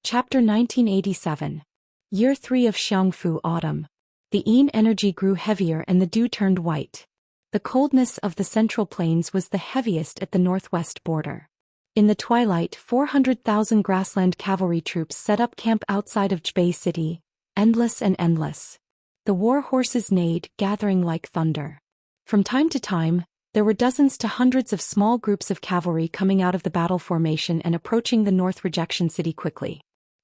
Chapter 1987. Year 3 of Xiangfu Autumn. The Yin energy grew heavier and the dew turned white. The coldness of the central plains was the heaviest at the northwest border. In the twilight, 400,000 grassland cavalry troops set up camp outside of Zhou city, endless and endless. The war horses neighed, gathering like thunder. From time to time, there were dozens to hundreds of small groups of cavalry coming out of the battle formation and approaching the North Rejection City quickly.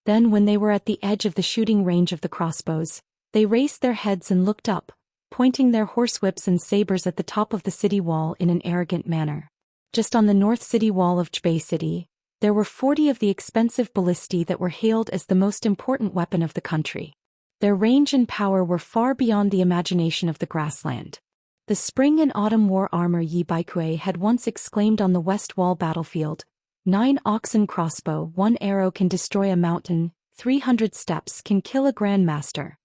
Then when they were at the edge of the shooting range of the crossbows, they raised their heads and looked up, pointing their horsewhips and sabers at the top of the city wall in an arrogant manner. Just on the north city wall of Zhou city, there were 40 of the expensive ballistae that were hailed as the most important weapon of the country. Their range and power were far beyond the imagination of the grassland. The spring and autumn war armor Yi Baikui had once exclaimed on the west wall battlefield, 9 oxen crossbow, 1 arrow can destroy a mountain, 300 steps can kill a grandmaster.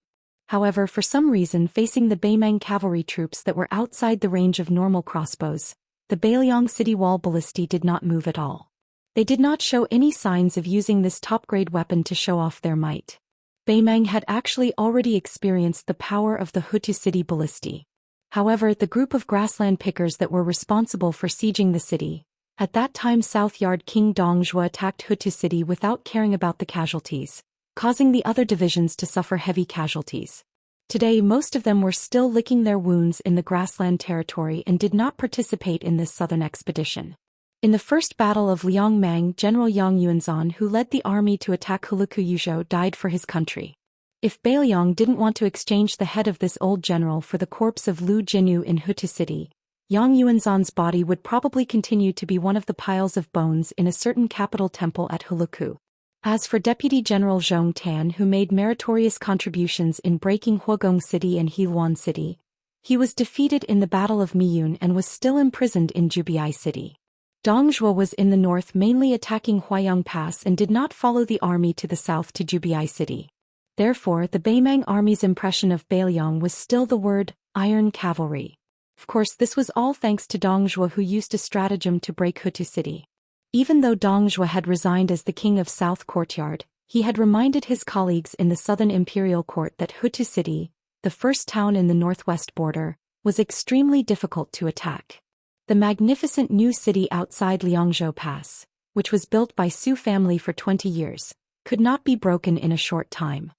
However, for some reason facing the Beimang cavalry troops that were outside the range of normal crossbows, the Bailiang city wall ballistae did not move at all. They did not show any signs of using this top-grade weapon to show off their might. Beimang had actually already experienced the power of the Hutu city ballistae. However, the group of grassland pickers that were responsible for sieging the city, at that time South Yard King Dongzhuo attacked Hutu city without caring about the casualties, causing the other divisions to suffer heavy casualties. Today most of them were still licking their wounds in the grassland territory and did not participate in this southern expedition. In the first battle of Liangmang, General Yang Yuanzhan, who led the army to attack Huluku Yuzhou, died for his country. If Bailiang didn't want to exchange the head of this old general for the corpse of Lu Jinyu in Hutu city, Yang Yuanzhan's body would probably continue to be one of the piles of bones in a certain capital temple at Huluku. As for Deputy General Zhong Tan, who made meritorious contributions in breaking Huogong City and Heluan City, he was defeated in the Battle of Miyun and was still imprisoned in Jubiai City. Dongzhuo was in the north mainly attacking Huayang Pass and did not follow the army to the south to Jubiai City. Therefore, the Beimang army's impression of Bailiang was still the word, iron cavalry. Of course, this was all thanks to Dongzhuo, who used a stratagem to break Hutu city. Even though Dongzhuo had resigned as the king of South Courtyard, he had reminded his colleagues in the southern imperial court that Hutu city, the first town in the northwest border, was extremely difficult to attack. The magnificent new city outside Liangzhou Pass, which was built by Su family for 20 years, could not be broken in a short time.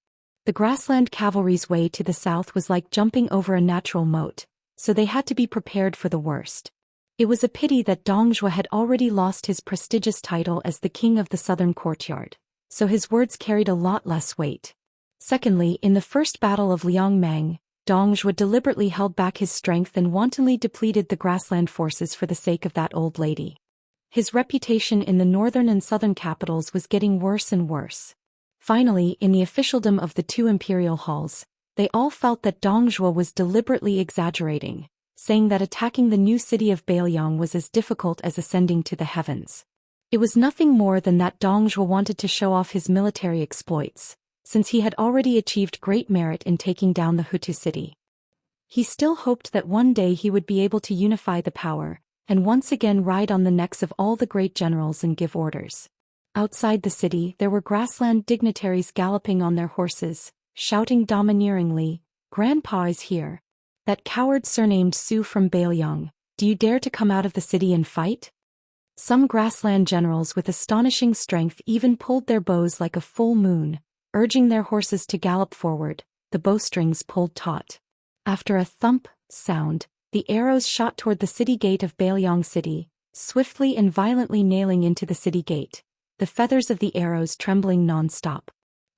The grassland cavalry's way to the south was like jumping over a natural moat, so they had to be prepared for the worst. It was a pity that Dongzhuo had already lost his prestigious title as the king of the southern courtyard, so his words carried a lot less weight. Secondly, in the first battle of Liangmang, Dongzhuo deliberately held back his strength and wantonly depleted the grassland forces for the sake of that old lady. His reputation in the northern and southern capitals was getting worse and worse. Finally, in the officialdom of the 2 imperial halls, they all felt that Dongzhuo was deliberately exaggerating, saying that attacking the new city of Bailiang was as difficult as ascending to the heavens. It was nothing more than that Dongzhuo wanted to show off his military exploits, since he had already achieved great merit in taking down the Hutu city. He still hoped that one day he would be able to unify the power, and once again ride on the necks of all the great generals and give orders. Outside the city, there were grassland dignitaries galloping on their horses, shouting domineeringly, "Grandpa is here. That coward surnamed Su from Bailiang, do you dare to come out of the city and fight?" Some grassland generals with astonishing strength even pulled their bows like a full moon, urging their horses to gallop forward, the bowstrings pulled taut. After a thump sound, the arrows shot toward the city gate of Bailiang city, swiftly and violently nailing into the city gate, the feathers of the arrows trembling non-stop.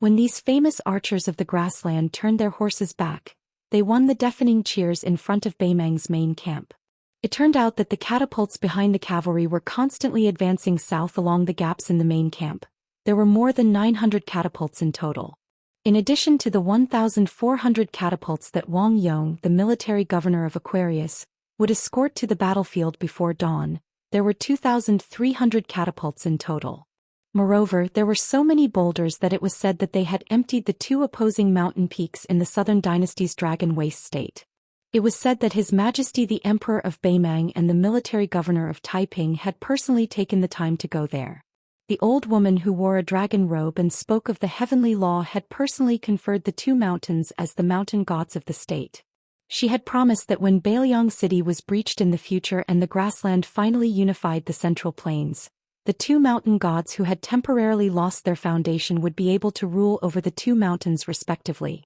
When these famous archers of the grassland turned their horses back, they won the deafening cheers in front of Beimang's main camp. It turned out that the catapults behind the cavalry were constantly advancing south along the gaps in the main camp. There were more than 900 catapults in total. In addition to the 1,400 catapults that Wang Yong, the military governor of Aquarius, would escort to the battlefield before dawn, there were 2,300 catapults in total. Moreover, there were so many boulders that it was said that they had emptied the 2 opposing mountain peaks in the southern dynasty's Dragon Waste state. It was said that His Majesty the Emperor of Beimang and the military governor of Taiping had personally taken the time to go there. the old woman who wore a dragon robe and spoke of the heavenly law had personally conferred the two mountains as the mountain gods of the state. She had promised that when Bailiang City was breached in the future and the grassland finally unified the Central Plains, the two mountain gods who had temporarily lost their foundation would be able to rule over the two mountains respectively.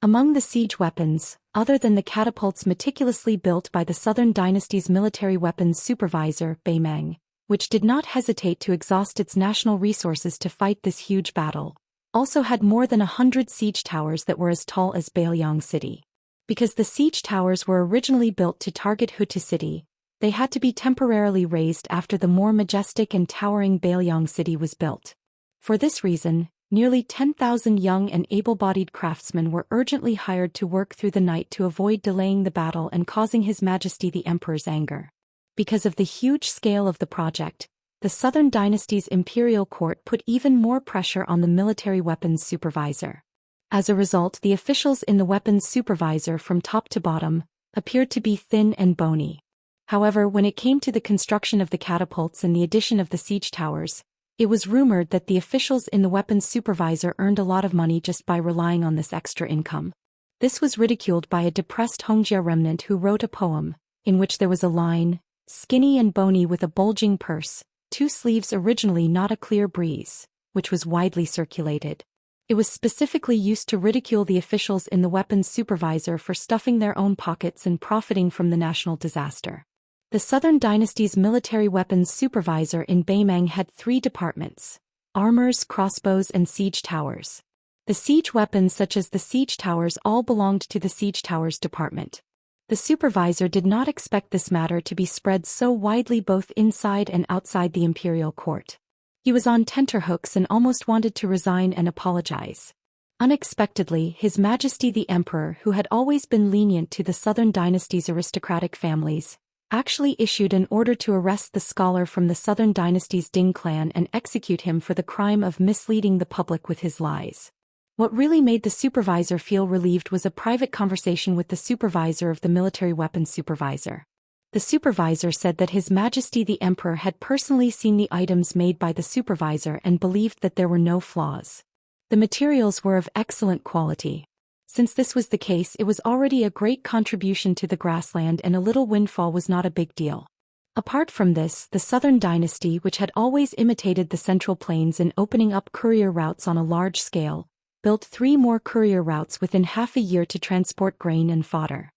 Among the siege weapons, other than the catapults meticulously built by the Southern Dynasty's military weapons supervisor, Baimang, which did not hesitate to exhaust its national resources to fight this huge battle, also had more than 100 siege towers that were as tall as Bailiang City. Because the siege towers were originally built to target Hutu City, they had to be temporarily raised after the more majestic and towering Bailiang City was built. For this reason, nearly 10,000 young and able-bodied craftsmen were urgently hired to work through the night to avoid delaying the battle and causing His Majesty the Emperor's anger. Because of the huge scale of the project, the Southern Dynasty's imperial court put even more pressure on the military weapons supervisor. As a result, the officials in the weapons supervisor from top to bottom appeared to be thin and bony. However, when it came to the construction of the catapults and the addition of the siege towers, it was rumored that the officials in the weapons supervisor earned a lot of money just by relying on this extra income. This was ridiculed by a depressed Hongjia remnant who wrote a poem, in which there was a line, "Skinny and bony with a bulging purse, two sleeves originally not a clear breeze," which was widely circulated. It was specifically used to ridicule the officials in the weapons supervisor for stuffing their own pockets and profiting from the national disaster. The Southern Dynasty's military weapons supervisor in Baimang had 3 departments: armors, crossbows, and siege towers. The siege weapons such as the siege towers all belonged to the siege towers department. The supervisor did not expect this matter to be spread so widely both inside and outside the imperial court. He was on tenterhooks and almost wanted to resign and apologize. Unexpectedly, His Majesty the Emperor, who had always been lenient to the Southern Dynasty's aristocratic families, actually issued an order to arrest the scholar from the Southern Dynasty's Ding clan and execute him for the crime of misleading the public with his lies. What really made the supervisor feel relieved was a private conversation with the supervisor of the military weapons supervisor. The supervisor said that His Majesty the Emperor had personally seen the items made by the supervisor and believed that there were no flaws. The materials were of excellent quality. Since this was the case, it was already a great contribution to the grassland and a little windfall was not a big deal. Apart from this, the Southern Dynasty, which had always imitated the Central Plains in opening up courier routes on a large scale, built 3 more courier routes within half a year to transport grain and fodder.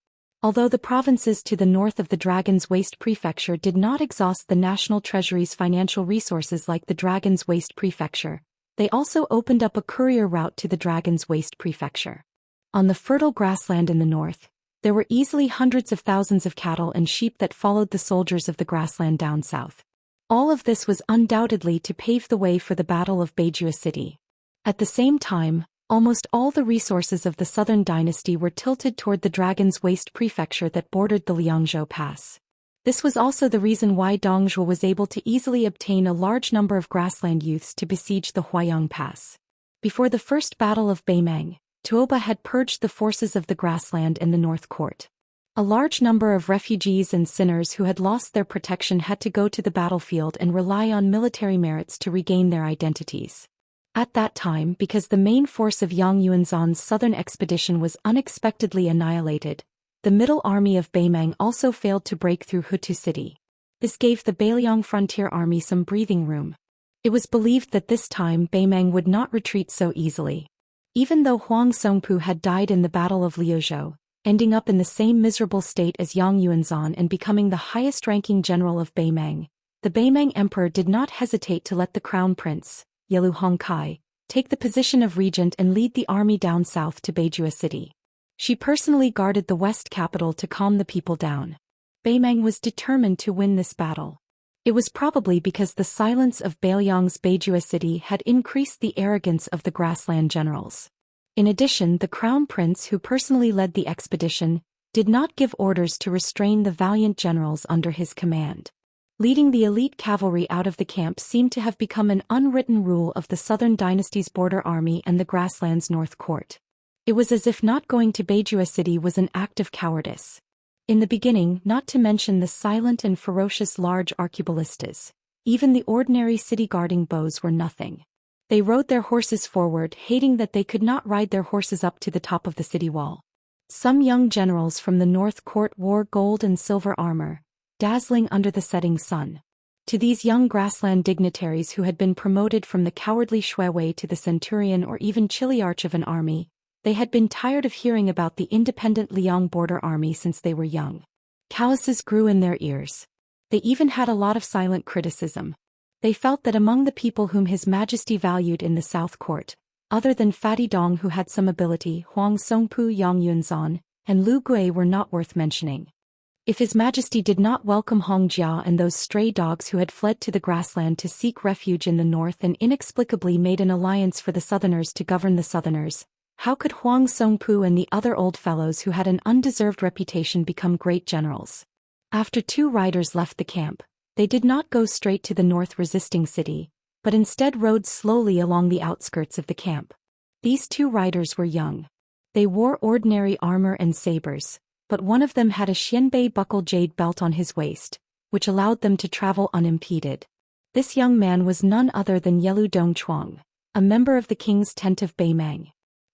Although the provinces to the north of the Dragon's Waste Prefecture did not exhaust the national treasury's financial resources like the Dragon's Waste Prefecture, they also opened up a courier route to the Dragon's Waste Prefecture. On the fertile grassland in the north, there were easily hundreds of thousands of cattle and sheep that followed the soldiers of the grassland down south. All of this was undoubtedly to pave the way for the Battle of Beijua City. At the same time, almost all the resources of the Southern Dynasty were tilted toward the Dragon's Waste Prefecture that bordered the Liangzhou Pass. This was also the reason why Dongzhuo was able to easily obtain a large number of grassland youths to besiege the Huayang Pass. Before the First Battle of Baimang, Tuoba had purged the forces of the grassland in the North Court. A large number of refugees and sinners who had lost their protection had to go to the battlefield and rely on military merits to regain their identities. At that time, because the main force of Yang Yuanzhan's southern expedition was unexpectedly annihilated, the middle army of Baimang also failed to break through Hutu City. This gave the Bailiang frontier army some breathing room. It was believed that this time Baimang would not retreat so easily. Even though Huang Songpu had died in the Battle of Liuzhou, ending up in the same miserable state as Yang Yuanzhan and becoming the highest-ranking general of Baimang, the Baimang emperor did not hesitate to let the crown prince, Yelu Hongkai, take the position of regent and lead the army down south to Beijua City. She personally guarded the west capital to calm the people down. Baimang was determined to win this battle. It was probably because the silence of Bailiang's Beijua City had increased the arrogance of the grassland generals. In addition, the crown prince who personally led the expedition did not give orders to restrain the valiant generals under his command. Leading the elite cavalry out of the camp seemed to have become an unwritten rule of the Southern Dynasty's border army and the grassland's North Court. It was as if not going to Beijua City was an act of cowardice. In the beginning, not to mention the silent and ferocious large arqueballistas, Even the ordinary city-guarding bows were nothing. They rode their horses forward, hating that they could not ride their horses up to the top of the city wall. Some young generals from the North Court wore gold and silver armor, dazzling under the setting sun. To these young grassland dignitaries who had been promoted from the cowardly Shuewei to the centurion or even chiliarch of an army, they had been tired of hearing about the independent Liang border army since they were young. Calluses grew in their ears. They even had a lot of silent criticism. They felt that among the people whom His Majesty valued in the South Court, other than Fatty Dong who had some ability, Huang Songpu, Yang Yunzan, and Lu Gui were not worth mentioning. If His Majesty did not welcome Hong Jia and those stray dogs who had fled to the grassland to seek refuge in the north and inexplicably made an alliance for the Southerners to govern the Southerners, how could Huang Songpu and the other old fellows who had an undeserved reputation become great generals? After 2 riders left the camp, they did not go straight to the north resisting city, but instead rode slowly along the outskirts of the camp. These 2 riders were young. They wore ordinary armor and sabers, but one of them had a Xianbei buckle jade belt on his waist, which allowed them to travel unimpeded. This young man was none other than Yelu Dongchuang, a member of the king's tent of Beimang.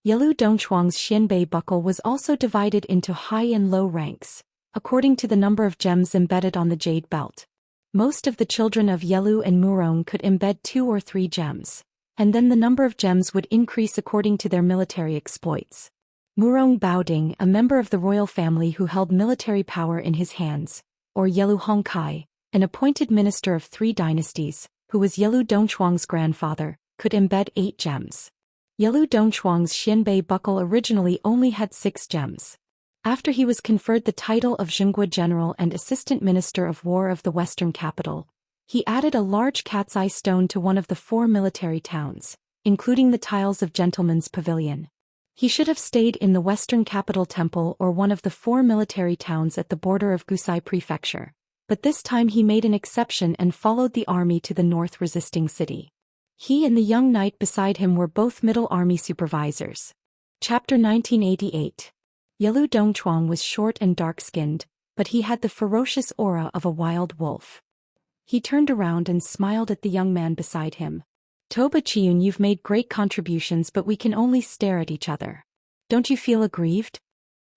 Yelu Dongchuang's Xianbei buckle was also divided into high and low ranks, according to the number of gems embedded on the jade belt. Most of the children of Yelu and Murong could embed 2 or 3 gems, and then the number of gems would increase according to their military exploits. Murong Baoding, a member of the royal family who held military power in his hands, or Yelu Hongkai, an appointed minister of 3 dynasties, who was Yelu Dongchuang's grandfather, could embed 8 gems. Yelu Dongchuang's Xianbei buckle originally only had 6 gems. After he was conferred the title of Zhenghua General and Assistant Minister of War of the Western Capital, he added a large cat's eye stone to one of the 4 military towns, including the tiles of Gentleman's Pavilion. He should have stayed in the Western Capital Temple or one of the 4 military towns at the border of Gusai Prefecture, but this time he made an exception and followed the army to the north resisting city. He and the young knight beside him were both middle army supervisors. Chapter 1988. Yelu Dongchuang was short and dark-skinned, but he had the ferocious aura of a wild wolf. He turned around and smiled at the young man beside him. Toba Chiyun, you've made great contributions, but we can only stare at each other. Don't you feel aggrieved?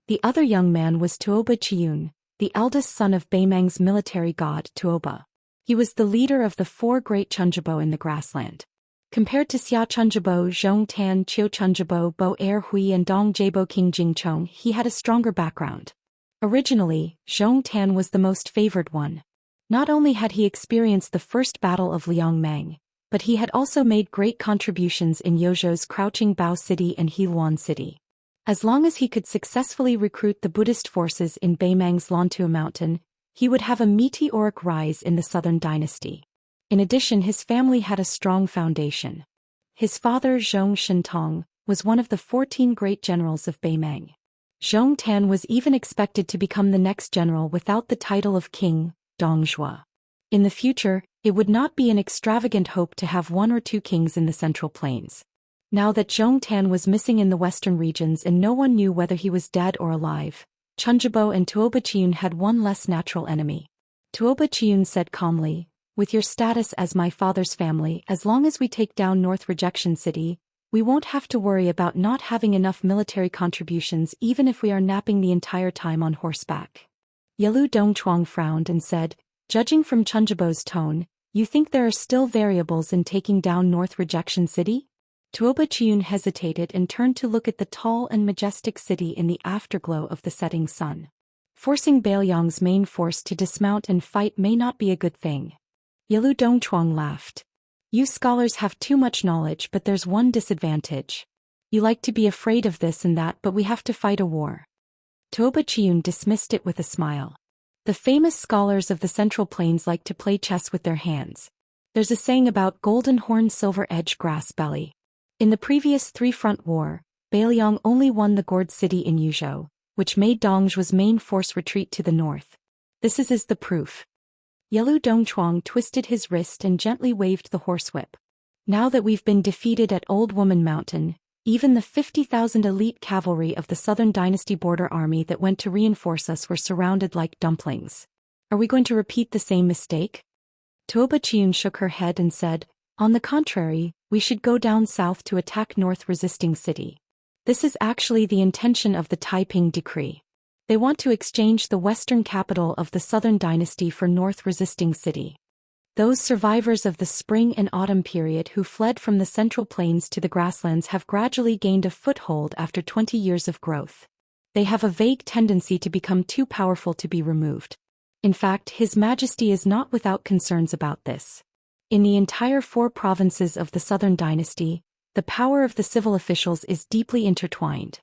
The other young man was Toba Chiyun, the eldest son of Beimang's military god Tuoba. He was the leader of the 4 great Chunjibo in the grassland. Compared to Xia Chunjibo, Zhong Tan, Qiu Chunjibo, Bo Er Hui and Dong Jabo King Jingchong, he had a stronger background. Originally, Zhong Tan was the most favored one. Not only had he experienced the first battle of Liangmang, but he had also made great contributions in Yozhou's Crouching Bao City and Heluan City. As long as he could successfully recruit the Buddhist forces in Beimang's Lantua Mountain, he would have a meteoric rise in the southern dynasty. In addition, his family had a strong foundation. His father, Zhong Shentong, was one of the 14 great generals of Beimang. Zhong Tan was even expected to become the next general without the title of king, Dongzhua. In the future, it would not be an extravagant hope to have 1 or 2 kings in the Central Plains. Now that Zhong Tan was missing in the western regions and no one knew whether he was dead or alive, Chunjibo and Tuoba Chiyun had one less natural enemy. Tuoba Chiyun said calmly, "With your status as my father's family, as long as we take down North Rejection City, we won't have to worry about not having enough military contributions even if we are napping the entire time on horseback." Yelu Dongchuang frowned and said, "Judging from Chunjibo's tone, you think there are still variables in taking down North Rejection City?" Tuoba Chiyun hesitated and turned to look at the tall and majestic city in the afterglow of the setting sun. Forcing Bailiang's main force to dismount and fight may not be a good thing. Yelu Dongchuang laughed. "You scholars have too much knowledge, but there's one disadvantage. You like to be afraid of this and that, but we have to fight a war." Tuoba Chiyun dismissed it with a smile. The famous scholars of the Central Plains like to play chess with their hands. There's a saying about golden horn silver edge grass belly. In the previous 3-front war, Bailiang only won the Gourd city in Yuzhou, which made Dongzhua's main force retreat to the north. This is the proof. Yelu Dongchuang twisted his wrist and gently waved the horsewhip. "Now that we've been defeated at Old Woman Mountain, even the 50,000 elite cavalry of the Southern Dynasty border army that went to reinforce us were surrounded like dumplings. Are we going to repeat the same mistake?" Tuoba Chiun shook her head and said, "On the contrary, we should go down south to attack North Resisting City. This is actually the intention of the Taiping Decree. They want to exchange the western capital of the Southern Dynasty for North Resisting City. Those survivors of the spring and autumn period who fled from the Central Plains to the grasslands have gradually gained a foothold after 20 years of growth. They have a vague tendency to become too powerful to be removed. In fact, His Majesty is not without concerns about this. In the entire 4 provinces of the Southern Dynasty, the power of the civil officials is deeply intertwined.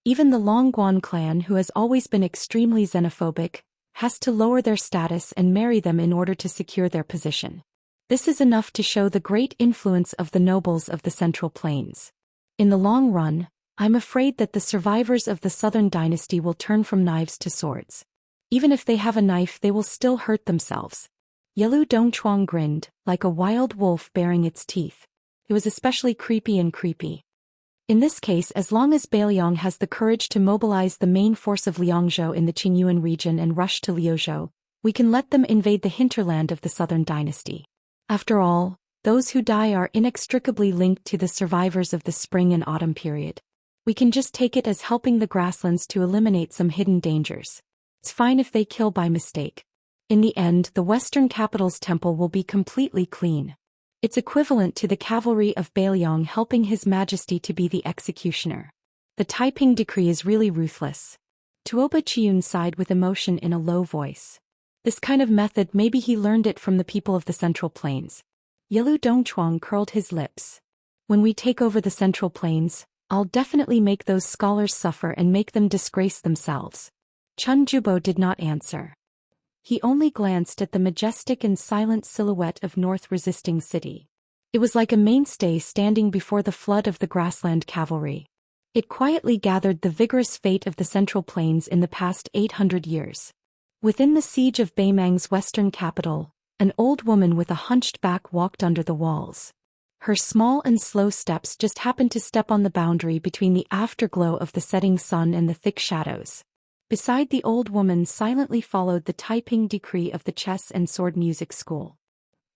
Even the Longguan clan, who has always been extremely xenophobic, has to lower their status and marry them in order to secure their position. This is enough to show the great influence of the nobles of the Central Plains. In the long run, I'm afraid that the survivors of the Southern Dynasty will turn from knives to swords. Even if they have a knife, they will still hurt themselves." Yelu Dongchuang grinned, like a wild wolf baring its teeth. It was especially creepy. In this case, as long as Beiliang has the courage to mobilize the main force of Liangzhou in the Qingyuan region and rush to Liuzhou, we can let them invade the hinterland of the Southern Dynasty. After all, those who die are inextricably linked to the survivors of the spring and autumn period. We can just take it as helping the grasslands to eliminate some hidden dangers. It's fine if they kill by mistake. In the end, the Western capital's temple will be completely clean. It's equivalent to the cavalry of Beiliang helping His Majesty to be the executioner. The Taiping Decree is really ruthless. Tuoba Chiun sighed with emotion in a low voice. This kind of method, maybe he learned it from the people of the Central Plains. Yelu Dongchuang curled his lips. When we take over the Central Plains, I'll definitely make those scholars suffer and make them disgrace themselves. Chun Jubo did not answer. He only glanced at the majestic and silent silhouette of North Resisting City. It was like a mainstay standing before the flood of the grassland cavalry. It quietly gathered the vigorous fate of the Central Plains in the past 800 years. Within the siege of Beimang's western capital, an old woman with a hunched back walked under the walls. Her small and slow steps just happened to step on the boundary between the afterglow of the setting sun and the thick shadows. Beside the old woman silently followed the Taiping Decree of the Chess and Sword Music School.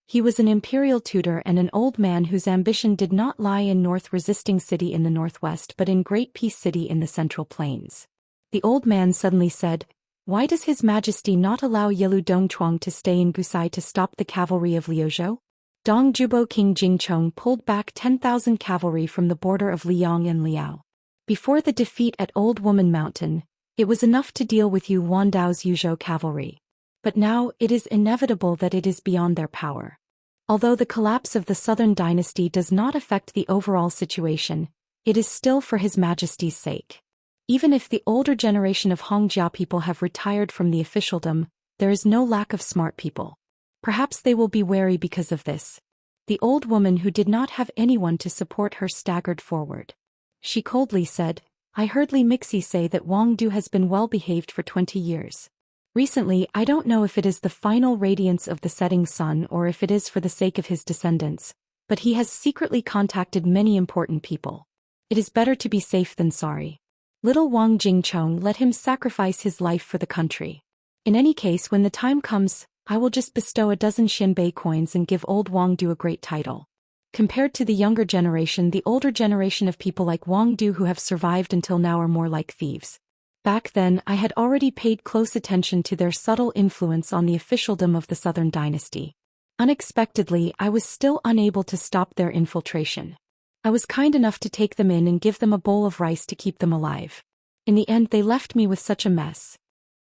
He was an imperial tutor and an old man whose ambition did not lie in North Resisting City in the northwest but in Great Peace City in the Central Plains. The old man suddenly said, "Why does His Majesty not allow Yelu Dongchuang to stay in Gusai to stop the cavalry of Liuzhou?" Dong Jubo King Jingchong pulled back 10,000 cavalry from the border of Liang and Liao. Before the defeat at Old Woman Mountain, it was enough to deal with Yu Wandao's Yuzhou cavalry. But now it is inevitable that it is beyond their power. Although the collapse of the Southern Dynasty does not affect the overall situation, it is still for His Majesty's sake. Even if the older generation of Hongjia people have retired from the officialdom, there is no lack of smart people. Perhaps they will be wary because of this. The old woman who did not have anyone to support her staggered forward. She coldly said, "I heard Li Mixi say that Wang Du has been well behaved for 20 years. Recently, I don't know if it is the final radiance of the setting sun or if it is for the sake of his descendants, but he has secretly contacted many important people. It is better to be safe than sorry. Little Wang Jingchong, let him sacrifice his life for the country. In any case, when the time comes, I will just bestow a dozen Xianbei coins and give old Wang Du a great title." Compared to the younger generation, the older generation of people like Wang Du who have survived until now are more like thieves. Back then, I had already paid close attention to their subtle influence on the officialdom of the Southern Dynasty. Unexpectedly, I was still unable to stop their infiltration. I was kind enough to take them in and give them a bowl of rice to keep them alive. In the end, they left me with such a mess.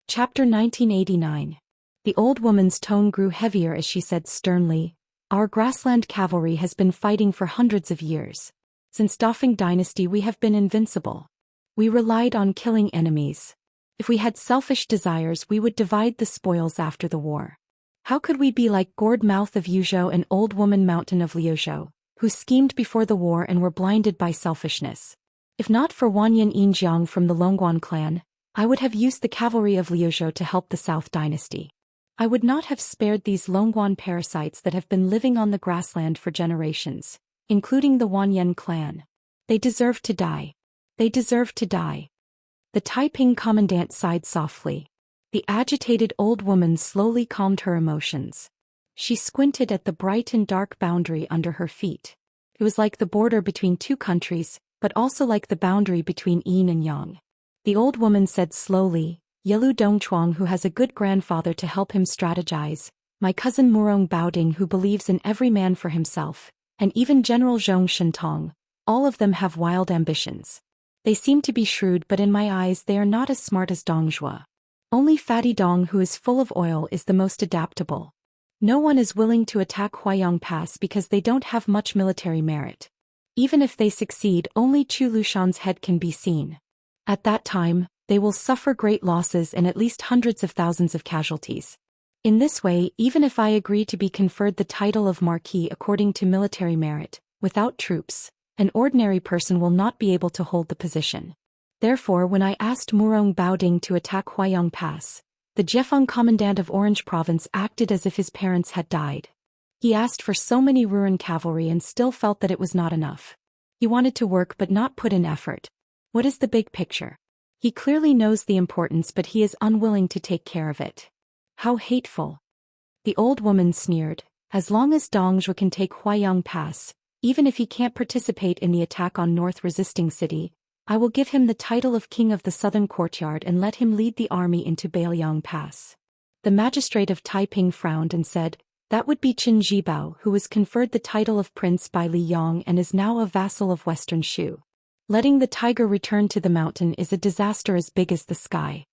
Chapter 1989. The old woman's tone grew heavier as she said sternly, "Our grassland cavalry has been fighting for hundreds of years. Since Dafeng Dynasty we have been invincible. We relied on killing enemies. If we had selfish desires we would divide the spoils after the war. How could we be like Gourd Mouth of Yuzhou and Old Woman Mountain of Liuzhou, who schemed before the war and were blinded by selfishness? If not for Wanyan Yinjiang from the Longguan clan, I would have used the cavalry of Liuzhou to help the South Dynasty. I would not have spared these Longguan parasites that have been living on the grassland for generations, including the Wanyan clan. They deserve to die. They deserve to die." The Taiping commandant sighed softly. The agitated old woman slowly calmed her emotions. She squinted at the bright and dark boundary under her feet. It was like the border between two countries, but also like the boundary between yin and yang. The old woman said slowly, Yelu Dongchuang, who has a good grandfather to help him strategize, my cousin Murong Baoding, who believes in every man for himself, and even General Zhou Xian, all of them have wild ambitions. They seem to be shrewd, but in my eyes they are not as smart as Dong Zhuo. Only Fatty Dong, who is full of oil, is the most adaptable. No one is willing to attack Huayang Pass because they don't have much military merit. Even if they succeed, only Chu Lushan's head can be seen. At that time, they will suffer great losses and at least hundreds of thousands of casualties. In this way, even if I agree to be conferred the title of Marquis according to military merit, without troops, an ordinary person will not be able to hold the position. Therefore, when I asked Murong Baoding to attack Huayang Pass, the Jiefeng commandant of Orange Province acted as if his parents had died. He asked for so many Ruan cavalry and still felt that it was not enough. He wanted to work but not put in effort. What is the big picture? He clearly knows the importance, but he is unwilling to take care of it. How hateful. The old woman sneered. As long as Dong Zhuo can take Huayang Pass, even if he can't participate in the attack on North Resisting City, I will give him the title of King of the Southern Courtyard and let him lead the army into Bailiang Pass. The magistrate of Taiping frowned and said, that would be Qin Zhibao, who was conferred the title of Prince by Li Yong and is now a vassal of Western Shu. Letting the tiger return to the mountain is a disaster as big as the sky.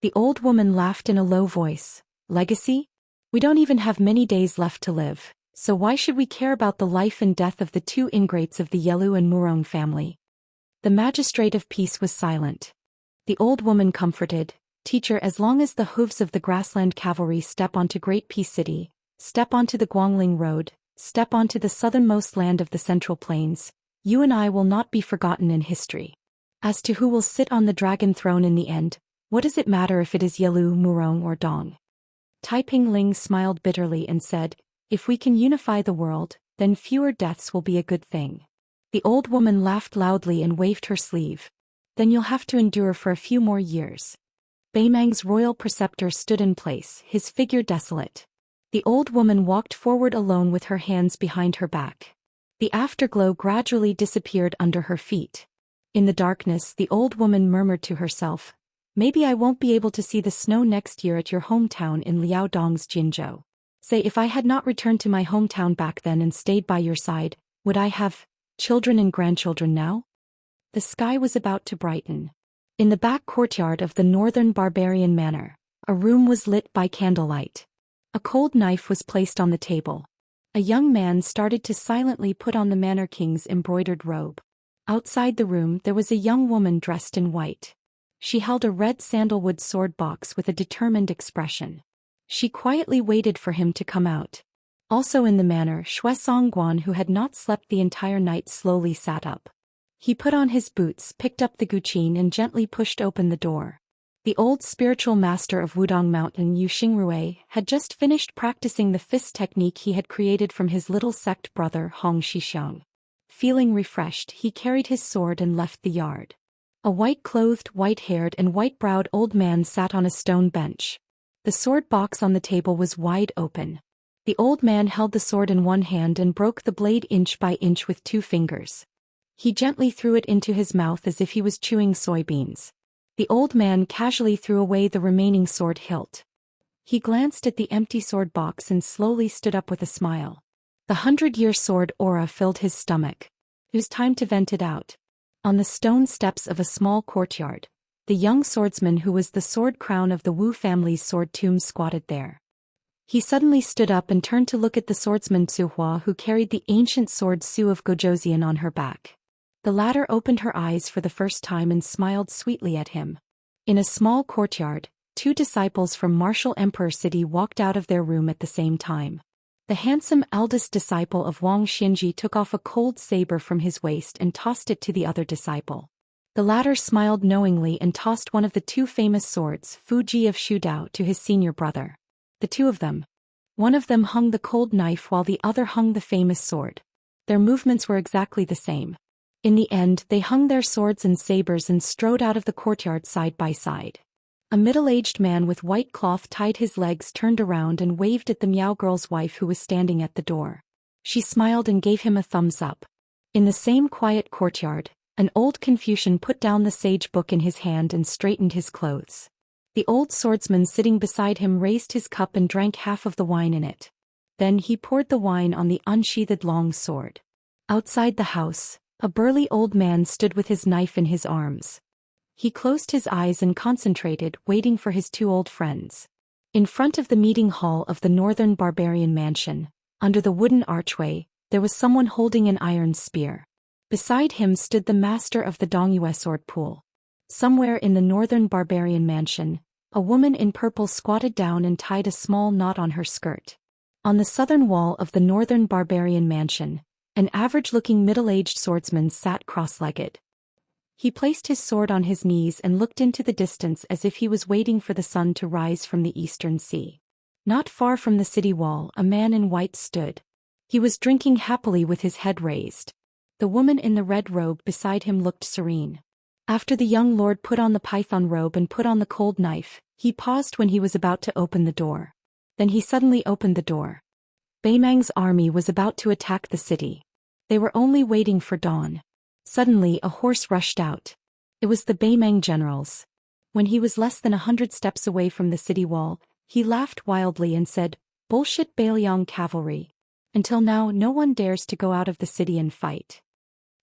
The old woman laughed in a low voice. Legacy? We don't even have many days left to live, so why should we care about the life and death of the two ingrates of the Yelu and Murong family? The magistrate of peace was silent. The old woman comforted, Teacher, as long as the hooves of the grassland cavalry step onto Great Peace City, step onto the Guangling Road, step onto the southernmost land of the Central Plains, you and I will not be forgotten in history. As to who will sit on the dragon throne in the end, what does it matter if it is Yelu, Murong or Dong? Taiping Ling smiled bitterly and said, if we can unify the world, then fewer deaths will be a good thing. The old woman laughed loudly and waved her sleeve. Then you'll have to endure for a few more years. Beimang's royal preceptor stood in place, his figure desolate. The old woman walked forward alone with her hands behind her back. The afterglow gradually disappeared under her feet. In the darkness, the old woman murmured to herself, maybe I won't be able to see the snow next year at your hometown in Liaodong's Jinzhou. Say, if I had not returned to my hometown back then and stayed by your side, would I have children and grandchildren now? The sky was about to brighten. In the back courtyard of the northern barbarian manor, a room was lit by candlelight. A cold knife was placed on the table. A young man started to silently put on the manor king's embroidered robe. Outside the room there was a young woman dressed in white. She held a red sandalwood sword box with a determined expression. She quietly waited for him to come out. Also in the manor, Shui Songguan, who had not slept the entire night, slowly sat up. He put on his boots, picked up the guqin and gently pushed open the door. The old spiritual master of Wudong Mountain, Yu Xingrui, had just finished practicing the fist technique he had created from his little sect brother Hong Shixiang. Feeling refreshed, he carried his sword and left the yard. A white-clothed, white-haired and white-browed old man sat on a stone bench. The sword box on the table was wide open. The old man held the sword in one hand and broke the blade inch by inch with 2 fingers. He gently threw it into his mouth as if he was chewing soybeans. The old man casually threw away the remaining sword hilt. He glanced at the empty sword box and slowly stood up with a smile. The 100-year sword aura filled his stomach. It was time to vent it out. On the stone steps of a small courtyard, the young swordsman who was the sword crown of the Wu family's sword tomb squatted there. He suddenly stood up and turned to look at the swordsman Tsuhua, who carried the ancient sword Su of Gojoseon on her back. The latter opened her eyes for the first time and smiled sweetly at him. In a small courtyard, 2 disciples from Martial Emperor City walked out of their room at the same time. The handsome eldest disciple of Wang Xinji took off a cold saber from his waist and tossed it to the other disciple. The latter smiled knowingly and tossed one of the 2 famous swords, Fuji of Shudao, to his senior brother. The 2 of them. One of them hung the cold knife while the other hung the famous sword. Their movements were exactly the same. In the end, they hung their swords and sabers and strode out of the courtyard side by side. A middle-aged man with white cloth tied his legs turned around and waved at the Miao girl's wife who was standing at the door. She smiled and gave him a thumbs up. In the same quiet courtyard, an old Confucian put down the sage book in his hand and straightened his clothes. The old swordsman sitting beside him raised his cup and drank half of the wine in it. Then he poured the wine on the unsheathed long sword. Outside the house, a burly old man stood with his knife in his arms. He closed his eyes and concentrated, waiting for his two old friends. In front of the meeting hall of the northern barbarian mansion, under the wooden archway, there was someone holding an iron spear. Beside him stood the master of the Dongyue sword pool. Somewhere in the northern barbarian mansion, a woman in purple squatted down and tied a small knot on her skirt. On the southern wall of the northern barbarian mansion, an average-looking middle-aged swordsman sat cross-legged. He placed his sword on his knees and looked into the distance as if he was waiting for the sun to rise from the eastern sea. Not far from the city wall, a man in white stood. He was drinking happily with his head raised. The woman in the red robe beside him looked serene. After the young lord put on the python robe and put on the cold knife, he paused when he was about to open the door. Then he suddenly opened the door. Beimang's army was about to attack the city. They were only waiting for dawn. Suddenly a horse rushed out. It was the Beimang generals. When he was less than 100 steps away from the city wall, he laughed wildly and said, "Bullshit Beiliang cavalry. Until now no one dares to go out of the city and fight."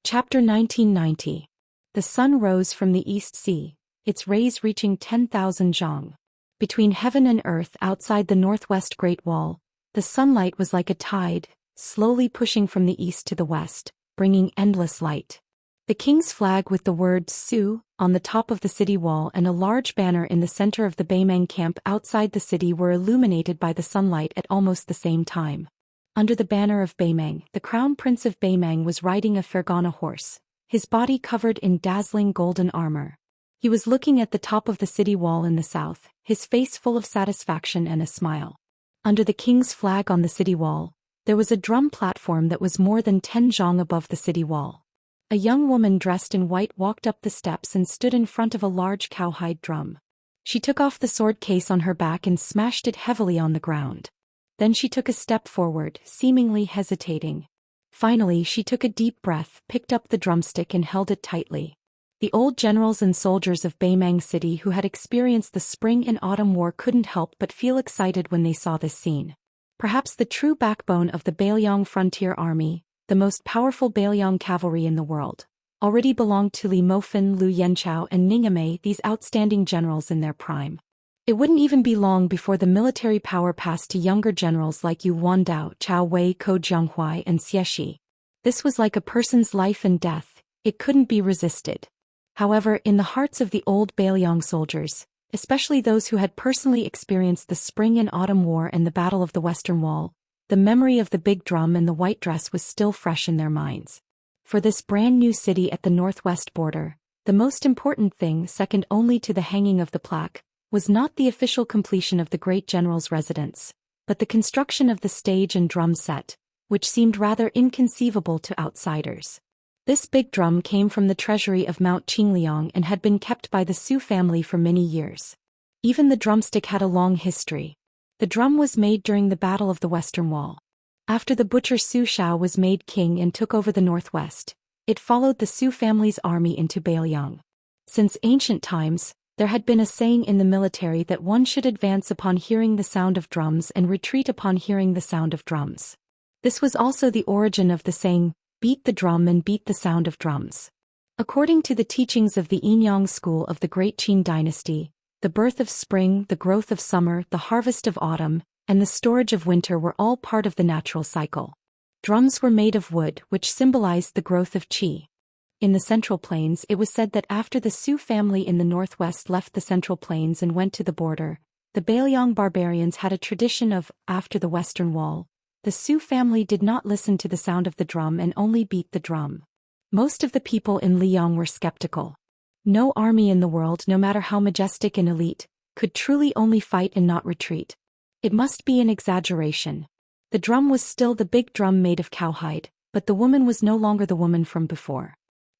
Chapter 1990. The sun rose from the East Sea, its rays reaching 10,000 zhang. Between heaven and earth outside the northwest Great Wall, the sunlight was like a tide, slowly pushing from the east to the west, bringing endless light. The king's flag with the word Su on the top of the city wall and a large banner in the center of the Beimang camp outside the city were illuminated by the sunlight at almost the same time. Under the banner of Beimang, the crown prince of Beimang was riding a Fergana horse, his body covered in dazzling golden armor. He was looking at the top of the city wall in the south, his face full of satisfaction and a smile. Under the king's flag on the city wall, there was a drum platform that was more than 10 zhang above the city wall. A young woman dressed in white walked up the steps and stood in front of a large cowhide drum. She took off the sword case on her back and smashed it heavily on the ground. Then she took a step forward, seemingly hesitating. Finally she took a deep breath, picked up the drumstick and held it tightly. The old generals and soldiers of Beimang City who had experienced the spring and autumn war couldn't help but feel excited when they saw this scene. Perhaps the true backbone of the Beiliang Frontier Army, the most powerful Beiliang cavalry in the world, already belonged to Li Mofan, Lu Yanchao and Ningame, these outstanding generals in their prime. It wouldn't even be long before the military power passed to younger generals like Yu Wandao, Chao Wei, Ko Jianghuai and Xieshi. This was like a person's life and death, it couldn't be resisted. However, in the hearts of the old Beiliang soldiers, especially those who had personally experienced the spring and autumn war and the Battle of the Western Wall, the memory of the big drum and the white dress was still fresh in their minds. For this brand new city at the northwest border, the most important thing, second only to the hanging of the plaque, was not the official completion of the great general's residence, but the construction of the stage and drum set, which seemed rather inconceivable to outsiders. This big drum came from the treasury of Mount Qingliang and had been kept by the Su family for many years. Even the drumstick had a long history. The drum was made during the Battle of the Western Wall. After the butcher Su Shao was made king and took over the northwest, it followed the Su family's army into Beiliang. Since ancient times, there had been a saying in the military that one should advance upon hearing the sound of drums and retreat upon hearing the sound of drums. This was also the origin of the saying, "Beat the drum and beat the sound of drums." According to the teachings of the Yinyang school of the Great Qin dynasty, the birth of spring, the growth of summer, the harvest of autumn, and the storage of winter were all part of the natural cycle. Drums were made of wood, which symbolized the growth of qi. In the Central Plains, it was said that after the Su family in the northwest left the Central Plains and went to the border, the Beiliang barbarians had a tradition of, after the Western Wall, the Su family did not listen to the sound of the drum and only beat the drum. Most of the people in Liang were skeptical. No army in the world, no matter how majestic and elite, could truly only fight and not retreat. It must be an exaggeration. The drum was still the big drum made of cowhide, but the woman was no longer the woman from before.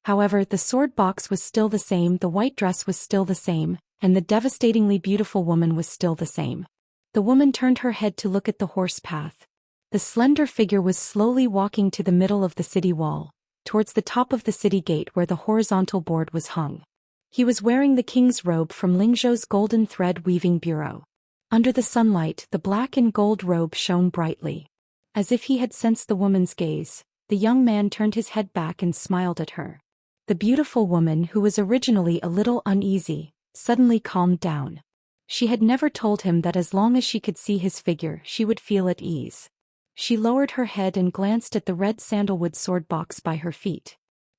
However, the sword box was still the same, the white dress was still the same, and the devastatingly beautiful woman was still the same. The woman turned her head to look at the horse path. The slender figure was slowly walking to the middle of the city wall, towards the top of the city gate where the horizontal board was hung. He was wearing the king's robe from Lingzhou's golden thread weaving bureau. Under the sunlight, the black and gold robe shone brightly. As if he had sensed the woman's gaze, the young man turned his head back and smiled at her. The beautiful woman, who was originally a little uneasy, suddenly calmed down. She had never told him that as long as she could see his figure, she would feel at ease. She lowered her head and glanced at the red sandalwood sword box by her feet.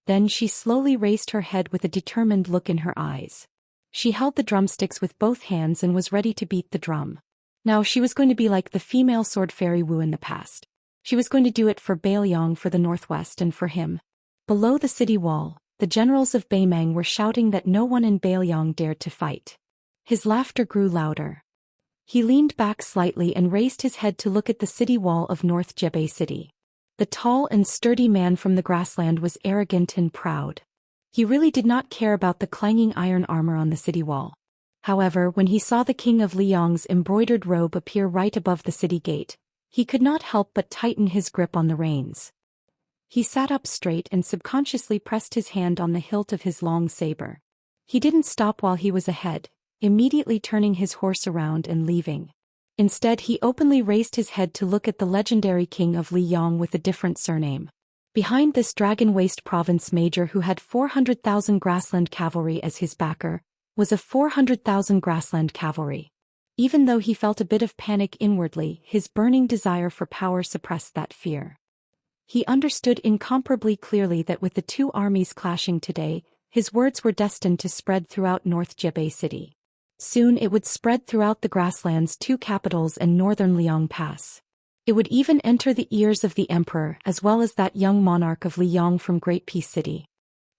Then she slowly raised her head with a determined look in her eyes. She held the drumsticks with both hands and was ready to beat the drum. Now she was going to be like the female sword fairy Wu in the past. She was going to do it for Beiliang, for the northwest, and for him. Below the city wall, the generals of Beimang were shouting that no one in Beiliang dared to fight. His laughter grew louder. He leaned back slightly and raised his head to look at the city wall of North Jebei City. The tall and sturdy man from the grassland was arrogant and proud. He really did not care about the clanging iron armor on the city wall. However, when he saw the king of Liang's embroidered robe appear right above the city gate, he could not help but tighten his grip on the reins. He sat up straight and subconsciously pressed his hand on the hilt of his long saber. He didn't stop while he was ahead, immediately turning his horse around and leaving. Instead, he openly raised his head to look at the legendary king of Liang with a different surname. Behind this Dragon Waste province major who had 400,000 grassland cavalry as his backer, was a 400,000 grassland cavalry. Even though he felt a bit of panic inwardly, his burning desire for power suppressed that fear. He understood incomparably clearly that with the two armies clashing today, his words were destined to spread throughout North Jebei City. Soon it would spread throughout the grasslands, two capitals, and northern Liang Pass. It would even enter the ears of the emperor as well as that young monarch of Liang from Great Peace City.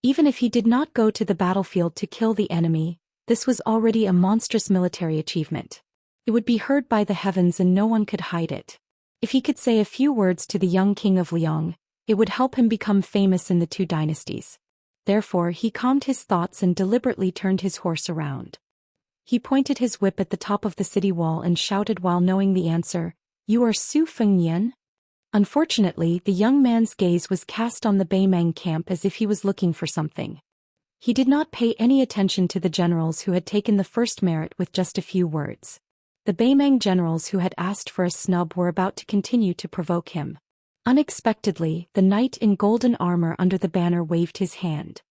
Even if he did not go to the battlefield to kill the enemy, this was already a monstrous military achievement. It would be heard by the heavens and no one could hide it. If he could say a few words to the young king of Liang, it would help him become famous in the two dynasties. Therefore, he calmed his thoughts and deliberately turned his horse around. He pointed his whip at the top of the city wall and shouted while knowing the answer, "You are Su Fengnian?" Unfortunately, the young man's gaze was cast on the Beimang camp as if he was looking for something. He did not pay any attention to the generals who had taken the first merit with just a few words. The Beimang generals who had asked for a snub were about to continue to provoke him. Unexpectedly, the knight in golden armor under the banner waved his hand.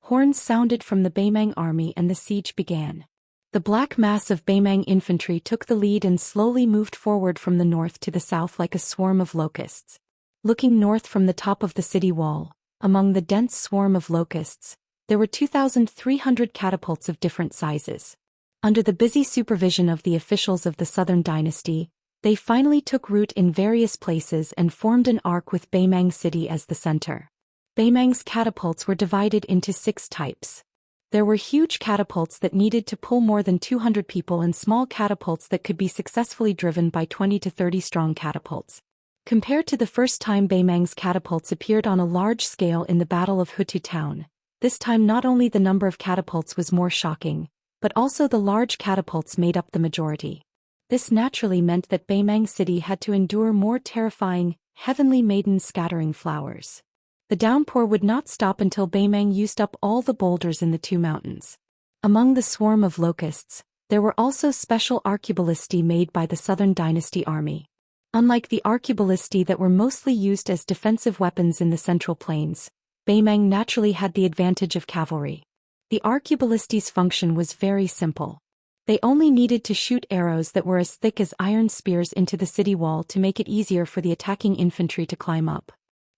Horns sounded from the Beimang army and the siege began. The black mass of Beimang infantry took the lead and slowly moved forward from the north to the south like a swarm of locusts. Looking north from the top of the city wall, among the dense swarm of locusts, there were 2,300 catapults of different sizes. Under the busy supervision of the officials of the Southern Dynasty, they finally took root in various places and formed an arc with Beimang City as the center. Beimang's catapults were divided into 6 types. There were huge catapults that needed to pull more than 200 people and small catapults that could be successfully driven by 20 to 30 strong catapults. Compared to the first time Beimang's catapults appeared on a large scale in the Battle of Hutu Town, this time not only the number of catapults was more shocking, but also the large catapults made up the majority. This naturally meant that Beimang City had to endure more terrifying, heavenly maiden scattering flowers. The downpour would not stop until Beimang used up all the boulders in the 2 mountains. Among the swarm of locusts, there were also special arquebulisti made by the Southern Dynasty army. Unlike the arquebulisti that were mostly used as defensive weapons in the Central Plains, Beimang naturally had the advantage of cavalry. The arquebulisti's function was very simple. They only needed to shoot arrows that were as thick as iron spears into the city wall to make it easier for the attacking infantry to climb up.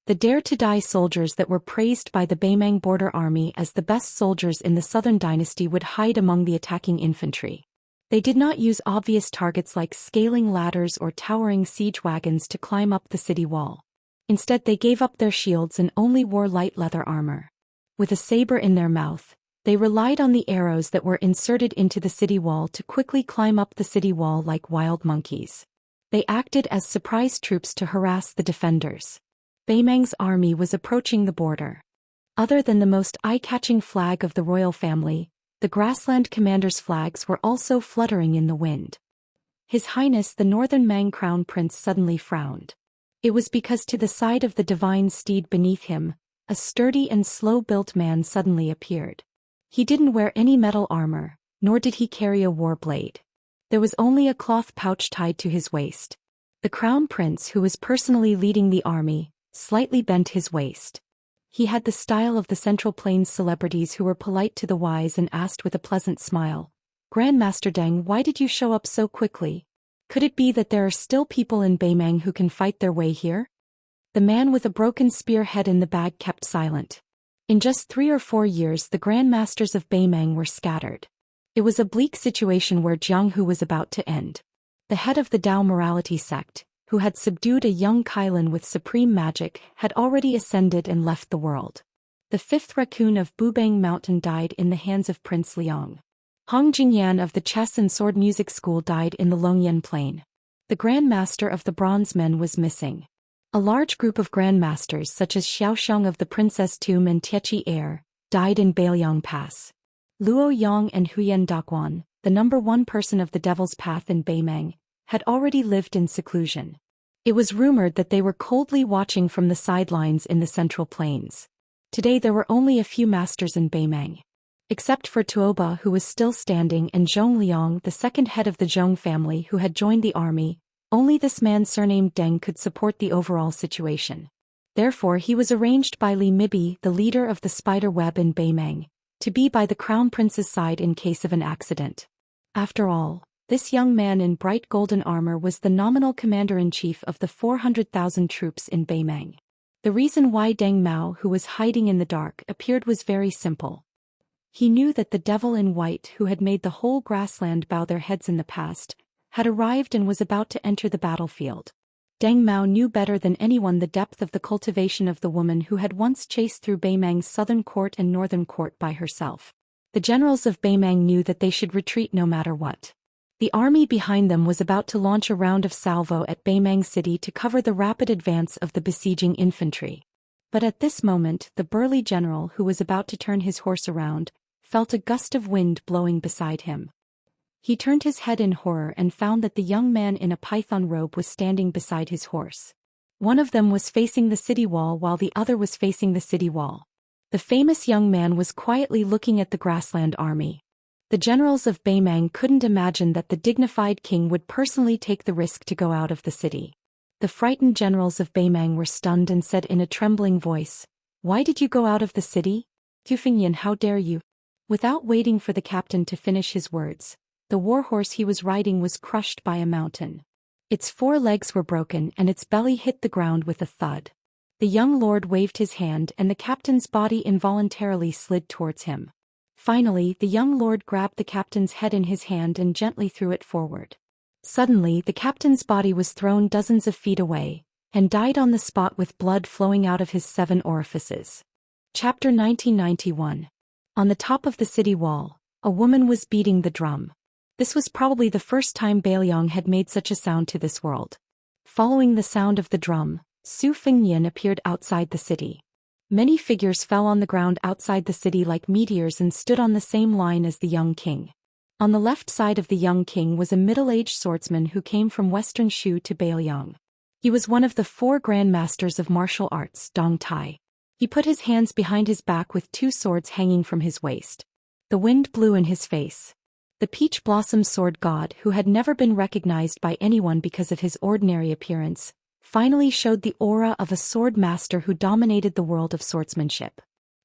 The dare-to-die soldiers that were praised by the Beimang border army as the best soldiers in the Southern Dynasty would hide among the attacking infantry. They did not use obvious targets like scaling ladders or towering siege wagons to climb up the city wall. Instead, they gave up their shields and only wore light leather armor. With a saber in their mouth, they relied on the arrows that were inserted into the city wall to quickly climb up the city wall like wild monkeys. They acted as surprise troops to harass the defenders. Beimang's army was approaching the border. Other than the most eye-catching flag of the royal family, The grassland commander's flags were also fluttering in the wind. His Highness the Northern Mang Crown Prince suddenly frowned. It was because to the side of the divine steed beneath him, a sturdy and slow-built man suddenly appeared. He didn't wear any metal armor, nor did he carry a war blade. There was only a cloth pouch tied to his waist. The crown prince, who was personally leading the army, slightly bent his waist. He had the style of the Central Plains celebrities who were polite to the wise and asked with a pleasant smile, "Grandmaster Deng, why did you show up so quickly? Could it be that there are still people in Beimang who can fight their way here?" The man with a broken spearhead in the bag kept silent. In just 3 or 4 years the grandmasters of Beimang were scattered. It was a bleak situation where Jianghu was about to end. The head of the Dao morality sect, who had subdued a young Kailan with supreme magic, had already ascended and left the world. The 5th raccoon of Bubang Mountain died in the hands of Prince Liang. Hong Jingyan of the chess and sword music school died in the Longyan Plain. The Grandmaster of the Bronze Men was missing. A large group of grandmasters such as Xiaoxiang of the Princess Tomb and Tiechi Air died in Bailiang Pass. Luo Yang and Huyen Daquan, the #1 person of the Devil's Path in Beimang, had already lived in seclusion. It was rumored that they were coldly watching from the sidelines in the Central Plains. Today there were only a few masters in Beimang. Except for Tuoba, who was still standing, and Zhong Liang, the second head of the Zhong family who had joined the army, only this man surnamed Deng could support the overall situation. Therefore he was arranged by Li Mibi, the leader of the spider web in Beimang, to be by the crown prince's side in case of an accident. After all, this young man in bright golden armor was the nominal commander-in-chief of the 400,000 troops in Beimang. The reason why Deng Mao, who was hiding in the dark, appeared was very simple. He knew that the devil in white, who had made the whole grassland bow their heads in the past, had arrived and was about to enter the battlefield. Deng Mao knew better than anyone the depth of the cultivation of the woman who had once chased through Beimang's southern court and northern court by herself. The generals of Beimang knew that they should retreat no matter what. The army behind them was about to launch a round of salvo at Beimang City to cover the rapid advance of the besieging infantry. But at this moment the burly general, who was about to turn his horse around, felt a gust of wind blowing beside him. He turned his head in horror and found that the young man in a python robe was standing beside his horse. One of them was facing the city wall while the other was facing the city wall. The famous young man was quietly looking at the grassland army. The generals of Beimang couldn't imagine that the dignified king would personally take the risk to go out of the city. The frightened generals of Beimang were stunned and said in a trembling voice, "Why did you go out of the city? Tufingyan, how dare you?" Without waiting for the captain to finish his words, the warhorse he was riding was crushed by a mountain. Its 4 legs were broken and its belly hit the ground with a thud. The young lord waved his hand and the captain's body involuntarily slid towards him. Finally, the young lord grabbed the captain's head in his hand and gently threw it forward. Suddenly, the captain's body was thrown dozens of feet away, and died on the spot with blood flowing out of his 7 orifices. Chapter 1991. On the top of the city wall, a woman was beating the drum. This was probably the first time Bailiang had made such a sound to this world. Following the sound of the drum, Su Fengnian appeared outside the city. Many figures fell on the ground outside the city like meteors and stood on the same line as the young king. On the left side of the young king was a middle-aged swordsman who came from western Shu to Bailiang. He was one of the 4 grandmasters of martial arts, Dong Tai. He put his hands behind his back with 2 swords hanging from his waist. The wind blew in his face. The peach blossom sword god, who had never been recognized by anyone because of his ordinary appearance, finally showed the aura of a sword master who dominated the world of swordsmanship.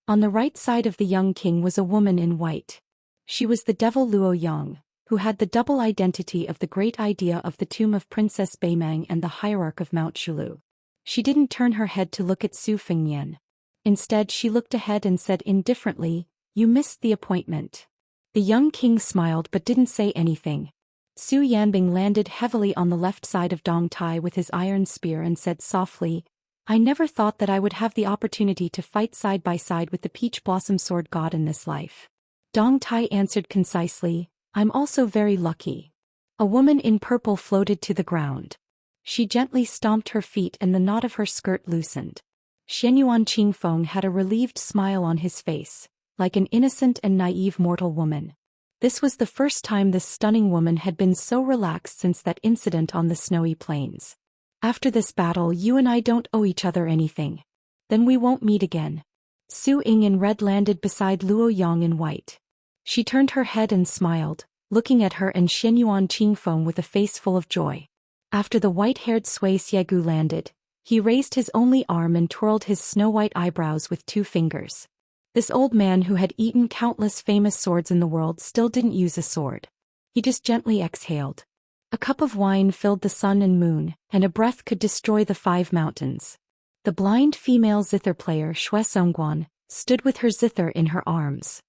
On the right side of the young king was a woman in white. She was the devil Luo Yang, who had the double identity of the great idea of the tomb of Princess Beimang and the hierarch of Mount Shulu. She didn't turn her head to look at Su Fengnian. Instead she looked ahead and said indifferently, "You missed the appointment." The young king smiled but didn't say anything. Su Yanbing landed heavily on the left side of Dong Tai with his iron spear and said softly, "I never thought that I would have the opportunity to fight side by side with the peach blossom sword god in this life." Dong Tai answered concisely, "I'm also very lucky." A woman in purple floated to the ground. She gently stomped her feet and the knot of her skirt loosened. Xianyuan Qingfeng had a relieved smile on his face. like an innocent and naive mortal woman. This was the first time this stunning woman had been so relaxed since that incident on the snowy plains. After this battle, you and I don't owe each other anything. Then we won't meet again. Su Ying in red landed beside Luo Yang in white. She turned her head and smiled, looking at her and Xianyuan Qingfeng with a face full of joy. After the white-haired Sui Xiegu landed, he raised his only arm and twirled his snow-white eyebrows with 2 fingers. This old man who had eaten countless famous swords in the world still didn't use a sword. He just gently exhaled. A cup of wine filled the sun and moon, and a breath could destroy the 5 mountains. The blind female zither player Xue Songguan stood with her zither in her arms.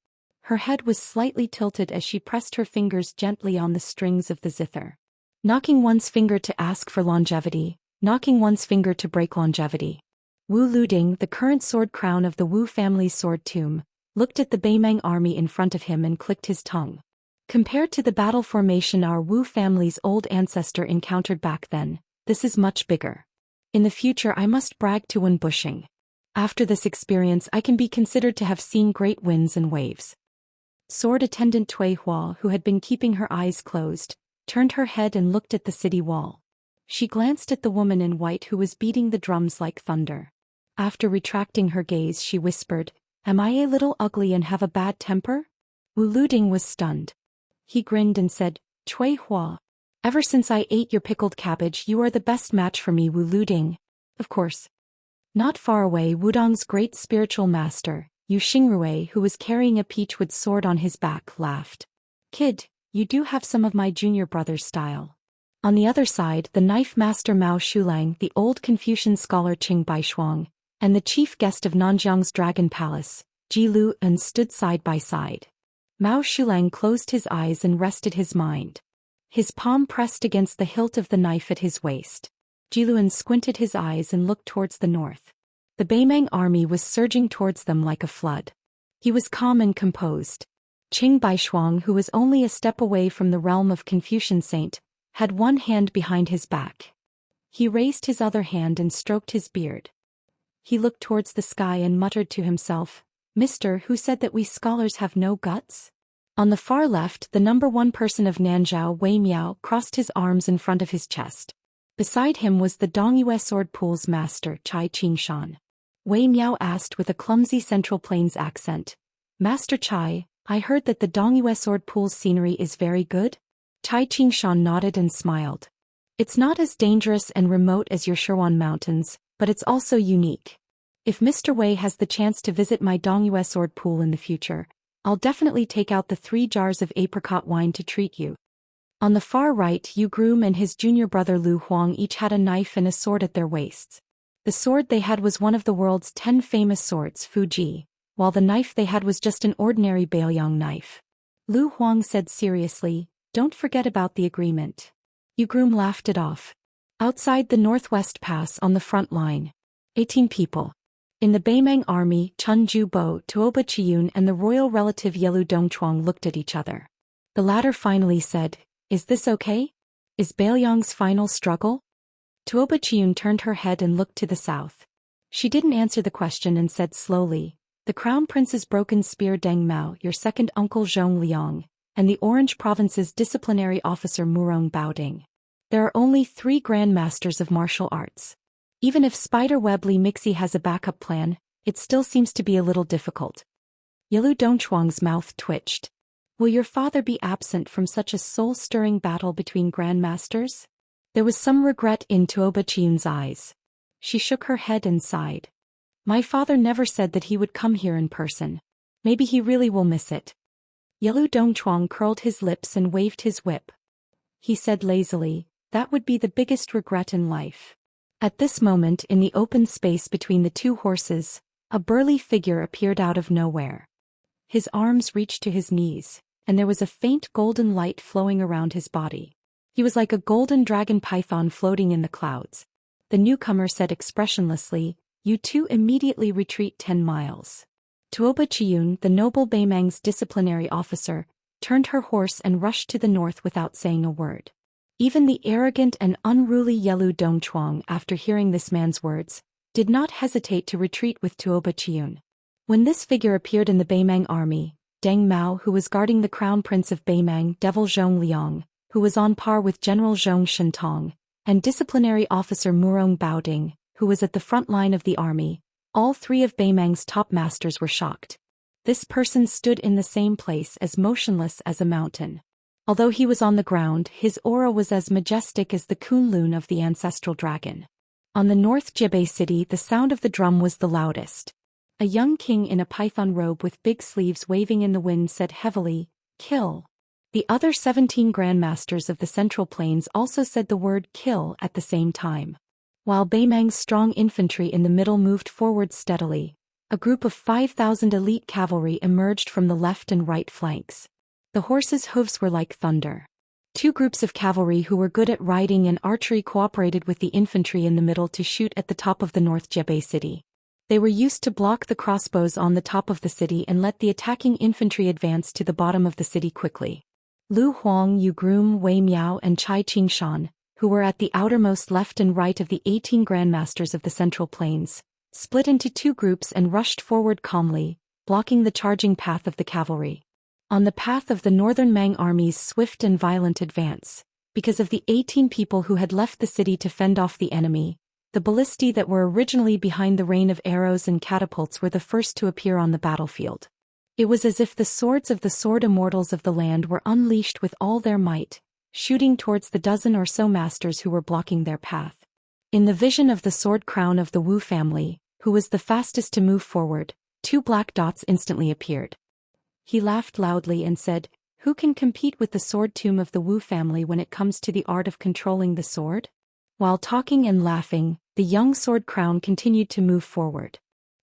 Her head was slightly tilted as she pressed her fingers gently on the strings of the zither. Knocking one's finger to ask for longevity, knocking one's finger to break longevity. Wu Luding, the current sword crown of the Wu family's sword tomb, looked at the Beimeng army in front of him and clicked his tongue. Compared to the battle formation our Wu family's old ancestor encountered back then, this is much bigger. In the future I must brag to Wen Bushing. After this experience I can be considered to have seen great winds and waves. Sword attendant Tui Hua, who had been keeping her eyes closed, turned her head and looked at the city wall. She glanced at the woman in white who was beating the drums like thunder. After retracting her gaze she whispered, "Am I a little ugly and have a bad temper?" Wu Luding was stunned. He grinned and said, "Tui Hua. Ever since I ate your pickled cabbage you are the best match for me, Wu Luding." Of course. Not far away Wudong's great spiritual master, Yu Xingrui, who was carrying a peachwood sword on his back, laughed. "Kid, you do have some of my junior brother's style." On the other side the knife master Mao Shulang, the old Confucian scholar Qing Baishuang, and the chief guest of Nanjiang's Dragon Palace, Ji Lu En stood side by side. Mao Shulang closed his eyes and rested his mind. His palm pressed against the hilt of the knife at his waist. Ji Lu En squinted his eyes and looked towards the north. The Beimeng army was surging towards them like a flood. He was calm and composed. Qing Baishuang, who was only a step away from the realm of Confucian Saint, had one hand behind his back. He raised his other hand and stroked his beard. He looked towards the sky and muttered to himself, "Mister, who said that we scholars have no guts?" On the far left the number 1 person of Nanzhao, Wei Miao, crossed his arms in front of his chest. Beside him was the Dongyue sword pool's master, Chai Qingshan. Wei Miao asked with a clumsy Central Plains accent, "Master Chai, I heard that the Dongyue sword pool's scenery is very good?" Chai Qingshan nodded and smiled. "It's not as dangerous and remote as your Shirwan Mountains, but it's also unique. If Mr. Wei has the chance to visit my Dongyue sword pool in the future, I'll definitely take out the 3 jars of apricot wine to treat you." On the far right Yu Groom and his junior brother Lu Huang each had a knife and a sword at their waists. The sword they had was one of the world's 10 famous swords, Fuji, while the knife they had was just an ordinary Baoyang knife. Lu Huang said seriously, "Don't forget about the agreement." Yu Groom laughed it off. Outside the Northwest Pass on the front line, 18 people. In the Beimeng army, Chun Jubo, Tuoba Chiyun and the royal relative Yelu Dongchuang looked at each other. The latter finally said, "Is this okay? Is Baoyang's final struggle?" Tuoba Chiyun turned her head and looked to the south. She didn't answer the question and said slowly, "The Crown Prince's broken spear Deng Mao, your second uncle Zhong Liang, and the Orange Province's disciplinary officer Murong Baoding. There are only 3 Grand Masters of martial arts. Even if Spiderweb Li Mixi has a backup plan, it still seems to be a little difficult." Yelu Dongchuang's mouth twitched. "Will your father be absent from such a soul-stirring battle between Grandmasters?" There was some regret in Tuoba Chiyun's eyes. She shook her head and sighed. "My father never said that he would come here in person. Maybe he really will miss it." Yelu Dongchuang curled his lips and waved his whip. He said lazily, "That would be the biggest regret in life." At this moment in the open space between the 2 horses, a burly figure appeared out of nowhere. His arms reached to his knees, and there was a faint golden light flowing around his body. He was like a golden dragon python floating in the clouds. The newcomer said expressionlessly, "You 2 immediately retreat 10 miles. Tuoba Chiyun, the noble Beimeng's disciplinary officer, turned her horse and rushed to the north without saying a word. Even the arrogant and unruly Yelu Dongchuang, after hearing this man's words, did not hesitate to retreat with Tuoba Chiyun. When this figure appeared in the Beimang army, Deng Mao, who was guarding the crown prince of Beimang, Devil Zhong Liang, who was on par with General Zhong Shentong, and disciplinary officer Murong Baoding, who was at the front line of the army, all three of Beimang's top masters were shocked. This person stood in the same place as motionless as a mountain. Although he was on the ground, his aura was as majestic as the Kunlun of the ancestral dragon. On the North Jebei city, the sound of the drum was the loudest. A young king in a python robe with big sleeves waving in the wind said heavily, "Kill." The other 17 grandmasters of the Central Plains also said the word "kill" at the same time. While Beimang's strong infantry in the middle moved forward steadily, a group of 5,000 elite cavalry emerged from the left and right flanks. The horses' hooves were like thunder. Two groups of cavalry who were good at riding and archery cooperated with the infantry in the middle to shoot at the top of the North Jebei city. They were used to block the crossbows on the top of the city and let the attacking infantry advance to the bottom of the city quickly. Lu Huang, Yu Groom, Wei Miao and Chai Qingshan, who were at the outermost left and right of the 18 grandmasters of the Central Plains, split into two groups and rushed forward calmly, blocking the charging path of the cavalry. On the path of the northern Mang army's swift and violent advance, because of the 18 people who had left the city to fend off the enemy, the ballistae that were originally behind the rain of arrows and catapults were the first to appear on the battlefield. It was as if the swords of the sword immortals of the land were unleashed with all their might, shooting towards the dozen or so masters who were blocking their path. In the vision of the sword crown of the Wu family, who was the fastest to move forward, two black dots instantly appeared. He laughed loudly and said, "Who can compete with the sword tomb of the Wu family when it comes to the art of controlling the sword?" While talking and laughing, the young sword crown continued to move forward.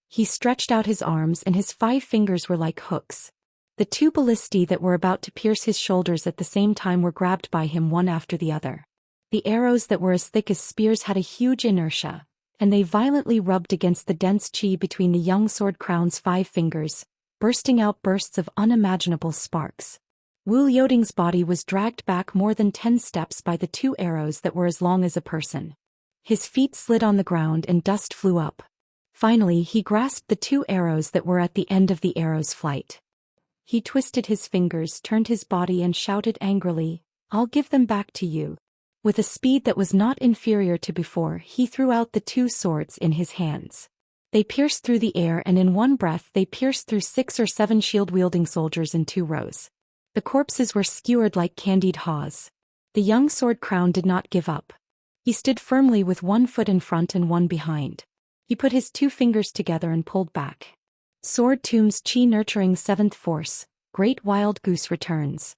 He stretched out his arms and his 5 fingers were like hooks. The two ballistae that were about to pierce his shoulders at the same time were grabbed by him one after the other. The arrows that were as thick as spears had a huge inertia, and they violently rubbed against the dense qi between the young sword crown's 5 fingers, bursting out bursts of unimaginable sparks. Wu Liuding's body was dragged back more than 10 steps by the 2 arrows that were as long as a person. His feet slid on the ground and dust flew up. Finally, he grasped the 2 arrows that were at the end of the arrow's flight. He twisted his fingers, turned his body and shouted angrily, "I'll give them back to you." With a speed that was not inferior to before, he threw out the 2 swords in his hands. They pierced through the air and in one breath they pierced through 6 or 7 shield-wielding soldiers in 2 rows. The corpses were skewered like candied haws. The young sword crown did not give up. He stood firmly with 1 foot in front and 1 behind. He put his 2 fingers together and pulled back. Sword Tomb's chi nurturing 7th force, Great Wild Goose returns.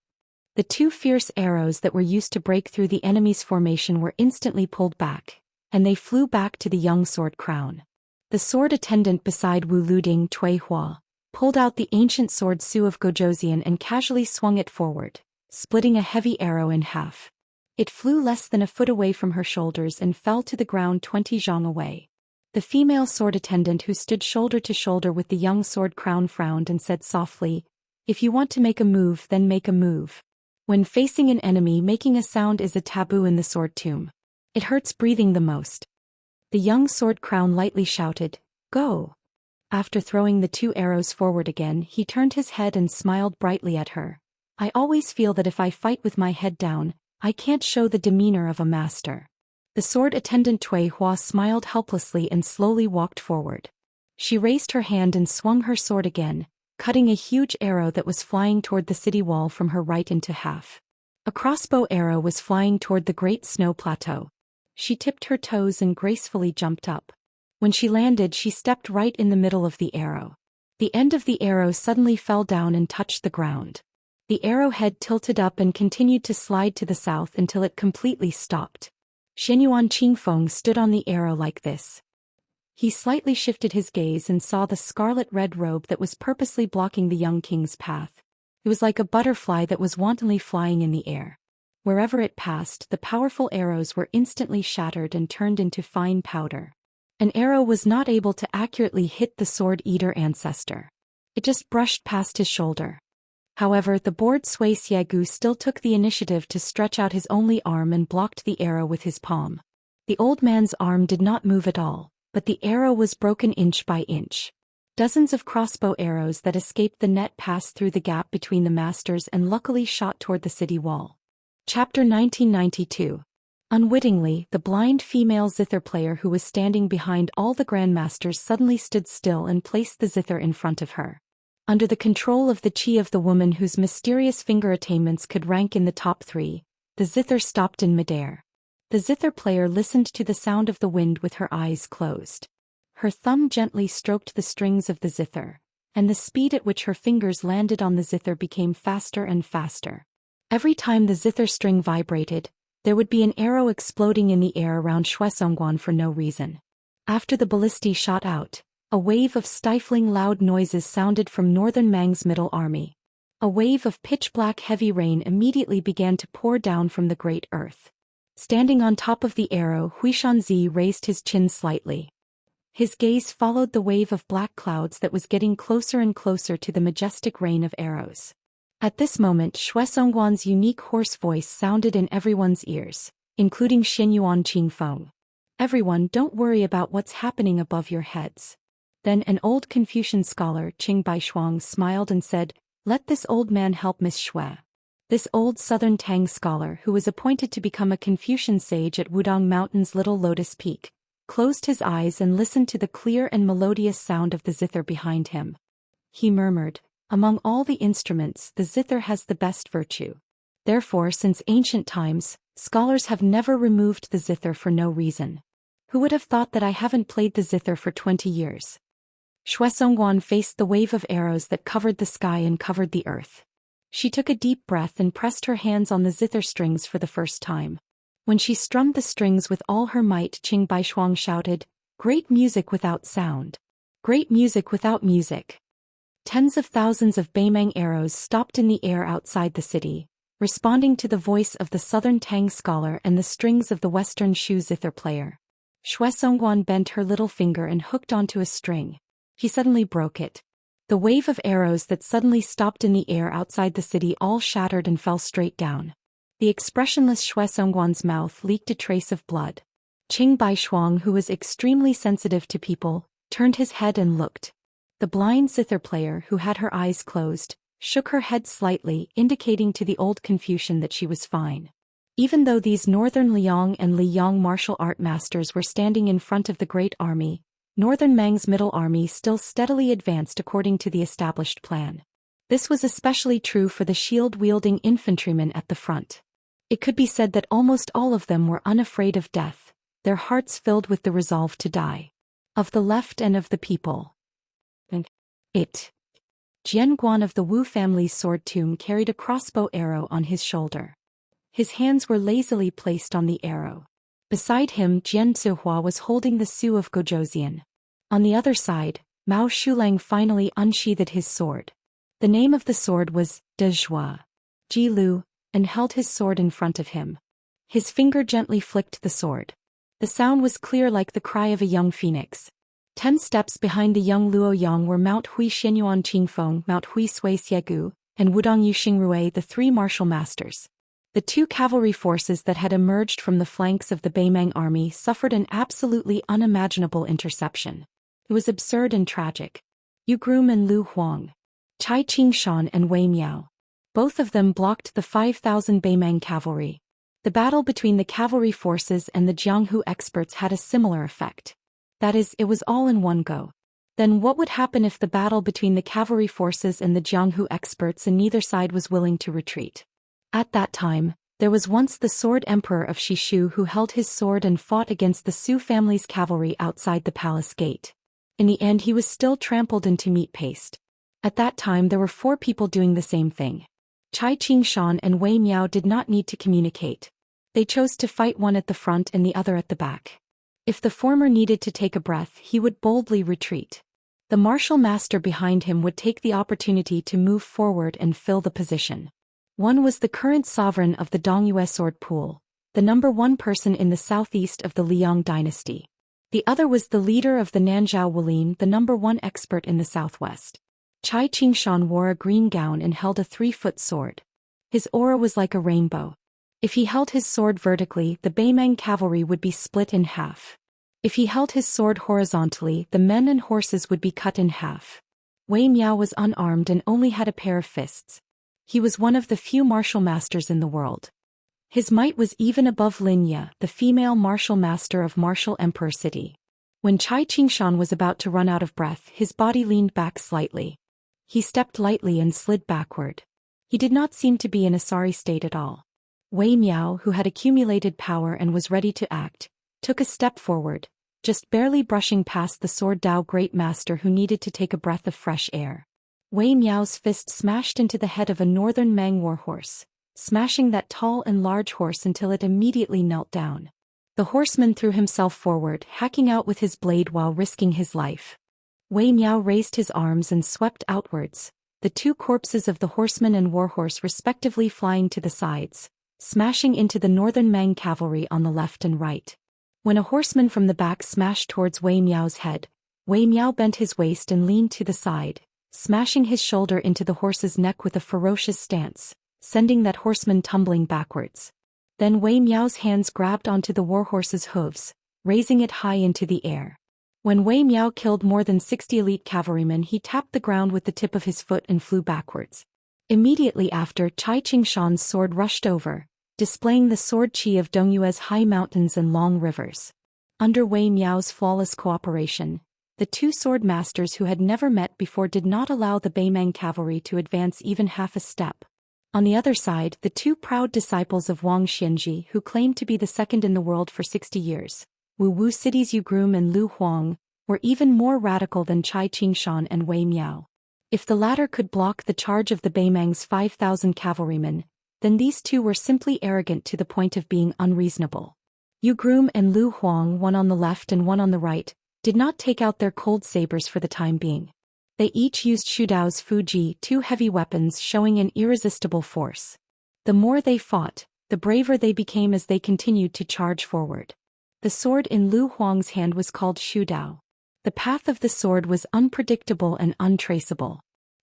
The 2 fierce arrows that were used to break through the enemy's formation were instantly pulled back, and they flew back to the young sword crown. The sword attendant beside Wu Liuding, Tui Hua, pulled out the ancient sword Su of Gozhouzian and casually swung it forward, splitting a heavy arrow in half. It flew less than a foot away from her shoulders and fell to the ground 20 zhang away. The female sword attendant who stood shoulder to shoulder with the young sword crown frowned and said softly, "If you want to make a move, then make a move. When facing an enemy, making a sound is a taboo in the sword tomb. It hurts breathing the most." The young sword crown lightly shouted, "Go." After throwing the 2 arrows forward again, he turned his head and smiled brightly at her. "I always feel that if I fight with my head down, I can't show the demeanor of a master." The sword attendant Tui Hua smiled helplessly and slowly walked forward. She raised her hand and swung her sword again, cutting a huge arrow that was flying toward the city wall from her right into half. A crossbow arrow was flying toward the great snow plateau. She tipped her toes and gracefully jumped up. When she landed, she stepped right in the middle of the arrow. The end of the arrow suddenly fell down and touched the ground. The arrowhead tilted up and continued to slide to the south until it completely stopped. Shenyuan Qingfeng stood on the arrow like this. He slightly shifted his gaze and saw the scarlet-red robe that was purposely blocking the young king's path. It was like a butterfly that was wantonly flying in the air. Wherever it passed, the powerful arrows were instantly shattered and turned into fine powder. An arrow was not able to accurately hit the sword-eater ancestor. It just brushed past his shoulder. However, the bored Sui Xiegu still took the initiative to stretch out his only arm and blocked the arrow with his palm. The old man's arm did not move at all, but the arrow was broken inch by inch. Dozens of crossbow arrows that escaped the net passed through the gap between the masters and luckily shot toward the city wall. Chapter 1992. Unwittingly, the blind female zither player who was standing behind all the grandmasters suddenly stood still and placed the zither in front of her. Under the control of the chi of the woman whose mysterious finger attainments could rank in the top 3, the zither stopped in midair. The zither player listened to the sound of the wind with her eyes closed. Her thumb gently stroked the strings of the zither, and the speed at which her fingers landed on the zither became faster and faster. Every time the zither string vibrated, there would be an arrow exploding in the air around Xuesongguan for no reason. After the ballistae shot out, a wave of stifling loud noises sounded from northern Mang's middle army. A wave of pitch-black heavy rain immediately began to pour down from the great earth. Standing on top of the arrow, Huishanzi raised his chin slightly. His gaze followed the wave of black clouds that was getting closer and closer to the majestic rain of arrows. At this moment, Xuesongguan's unique hoarse voice sounded in everyone's ears, including Xinyuan Qingfeng. "Everyone, don't worry about what's happening above your heads." Then an old Confucian scholar, Qing Baishuang, smiled and said, "Let this old man help Miss Xue." This old southern Tang scholar, who was appointed to become a Confucian sage at Wudong Mountain's Little Lotus Peak, closed his eyes and listened to the clear and melodious sound of the zither behind him. He murmured, "Among all the instruments, the zither has the best virtue. Therefore, since ancient times, scholars have never removed the zither for no reason. Who would have thought that I haven't played the zither for 20 years? Xuesongguan faced the wave of arrows that covered the sky and covered the earth. She took a deep breath and pressed her hands on the zither strings for the first time. When she strummed the strings with all her might, Qing Baishuang shouted, "Great music without sound. Great music without music." Tens of thousands of Beimang arrows stopped in the air outside the city, responding to the voice of the southern Tang scholar and the strings of the western Shu zither player. Xuesongguan bent her little finger and hooked onto a string. He suddenly broke it. The wave of arrows that suddenly stopped in the air outside the city all shattered and fell straight down. The expressionless Xuesongguan's mouth leaked a trace of blood. Qing Baishuang, who was extremely sensitive to people, turned his head and looked. The blind zither player, who had her eyes closed, shook her head slightly, indicating to the old Confucian that she was fine. Even though these northern Liang and Liyang martial art masters were standing in front of the great army, northern Mang's middle army still steadily advanced according to the established plan. This was especially true for the shield-wielding infantrymen at the front. It could be said that almost all of them were unafraid of death, their hearts filled with the resolve to die. Of the left and of the people. Jian Guan of the Wu family's sword tomb carried a crossbow arrow on his shoulder. His hands were lazily placed on the arrow. Beside him, Jian Zihua was holding the Su of Gozhouzian. On the other side, Mao Shulang finally unsheathed his sword. The name of the sword was De Zhua Ji Lu, and held his sword in front of him. His finger gently flicked the sword. The sound was clear like the cry of a young phoenix. 10 steps behind the young Luo Yang were Mount Hui Xianyuan Qingfeng, Mount Hui Sui Xiegu, and Wudong Yu Xingrui, the 3 martial masters. The 2 cavalry forces that had emerged from the flanks of the Beimang army suffered an absolutely unimaginable interception. It was absurd and tragic. Yu Groom and Lu Huang. Chai Qingshan and Wei Miao. Both of them blocked the 5,000 Beimang cavalry. The battle between the cavalry forces and the Jianghu experts had a similar effect. That is, it was all in one go. Then what would happen if the battle between the cavalry forces and the Jianghu experts and neither side was willing to retreat? At that time, there was once the sword emperor of Shishu who held his sword and fought against the Su family's cavalry outside the palace gate. In the end, he was still trampled into meat paste. At that time there were 4 people doing the same thing. Chai Qingshan and Wei Miao did not need to communicate. They chose to fight, one at the front and the other at the back. If the former needed to take a breath, he would boldly retreat. The martial master behind him would take the opportunity to move forward and fill the position. One was the current sovereign of the Dongyue sword pool, the number 1 person in the southeast of the Liang dynasty. The other was the leader of the Nanzhao Wulin, the number 1 expert in the southwest. Chai Qingshan wore a green gown and held a 3-foot sword. His aura was like a rainbow. If he held his sword vertically, the Beimang cavalry would be split in half. If he held his sword horizontally, the men and horses would be cut in half. Wei Miao was unarmed and only had a pair of fists. He was one of the few martial masters in the world. His might was even above Lin Ye, the female martial master of Martial Emperor City. When Xianxia was about to run out of breath, his body leaned back slightly. He stepped lightly and slid backward. He did not seem to be in a sorry state at all. Wei Miao, who had accumulated power and was ready to act, took a step forward, just barely brushing past the sword Dao great master who needed to take a breath of fresh air. Wei Miao's fist smashed into the head of a northern Mang warhorse, smashing that tall and large horse until it immediately knelt down. The horseman threw himself forward, hacking out with his blade while risking his life. Wei Miao raised his arms and swept outwards, the two corpses of the horseman and warhorse respectively flying to the sides, smashing into the northern Mang cavalry on the left and right. When a horseman from the back smashed towards Wei Miao's head, Wei Miao bent his waist and leaned to the side, smashing his shoulder into the horse's neck with a ferocious stance, sending that horseman tumbling backwards. Then Wei Miao's hands grabbed onto the warhorse's hooves, raising it high into the air. When Wei Miao killed more than 60 elite cavalrymen, he tapped the ground with the tip of his foot and flew backwards. Immediately after, Xianxia's sword rushed over, displaying the sword qi of Dongyue's high mountains and long rivers. Under Wei Miao's flawless cooperation, the two sword masters who had never met before did not allow the Beimang cavalry to advance even half a step. On the other side, the two proud disciples of Wang Xianji, who claimed to be the second in the world for 60 years, Wu City's Yu Groom and Lu Huang, were even more radical than Xianxia and Wei Miao. If the latter could block the charge of the Beimang's 5,000 cavalrymen, then these two were simply arrogant to the point of being unreasonable. Yu Groom and Lu Huang, one on the left and one on the right, did not take out their cold sabers for the time being. They each used Shudao's Fuji, two heavy weapons showing an irresistible force. The more they fought, the braver they became as they continued to charge forward. The sword in Lu Huang's hand was called Shudao. The path of the sword was unpredictable and untraceable.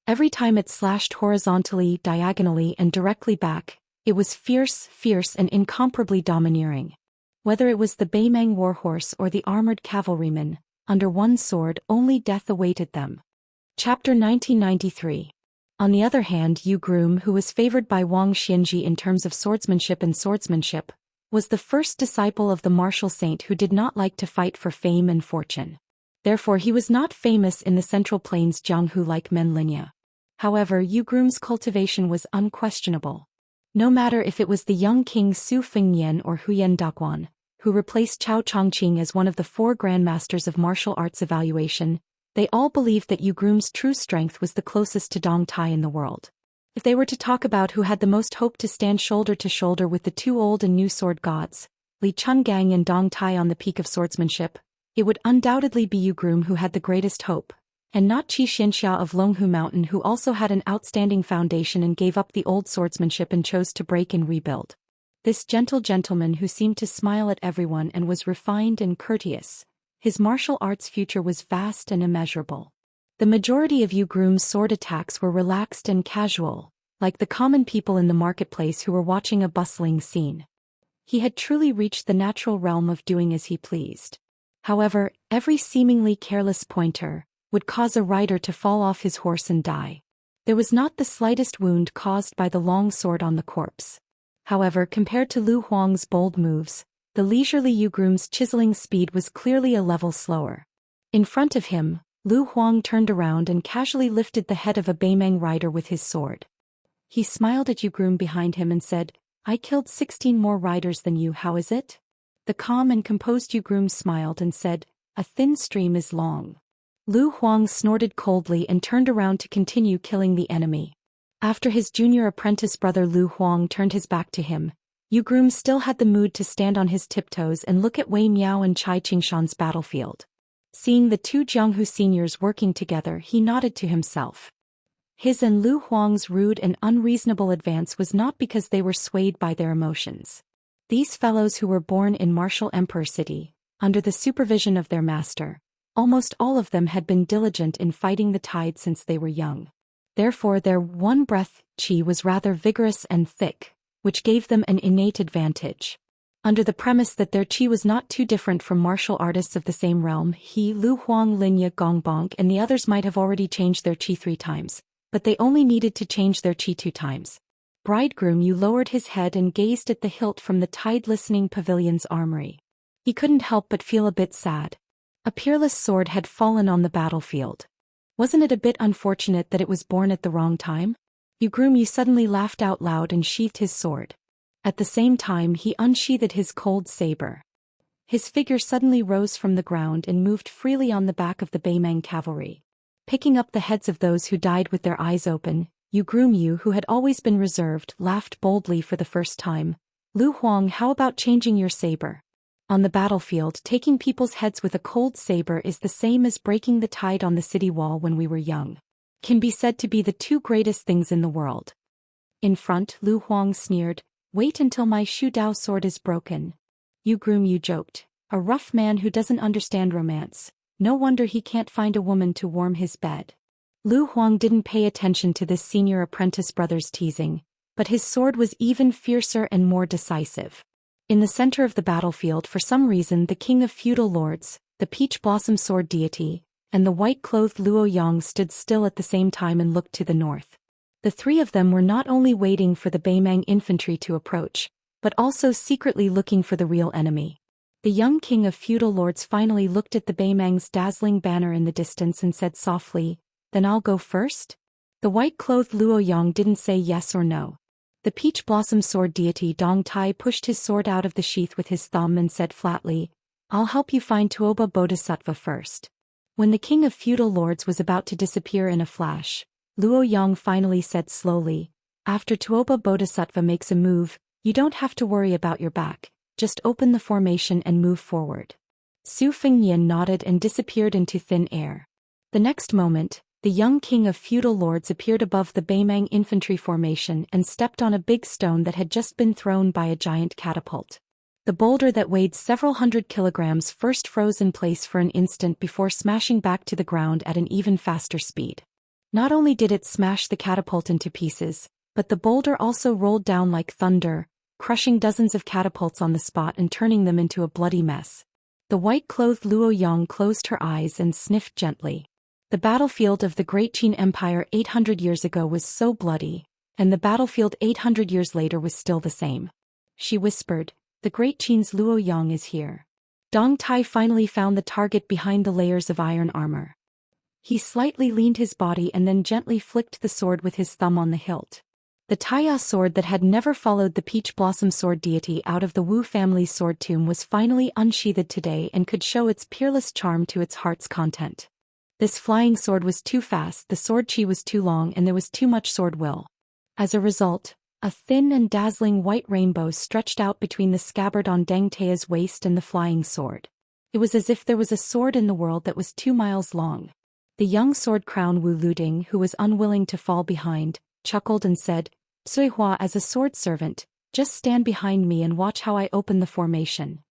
Every time it slashed horizontally, diagonally, and directly back, it was fierce, and incomparably domineering. Whether it was the Beimang warhorse or the armored cavalrymen, under one sword only death awaited them. Chapter 1993. On the other hand, Yu Groom, who was favored by Wang Xianji in terms of swordsmanship, was the first disciple of the martial saint who did not like to fight for fame and fortune. Therefore he was not famous in the Central Plains Jianghu like Men Linye. However, Yu Groom's cultivation was unquestionable. No matter if it was the young king Su Fengnian or Huyen Daguan, who replaced Chao Chongqing as one of the 4 grandmasters of martial arts evaluation, they all believed that Yu Groom's true strength was the closest to Dong Tai in the world. If they were to talk about who had the most hope to stand shoulder to shoulder with the two old and new sword gods, Li Chungang and Dong Tai on the peak of swordsmanship, it would undoubtedly be Yu Groom who had the greatest hope, and not Xianxia of Longhu Mountain, who also had an outstanding foundation and gave up the old swordsmanship and chose to break and rebuild. This gentle gentleman who seemed to smile at everyone and was refined and courteous, his martial arts future was vast and immeasurable. The majority of Yu Groom's sword attacks were relaxed and casual, like the common people in the marketplace who were watching a bustling scene. He had truly reached the natural realm of doing as he pleased. However, every seemingly careless pointer would cause a rider to fall off his horse and die. There was not the slightest wound caused by the long sword on the corpse. However, compared to Lu Huang's bold moves, the leisurely Yu Groom's chiseling speed was clearly a level slower. In front of him, Lu Huang turned around and casually lifted the head of a Beimang rider with his sword. He smiled at Yu Groom behind him and said, "I killed 16 more riders than you, how is it?" The calm and composed Yu Groom smiled and said, "A thin stream is long." Lu Huang snorted coldly and turned around to continue killing the enemy. After his junior apprentice brother Lu Huang turned his back to him, Yu Groom still had the mood to stand on his tiptoes and look at Wei Miao and Xianxia's battlefield. Seeing the two Jianghu seniors working together, he nodded to himself. His and Lu Huang's rude and unreasonable advance was not because they were swayed by their emotions. These fellows who were born in Martial Emperor City, under the supervision of their master, almost all of them had been diligent in fighting the tide since they were young. Therefore their one-breath qi was rather vigorous and thick, which gave them an innate advantage. Under the premise that their chi was not too different from martial artists of the same realm, he, Lu Huang, Linya, Gongbonk and the others might have already changed their chi 3 times, but they only needed to change their chi 2 times. Bridegroom Yu lowered his head and gazed at the hilt from the tide-listening pavilion's armory. He couldn't help but feel a bit sad. A peerless sword had fallen on the battlefield. Wasn't it a bit unfortunate that it was born at the wrong time? Yu suddenly laughed out loud and sheathed his sword. At the same time he unsheathed his cold saber. His figure suddenly rose from the ground and moved freely on the back of the Beimang cavalry. Picking up the heads of those who died with their eyes open, Yu, who had always been reserved, laughed boldly for the first time. Lu Huang, how about changing your saber? On the battlefield, taking people's heads with a cold saber is the same as breaking the tide on the city wall when we were young. Can be said to be the two greatest things in the world. In front, Lu Huang sneered, "Wait until my Shu Dao sword is broken." Yu joked, "A rough man who doesn't understand romance. No wonder he can't find a woman to warm his bed." Lu Huang didn't pay attention to this senior apprentice brother's teasing, but his sword was even fiercer and more decisive. In the center of the battlefield, for some reason, the king of feudal lords, the peach blossom sword deity, and the white-clothed Luo Yang stood still at the same time and looked to the north. The three of them were not only waiting for the Beimang infantry to approach, but also secretly looking for the real enemy. The young king of feudal lords finally looked at the Beimang's dazzling banner in the distance and said softly, "Then I'll go first?" The white-clothed Luo Yang didn't say yes or no. The peach blossom sword deity Dong Tai pushed his sword out of the sheath with his thumb and said flatly, "I'll help you find Tuoba Bodhisattva first." When the king of feudal lords was about to disappear in a flash, Luo Yang finally said slowly, "After Tuoba Bodhisattva makes a move, you don't have to worry about your back, just open the formation and move forward." Su Fengnian nodded and disappeared into thin air. The next moment, the young king of feudal lords appeared above the Beimang infantry formation and stepped on a big stone that had just been thrown by a giant catapult. The boulder that weighed several hundred kilograms first froze in place for an instant before smashing back to the ground at an even faster speed. Not only did it smash the catapult into pieces, but the boulder also rolled down like thunder, crushing dozens of catapults on the spot and turning them into a bloody mess. The white-clothed Luo Yang closed her eyes and sniffed gently. The battlefield of the Great Qin Empire 800 years ago was so bloody, and the battlefield 800 years later was still the same. She whispered, "The Great Qin's Luo Yang is here." Dong Tai finally found the target behind the layers of iron armor. He slightly leaned his body and then gently flicked the sword with his thumb on the hilt. The Taiya sword that had never followed the peach blossom sword deity out of the Wu family's sword tomb was finally unsheathed today and could show its peerless charm to its heart's content. This flying sword was too fast, the sword chi was too long, and there was too much sword will. As a result, a thin and dazzling white rainbow stretched out between the scabbard on Deng Taiya's waist and the flying sword. It was as if there was a sword in the world that was 2 miles long. The young sword crown Wu Luding, who was unwilling to fall behind, chuckled and said, "Sui Hua, as a sword servant, just stand behind me and watch how I open the formation."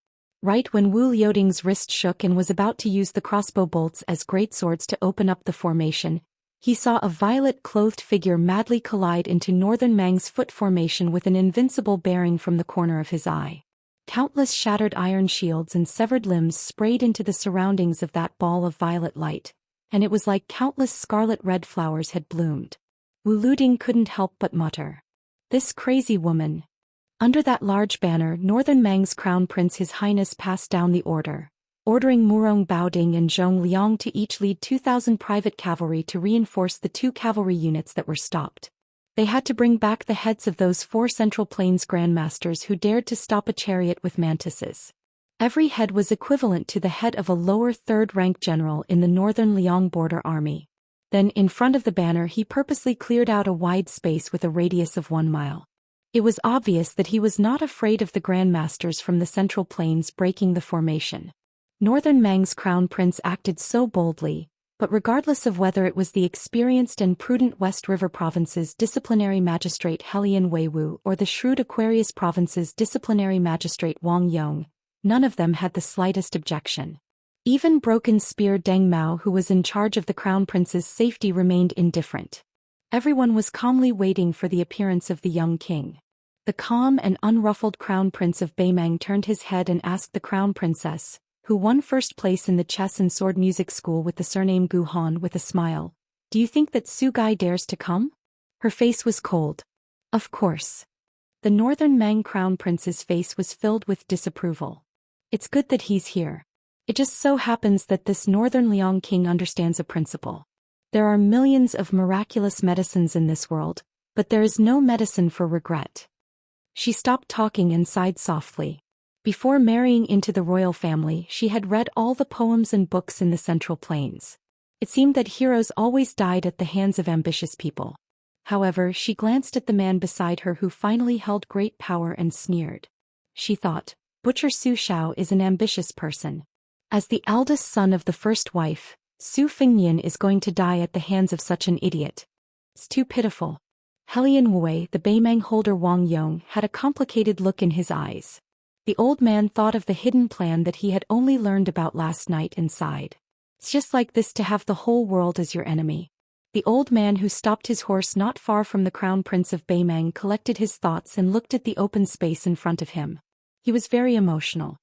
Right when Wu Liuding's wrist shook and was about to use the crossbow bolts as great swords to open up the formation, he saw a violet-clothed figure madly collide into Northern Mang's foot formation with an invincible bearing from the corner of his eye. Countless shattered iron shields and severed limbs sprayed into the surroundings of that ball of violet light, and it was like countless scarlet-red flowers had bloomed. Wu Luding couldn't help but mutter, "This crazy woman." Under that large banner, Northern Mang's crown prince His Highness passed down the order, ordering Murong Baoding and Zhong Liang to each lead 2,000 private cavalry to reinforce the 2 cavalry units that were stopped. They had to bring back the heads of those 4 Central Plains grandmasters who dared to stop a chariot with mantises. Every head was equivalent to the head of a lower third-rank general in the Northern Liang border army. Then, in front of the banner, he purposely cleared out a wide space with a radius of 1 mile. It was obvious that he was not afraid of the grandmasters from the Central Plains breaking the formation. Northern Mang's crown prince acted so boldly, but regardless of whether it was the experienced and prudent West River Province's disciplinary magistrate Helian Weiwu or the shrewd Aquarius Province's disciplinary magistrate Wang Yong, none of them had the slightest objection. Even Broken Spear Deng Mao, who was in charge of the crown prince's safety, remained indifferent. Everyone was calmly waiting for the appearance of the young king. The calm and unruffled crown prince of Beimang turned his head and asked the crown princess, who won first place in the chess and sword music school with the surname Gu Han, with a smile, "Do you think that Su Gai dares to come?" Her face was cold. Of course. The northern Mang crown prince's face was filled with disapproval. It's good that he's here. It just so happens that this northern Liang king understands a principle. There are millions of miraculous medicines in this world, but there is no medicine for regret. She stopped talking and sighed softly. Before marrying into the royal family, she had read all the poems and books in the Central Plains. It seemed that heroes always died at the hands of ambitious people. However, she glanced at the man beside her who finally held great power and sneered. She thought, Butcher Su Xiao is an ambitious person. As the eldest son of the first wife, Su Fingnian is going to die at the hands of such an idiot. It's too pitiful. Helian Wei, the Beimang holder Wang Yong, had a complicated look in his eyes. The old man thought of the hidden plan that he had only learned about last night and sighed. It's just like this to have the whole world as your enemy. The old man who stopped his horse not far from the crown prince of Beimang collected his thoughts and looked at the open space in front of him. He was very emotional.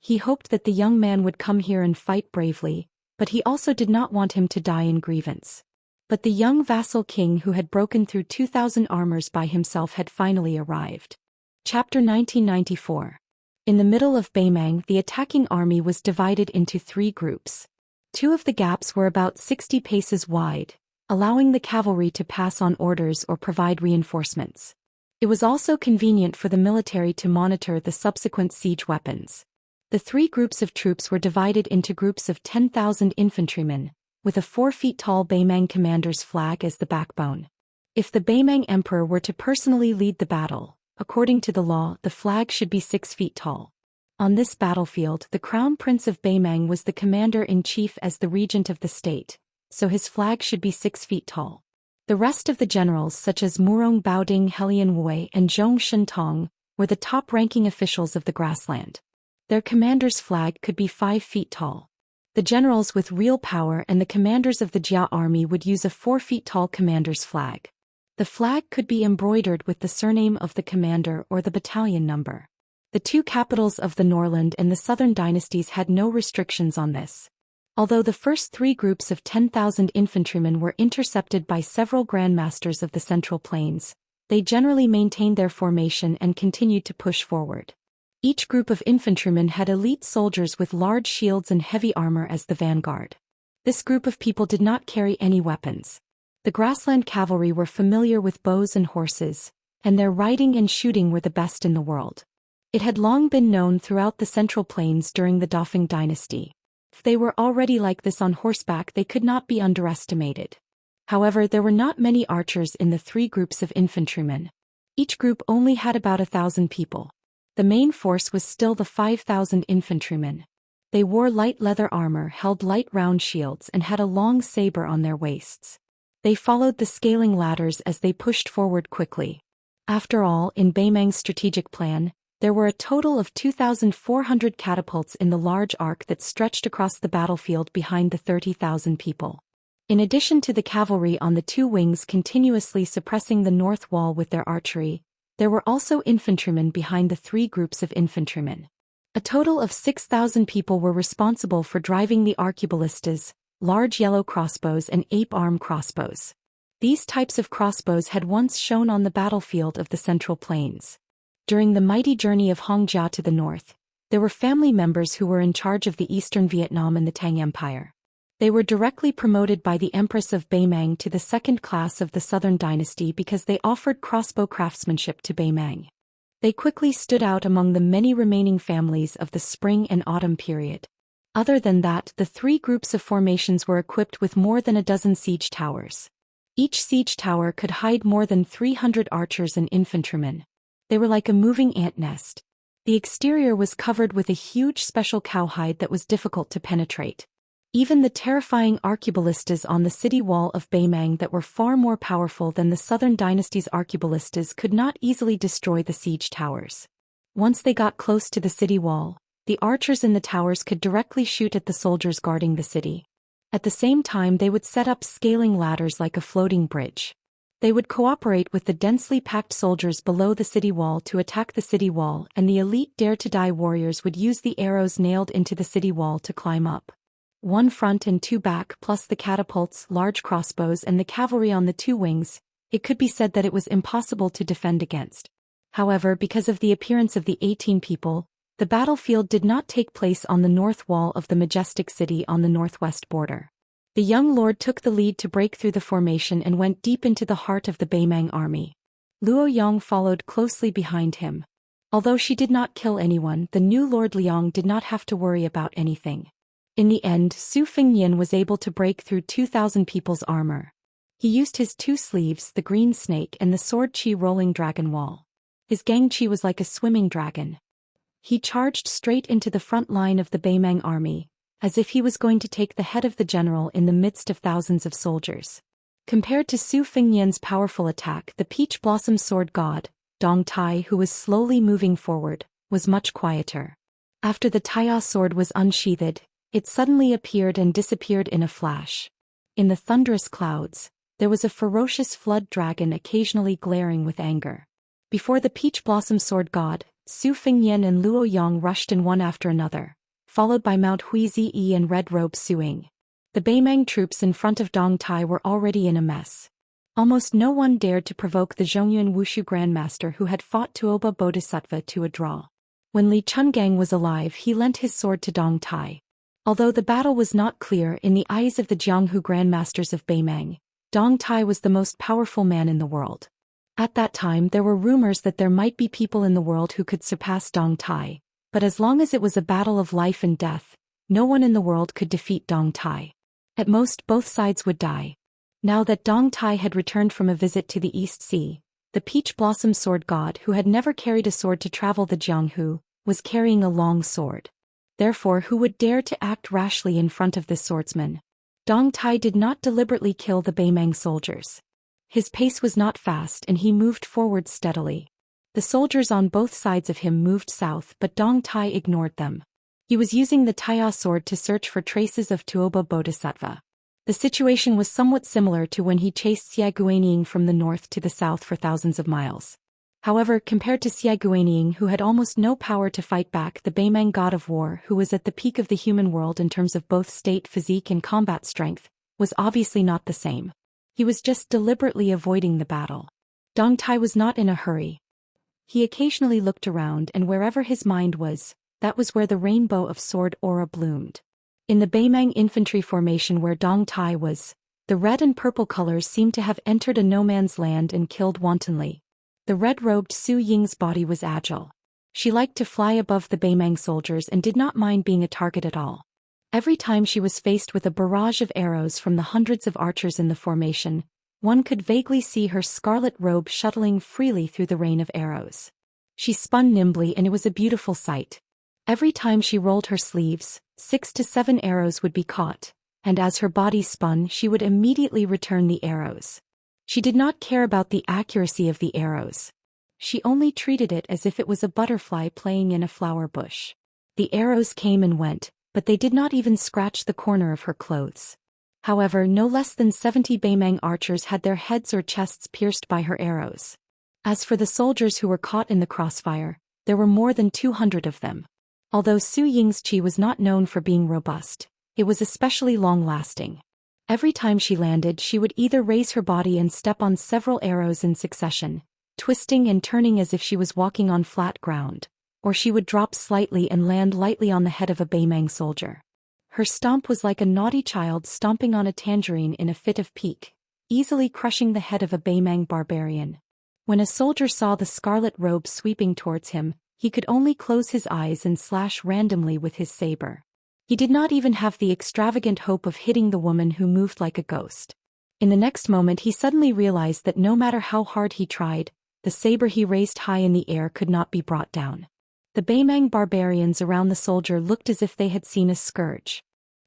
He hoped that the young man would come here and fight bravely, but he also did not want him to die in grievance. But the young vassal king who had broken through 2,000 armors by himself had finally arrived. Chapter 1994. In the middle of Beimang, the attacking army was divided into 3 groups. 2 of the gaps were about 60 paces wide, allowing the cavalry to pass on orders or provide reinforcements. It was also convenient for the military to monitor the subsequent siege weapons. The 3 groups of troops were divided into groups of 10,000 infantrymen, with a 4-feet-tall Beimang commander's flag as the backbone. If the Beimang emperor were to personally lead the battle, according to the law, the flag should be 6 feet tall. On this battlefield, the crown prince of Beimang was the commander-in-chief as the regent of the state, so his flag should be 6 feet tall. The rest of the generals, such as Murong Baoding, Helian Wei, and Zhong Shentong, were the top-ranking officials of the grassland. Their commander's flag could be 5 feet tall. The generals with real power and the commanders of the Jia army would use a 4-feet-tall commander's flag. The flag could be embroidered with the surname of the commander or the battalion number. The 2 capitals of the Norland and the Southern dynasties had no restrictions on this. Although the first 3 groups of 10,000 infantrymen were intercepted by several grandmasters of the Central Plains, they generally maintained their formation and continued to push forward. Each group of infantrymen had elite soldiers with large shields and heavy armor as the vanguard. This group of people did not carry any weapons. The grassland cavalry were familiar with bows and horses, and their riding and shooting were the best in the world. It had long been known throughout the Central Plains during the Dafeng dynasty. If they were already like this on horseback, they could not be underestimated. However, there were not many archers in the 3 groups of infantrymen. Each group only had about 1,000 people. The main force was still the 5,000 infantrymen. They wore light leather armor, held light round shields, and had a long saber on their waists. They followed the scaling ladders as they pushed forward quickly. After all, in Beimang's strategic plan, there were a total of 2,400 catapults in the large arc that stretched across the battlefield behind the 30,000 people. In addition to the cavalry on the 2 wings continuously suppressing the north wall with their archery, there were also infantrymen behind the 3 groups of infantrymen. A total of 6,000 people were responsible for driving the arqueballistas, large yellow crossbows and ape-arm crossbows. These types of crossbows had once shown on the battlefield of the Central Plains. During the mighty journey of Hongjia to the north, there were family members who were in charge of the eastern Vietnam and the Tang Empire. They were directly promoted by the Empress of Beimang to the 2nd class of the Southern dynasty because they offered crossbow craftsmanship to Beimang. They quickly stood out among the many remaining families of the spring and autumn period. Other than that, the 3 groups of formations were equipped with more than a dozen siege towers. Each siege tower could hide more than 300 archers and infantrymen. They were like a moving ant nest. The exterior was covered with a huge special cowhide that was difficult to penetrate. Even the terrifying arqueballistas on the city wall of Beimang that were far more powerful than the Southern dynasty's arqueballistas could not easily destroy the siege towers. Once they got close to the city wall, the archers in the towers could directly shoot at the soldiers guarding the city. At the same time, they would set up scaling ladders like a floating bridge. They would cooperate with the densely packed soldiers below the city wall to attack the city wall, and the elite Dare to Die warriors would use the arrows nailed into the city wall to climb up. One front and two back, plus the catapults, large crossbows, and the cavalry on the two wings, it could be said that it was impossible to defend against. However, because of the appearance of the 18 people, the battlefield did not take place on the north wall of the majestic city on the northwest border. The young lord took the lead to break through the formation and went deep into the heart of the Beimang army. Luo Yong followed closely behind him. Although she did not kill anyone, the new Lord Liang did not have to worry about anything. In the end, Su Fengnian was able to break through 2,000 people's armor. He used his two sleeves, the green snake and the sword chi rolling dragon wall. His gang chi was like a swimming dragon. He charged straight into the front line of the Beimang army, as if he was going to take the head of the general in the midst of thousands of soldiers. Compared to Su Fengnian's powerful attack, the Peach Blossom Sword God, Dong Tai, who was slowly moving forward, was much quieter. After the Taiya sword was unsheathed, it suddenly appeared and disappeared in a flash. In the thunderous clouds, there was a ferocious flood dragon occasionally glaring with anger. Before the Peach Blossom Sword God, Su Fengnian and Luo Yong rushed in one after another, followed by Mount Huizi and Red Robe Suing. The Beimang troops in front of Dong Tai were already in a mess. Almost no one dared to provoke the Zhongyuan Wushu Grandmaster who had fought Tuoba Bodhisattva to a draw. When Li Chungang was alive, he lent his sword to Dong Tai. Although the battle was not clear in the eyes of the Jianghu Grandmasters of Beimang, Dong Tai was the most powerful man in the world. At that time there were rumors that there might be people in the world who could surpass Dong Tai, but as long as it was a battle of life and death, no one in the world could defeat Dong Tai. At most, both sides would die. Now that Dong Tai had returned from a visit to the East Sea, the Peach Blossom Sword God, who had never carried a sword to travel the Jianghu, was carrying a long sword. Therefore, who would dare to act rashly in front of this swordsman? Dong Tai did not deliberately kill the Beimang soldiers. His pace was not fast and he moved forward steadily. The soldiers on both sides of him moved south, but Dong Tai ignored them. He was using the Taiya sword to search for traces of Tuoba Bodhisattva. The situation was somewhat similar to when he chased Xia Guanying from the north to the south for thousands of miles. However, compared to Xia Guanying, who had almost no power to fight back, the Beimang god of war, who was at the peak of the human world in terms of both state physique and combat strength, was obviously not the same. He was just deliberately avoiding the battle. Dong Tai was not in a hurry. He occasionally looked around, and wherever his mind was, that was where the rainbow of sword aura bloomed. In the Beimang infantry formation where Dong Tai was, the red and purple colors seemed to have entered a no-man's land and killed wantonly. The red-robed Su Ying's body was agile. She liked to fly above the Beimang soldiers and did not mind being a target at all. Every time she was faced with a barrage of arrows from the hundreds of archers in the formation, one could vaguely see her scarlet robe shuttling freely through the rain of arrows. She spun nimbly and it was a beautiful sight. Every time she rolled her sleeves, 6 to 7 arrows would be caught, and as her body spun she would immediately return the arrows. She did not care about the accuracy of the arrows. She only treated it as if it was a butterfly playing in a flower bush. The arrows came and went, but they did not even scratch the corner of her clothes. However, no less than 70 Beimang archers had their heads or chests pierced by her arrows. As for the soldiers who were caught in the crossfire, there were more than 200 of them. Although Su Ying's chi was not known for being robust, it was especially long-lasting. Every time she landed, she would either raise her body and step on several arrows in succession, twisting and turning as if she was walking on flat ground, or she would drop slightly and land lightly on the head of a Beimang soldier. Her stomp was like a naughty child stomping on a tangerine in a fit of pique, easily crushing the head of a Beimang barbarian. When a soldier saw the scarlet robe sweeping towards him, he could only close his eyes and slash randomly with his saber. He did not even have the extravagant hope of hitting the woman who moved like a ghost. In the next moment he suddenly realized that no matter how hard he tried, the saber he raised high in the air could not be brought down. The Beimang barbarians around the soldier looked as if they had seen a scourge.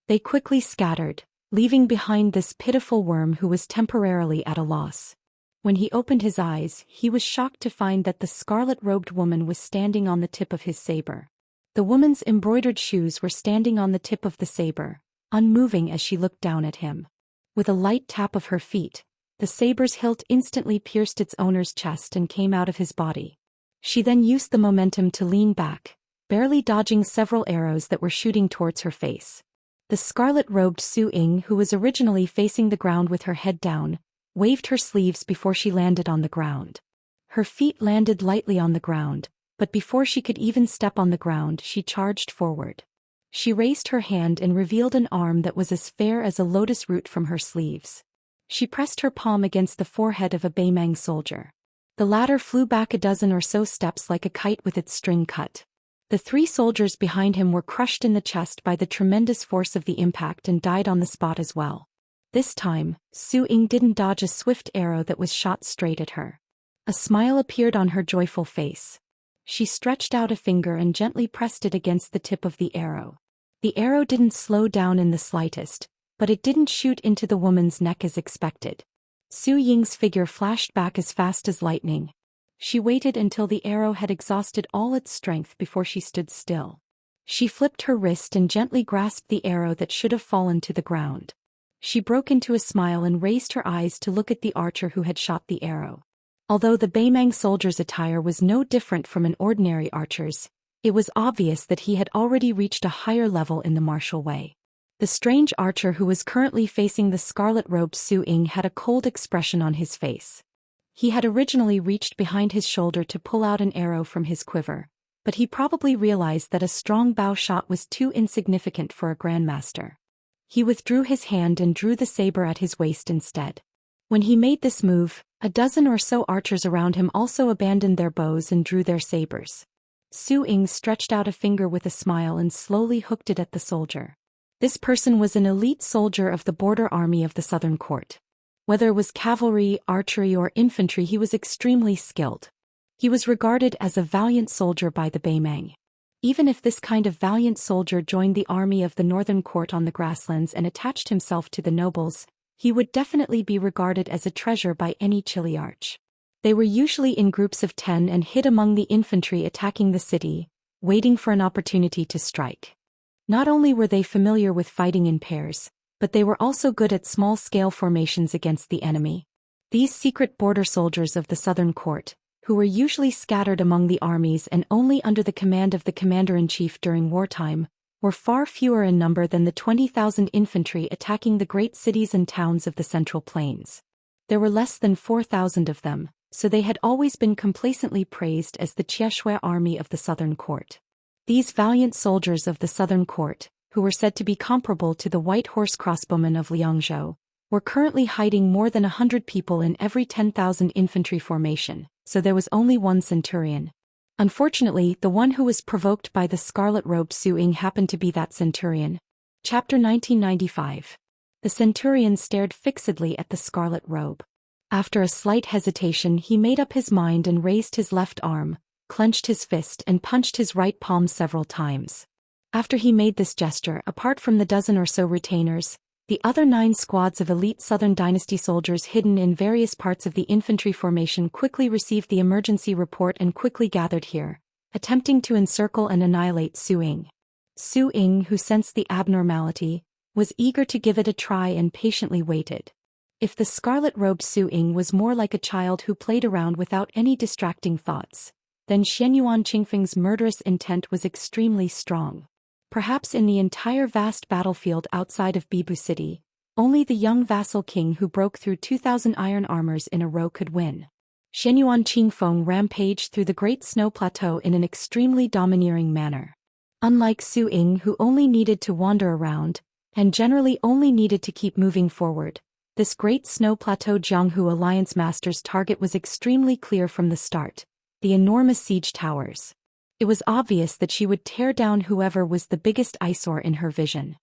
They quickly scattered, leaving behind this pitiful worm who was temporarily at a loss. When he opened his eyes, he was shocked to find that the scarlet-robed woman was standing on the tip of his saber. The woman's embroidered shoes were standing on the tip of the saber, unmoving as she looked down at him. With a light tap of her feet, The saber's hilt instantly pierced its owner's chest and came out of his body. She then used the momentum to lean back, barely dodging several arrows that were shooting towards her face. The scarlet-robed Su Ying, who was originally facing the ground with her head down, waved her sleeves before she landed on the ground. Her feet landed lightly on the ground, but before she could even step on the ground, she charged forward. She raised her hand and revealed an arm that was as fair as a lotus root from her sleeves. She pressed her palm against the forehead of a Beimang soldier. The latter flew back a dozen or so steps like a kite with its string cut. The 3 soldiers behind him were crushed in the chest by the tremendous force of the impact and died on the spot as well. This time, Su Ying didn't dodge a swift arrow that was shot straight at her. A smile appeared on her joyful face. She stretched out a finger and gently pressed it against the tip of the arrow. The arrow didn't slow down in the slightest, but it didn't shoot into the woman's neck as expected. Su Ying's figure flashed back as fast as lightning. She waited until the arrow had exhausted all its strength before she stood still. She flipped her wrist and gently grasped the arrow that should have fallen to the ground. She broke into a smile and raised her eyes to look at the archer who had shot the arrow. Although the Beimang soldier's attire was no different from an ordinary archer's, it was obvious that he had already reached a higher level in the martial way. The strange archer who was currently facing the scarlet-robed Su Ying had a cold expression on his face. He had originally reached behind his shoulder to pull out an arrow from his quiver, but he probably realized that a strong bow shot was too insignificant for a grandmaster. He withdrew his hand and drew the saber at his waist instead. When he made this move, a dozen or so archers around him also abandoned their bows and drew their sabers. Su Ying stretched out a finger with a smile and slowly hooked it at the soldier. This person was an elite soldier of the border army of the Southern Court. Whether it was cavalry, archery, or infantry, he was extremely skilled. He was regarded as a valiant soldier by the Beimang. Even if this kind of valiant soldier joined the army of the Northern Court on the grasslands and attached himself to the nobles, he would definitely be regarded as a treasure by any Chiliarch. They were usually in groups of 10 and hid among the infantry attacking the city, waiting for an opportunity to strike. Not only were they familiar with fighting in pairs, but they were also good at small-scale formations against the enemy. These secret border soldiers of the Southern Court, who were usually scattered among the armies and only under the command of the commander-in-chief during wartime, were far fewer in number than the 20,000 infantry attacking the great cities and towns of the Central Plains. There were less than 4,000 of them, so they had always been complacently praised as the Xianxia army of the Southern Court. These valiant soldiers of the Southern Court, who were said to be comparable to the White Horse crossbowmen of Liangzhou, were currently hiding more than 100 people in every 10,000 infantry formation, so there was only one centurion. Unfortunately, the one who was provoked by the scarlet-robed Su Ying happened to be that centurion. Chapter 1995. The centurion stared fixedly at the scarlet robe. After a slight hesitation, he made up his mind and raised his left arm, clenched his fist and punched his right palm several times. After he made this gesture, apart from the dozen or so retainers, the other 9 squads of elite Southern Dynasty soldiers hidden in various parts of the infantry formation quickly received the emergency report and quickly gathered here, attempting to encircle and annihilate Su Ying. Su Ying, who sensed the abnormality, was eager to give it a try and patiently waited. If the scarlet-robed Su Ying was more like a child who played around without any distracting thoughts, then Xianyuan Qingfeng's murderous intent was extremely strong. Perhaps in the entire vast battlefield outside of Bibu City, only the young vassal king who broke through 2,000 iron armors in a row could win. Xianyuan Qingfeng rampaged through the Great Snow Plateau in an extremely domineering manner. Unlike Su Ying, who only needed to wander around, and generally only needed to keep moving forward, this Great Snow Plateau Jianghu Alliance Master's target was extremely clear from the start: the enormous siege towers. It was obvious that she would tear down whoever was the biggest eyesore in her vision.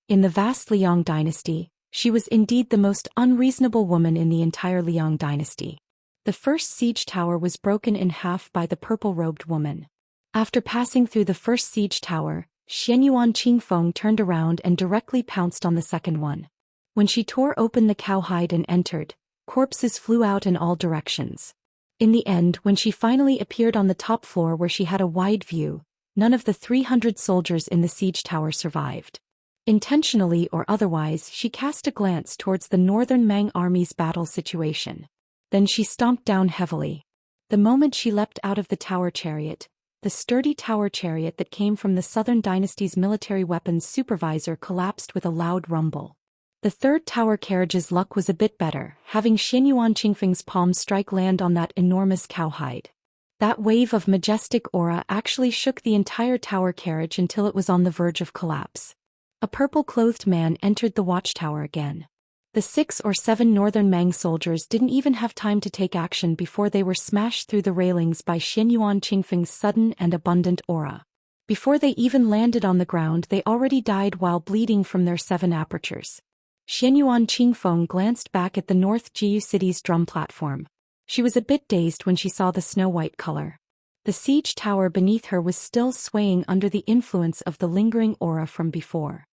In the vast Liang dynasty, she was indeed the most unreasonable woman in the entire Liang dynasty. The first siege tower was broken in half by the purple-robed woman. After passing through the first siege tower, Xianyuan Qingfeng turned around and directly pounced on the second one. When she tore open the cowhide and entered, corpses flew out in all directions. In the end, when she finally appeared on the top floor where she had a wide view, none of the 300 soldiers in the siege tower survived. Intentionally or otherwise, she cast a glance towards the northern Mang army's battle situation. Then she stomped down heavily. The moment she leapt out of the tower chariot, the sturdy tower chariot that came from the Southern Dynasty's military weapons supervisor collapsed with a loud rumble. The third tower carriage's luck was a bit better, having Xianyuan Qingfeng's palm strike land on that enormous cowhide. That wave of majestic aura actually shook the entire tower carriage until it was on the verge of collapse. A purple-clothed man entered the watchtower again. The 6 or 7 northern Mang soldiers didn't even have time to take action before they were smashed through the railings by Xianyuan Qingfeng's sudden and abundant aura. Before they even landed on the ground, they already died while bleeding from their 7 apertures. Xianyuan Qingfeng glanced back at the North Jiu City's drum platform. She was a bit dazed when she saw the snow-white color. The siege tower beneath her was still swaying under the influence of the lingering aura from before.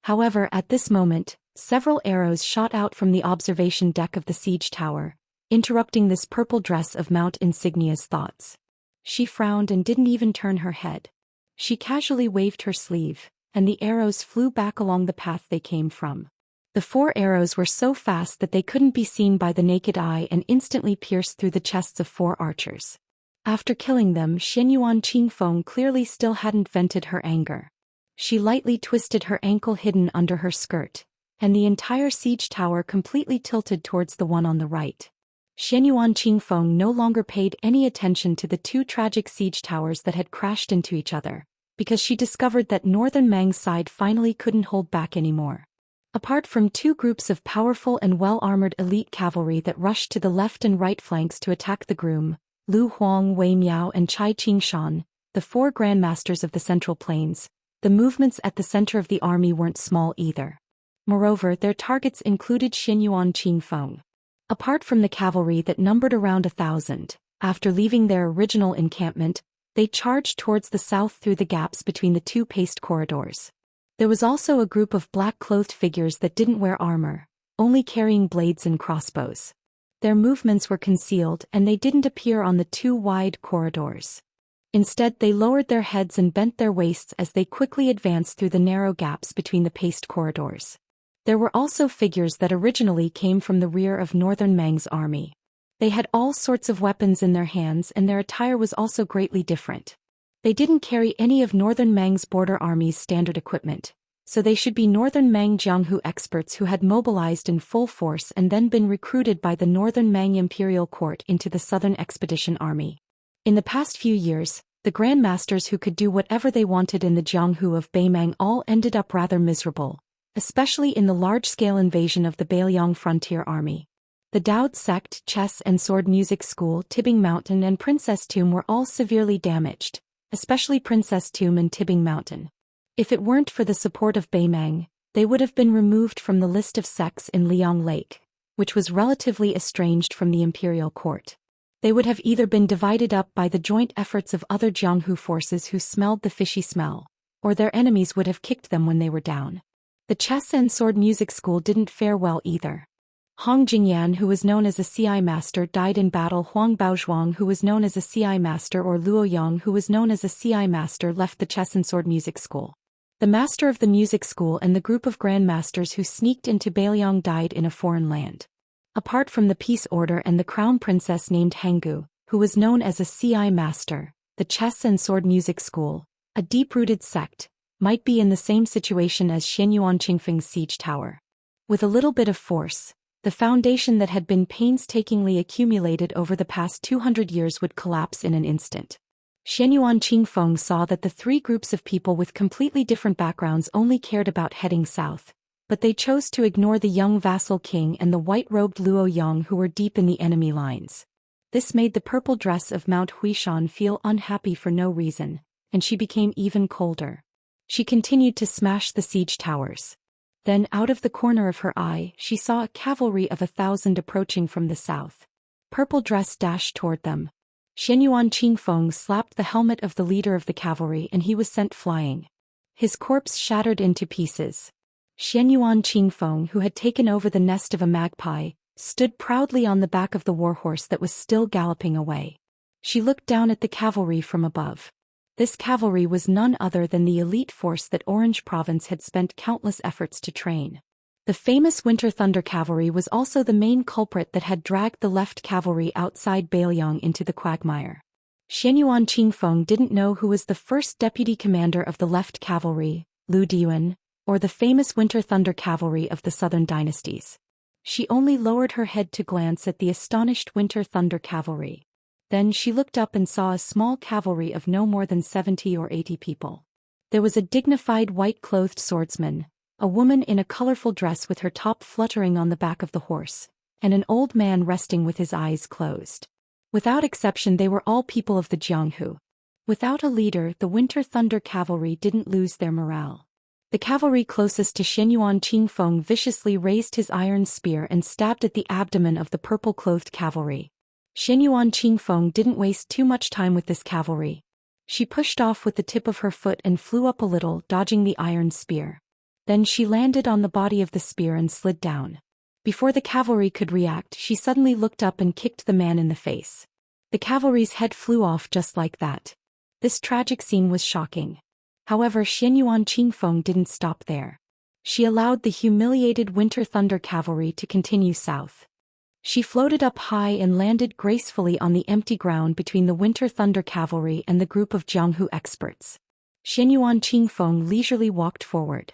However, at this moment, several arrows shot out from the observation deck of the siege tower, interrupting this purple dress of Mount Insignia's thoughts. She frowned and didn't even turn her head. She casually waved her sleeve, and the arrows flew back along the path they came from. The 4 arrows were so fast that they couldn't be seen by the naked eye and instantly pierced through the chests of 4 archers. After killing them, Xianyuan Qingfeng clearly still hadn't vented her anger. She lightly twisted her ankle hidden under her skirt, and the entire siege tower completely tilted towards the one on the right. Xianyuan Qingfeng no longer paid any attention to the 2 tragic siege towers that had crashed into each other, because she discovered that northern Mang's side finally couldn't hold back anymore. Apart from 2 groups of powerful and well-armored elite cavalry that rushed to the left and right flanks to attack the groom, Lu Huang, Wei Miao and Chai Qingshan, the 4 grandmasters of the Central Plains, the movements at the center of the army weren't small either. Moreover, their targets included Xianyuan Qingfeng. Apart from the cavalry that numbered around 1,000, after leaving their original encampment, they charged towards the south through the gaps between the 2 paced corridors. There was also a group of black-clothed figures that didn't wear armor, only carrying blades and crossbows. Their movements were concealed and they didn't appear on the 2 wide corridors. Instead, they lowered their heads and bent their waists as they quickly advanced through the narrow gaps between the paced corridors. There were also figures that originally came from the rear of northern Mang's army. They had all sorts of weapons in their hands and their attire was also greatly different. They didn't carry any of northern Mang's border army's standard equipment, so they should be northern Mang Jianghu experts who had mobilized in full force and then been recruited by the northern Mang imperial court into the southern expedition army. In the past few years, the grandmasters who could do whatever they wanted in the Jianghu of Beimang all ended up rather miserable, especially in the large-scale invasion of the Beiliang frontier army. The Daoist sect, chess and sword music school, Tibbing Mountain and Princess Tomb were all severely damaged, especially Princess Tomb and Tibbing Mountain. If it weren't for the support of Beimang, they would have been removed from the list of sects in Liang Lake, which was relatively estranged from the imperial court. They would have either been divided up by the joint efforts of other Jianghu forces who smelled the fishy smell, or their enemies would have kicked them when they were down. The chess and sword music school didn't fare well either. Hong Jingyan, who was known as a CI master, died in battle. Huang Baozhuang, who was known as a CI master, or Luo Yang, who was known as a CI master, left the chess and sword music school. The master of the music school and the group of grandmasters who sneaked into Beiliang died in a foreign land. Apart from the peace order and the crown princess named Hanggu, who was known as a CI master, the chess and sword music school, a deep-rooted sect, might be in the same situation as Xianyuan Qingfeng's siege tower. With a little bit of force, the foundation that had been painstakingly accumulated over the past 200 years would collapse in an instant. Xianyuan Qingfeng saw that the 3 groups of people with completely different backgrounds only cared about heading south, but they chose to ignore the young vassal king and the white-robed Luo Yang who were deep in the enemy lines. This made the purple dress of Mount Huishan feel unhappy for no reason, and she became even colder. She continued to smash the siege towers. Then, out of the corner of her eye, she saw a cavalry of 1,000 approaching from the south. Purple dress dashed toward them. Xianyuan Qingfeng slapped the helmet of the leader of the cavalry and he was sent flying. His corpse shattered into pieces. Xianyuan Qingfeng, who had taken over the nest of a magpie, stood proudly on the back of the warhorse that was still galloping away. She looked down at the cavalry from above. This cavalry was none other than the elite force that Orange Province had spent countless efforts to train. The famous Winter Thunder Cavalry was also the main culprit that had dragged the left cavalry outside Bailiang into the quagmire. Xianyuan Qingfeng didn't know who was the first deputy commander of the left cavalry, Lu Dian, or the famous Winter Thunder Cavalry of the southern dynasties. She only lowered her head to glance at the astonished Winter Thunder Cavalry. Then she looked up and saw a small cavalry of no more than 70 or 80 people. There was a dignified white-clothed swordsman, a woman in a colorful dress with her top fluttering on the back of the horse, and an old man resting with his eyes closed. Without exception, they were all people of the Jianghu. Without a leader, the Winter Thunder Cavalry didn't lose their morale. The cavalry closest to Xianyuan Qingfeng viciously raised his iron spear and stabbed at the abdomen of the purple-clothed cavalry. Xianyuan Qingfeng didn't waste too much time with this cavalry. She pushed off with the tip of her foot and flew up a little, dodging the iron spear. Then she landed on the body of the spear and slid down. Before the cavalry could react, she suddenly looked up and kicked the man in the face. The cavalry's head flew off just like that. This tragic scene was shocking. However, Xianyuan Qingfeng didn't stop there. She allowed the humiliated Winter Thunder Cavalry to continue south. She floated up high and landed gracefully on the empty ground between the Winter Thunder Cavalry and the group of Jianghu experts. Xianyuan Qingfeng leisurely walked forward.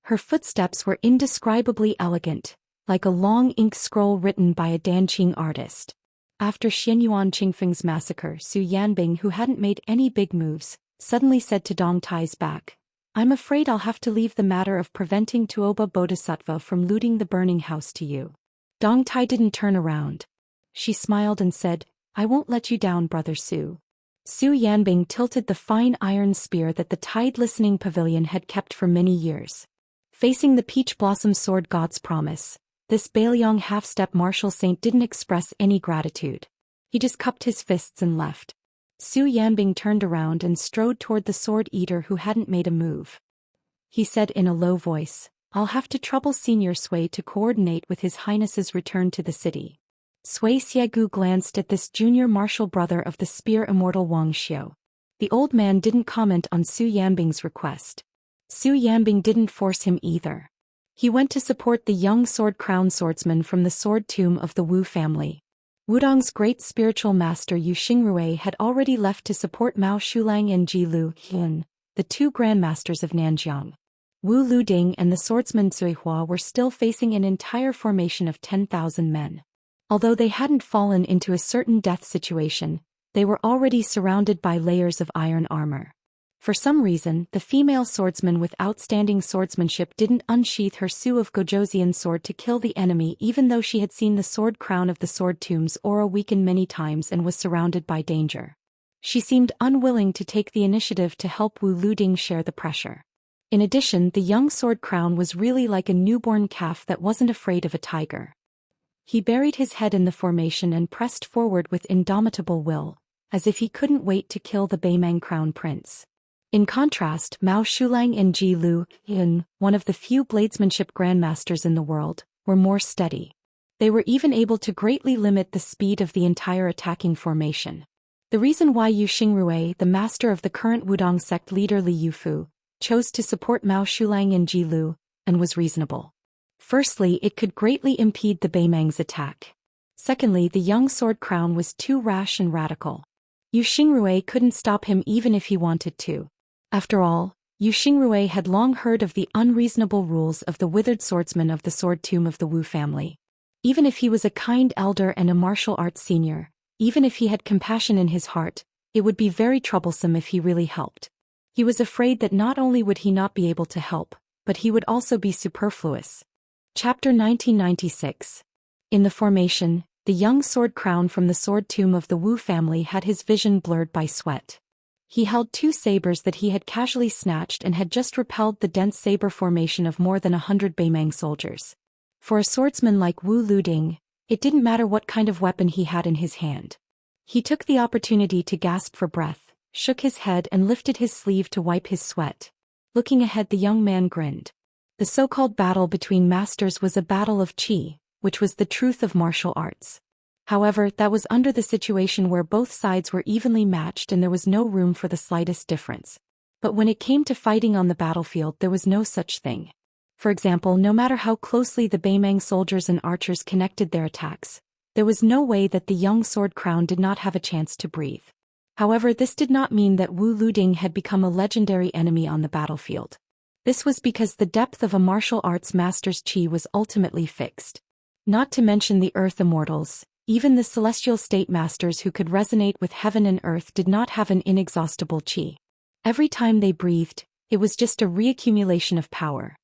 Her footsteps were indescribably elegant, like a long ink scroll written by a Danqing artist. After Xianyuan Qingfeng's massacre, Su Yanbing, who hadn't made any big moves, suddenly said to Dong Tai's back, "I'm afraid I'll have to leave the matter of preventing Tuoba Bodhisattva from looting the burning house to you." Dong Tai didn't turn around. She smiled and said, "I won't let you down, Brother Su." Su Yanbing tilted the fine iron spear that the Tide Listening Pavilion had kept for many years. Facing the Peach Blossom Sword God's promise, this Bailiang half-step martial saint didn't express any gratitude. He just cupped his fists and left. Su Yanbing turned around and strode toward the sword eater who hadn't made a move. He said in a low voice, "I'll have to trouble Senior Sui to coordinate with His Highness's return to the city." Sui Xiegu glanced at this junior martial brother of the spear Immortal Wang Xiu. The old man didn't comment on Su Yanbing's request. Su Yanbing didn't force him either. He went to support the young sword-crowned swordsman from the sword tomb of the Wu family. Wudong's great spiritual master Yu Xingrui had already left to support Mao Shulang and Ji Lu Yin, the two grandmasters of Nanjiang. Wu Luding and the swordsman Cui Hua were still facing an entire formation of 10,000 men. Although they hadn't fallen into a certain death situation, they were already surrounded by layers of iron armor. For some reason, the female swordsman with outstanding swordsmanship didn't unsheath her Su of Gojoseon sword to kill the enemy, even though she had seen the sword crown of the sword tomb's aura weaken many times and was surrounded by danger. She seemed unwilling to take the initiative to help Wu Luding share the pressure. In addition, the young sword crown was really like a newborn calf that wasn't afraid of a tiger. He buried his head in the formation and pressed forward with indomitable will, as if he couldn't wait to kill the Beimang crown prince. In contrast, Mao Shulang and Ji Lu Yin, one of the few bladesmanship grandmasters in the world, were more steady. They were even able to greatly limit the speed of the entire attacking formation. The reason why Yu Xingrui, the master of the current Wudong sect leader Li Yufu, chose to support Mao Shulang and Ji Lu, and was reasonable. Firstly, it could greatly impede the Beimang's attack. Secondly, the young sword crown was too rash and radical. Yu Xingrui couldn't stop him even if he wanted to. After all, Yu Xingrui had long heard of the unreasonable rules of the withered swordsman of the sword tomb of the Wu family. Even if he was a kind elder and a martial arts senior, even if he had compassion in his heart, it would be very troublesome if he really helped. He was afraid that not only would he not be able to help, but he would also be superfluous. Chapter 1996. In the formation, the young sword crown from the sword tomb of the Wu family had his vision blurred by sweat. He held two sabers that he had casually snatched and had just repelled the dense saber formation of more than 100 Beimang soldiers. For a swordsman like Wu Luding, it didn't matter what kind of weapon he had in his hand. He took the opportunity to gasp for breath, shook his head and lifted his sleeve to wipe his sweat. Looking ahead, the young man grinned. The so-called battle between masters was a battle of qi, which was the truth of martial arts. However, that was under the situation where both sides were evenly matched and there was no room for the slightest difference. But when it came to fighting on the battlefield, there was no such thing. For example, no matter how closely the Beimang soldiers and archers connected their attacks, there was no way that the young sword crown did not have a chance to breathe. However, this did not mean that Wu Luding had become a legendary enemy on the battlefield. This was because the depth of a martial arts master's qi was ultimately fixed. Not to mention the earth immortals, even the celestial state masters who could resonate with heaven and earth did not have an inexhaustible qi. Every time they breathed, it was just a reaccumulation of power.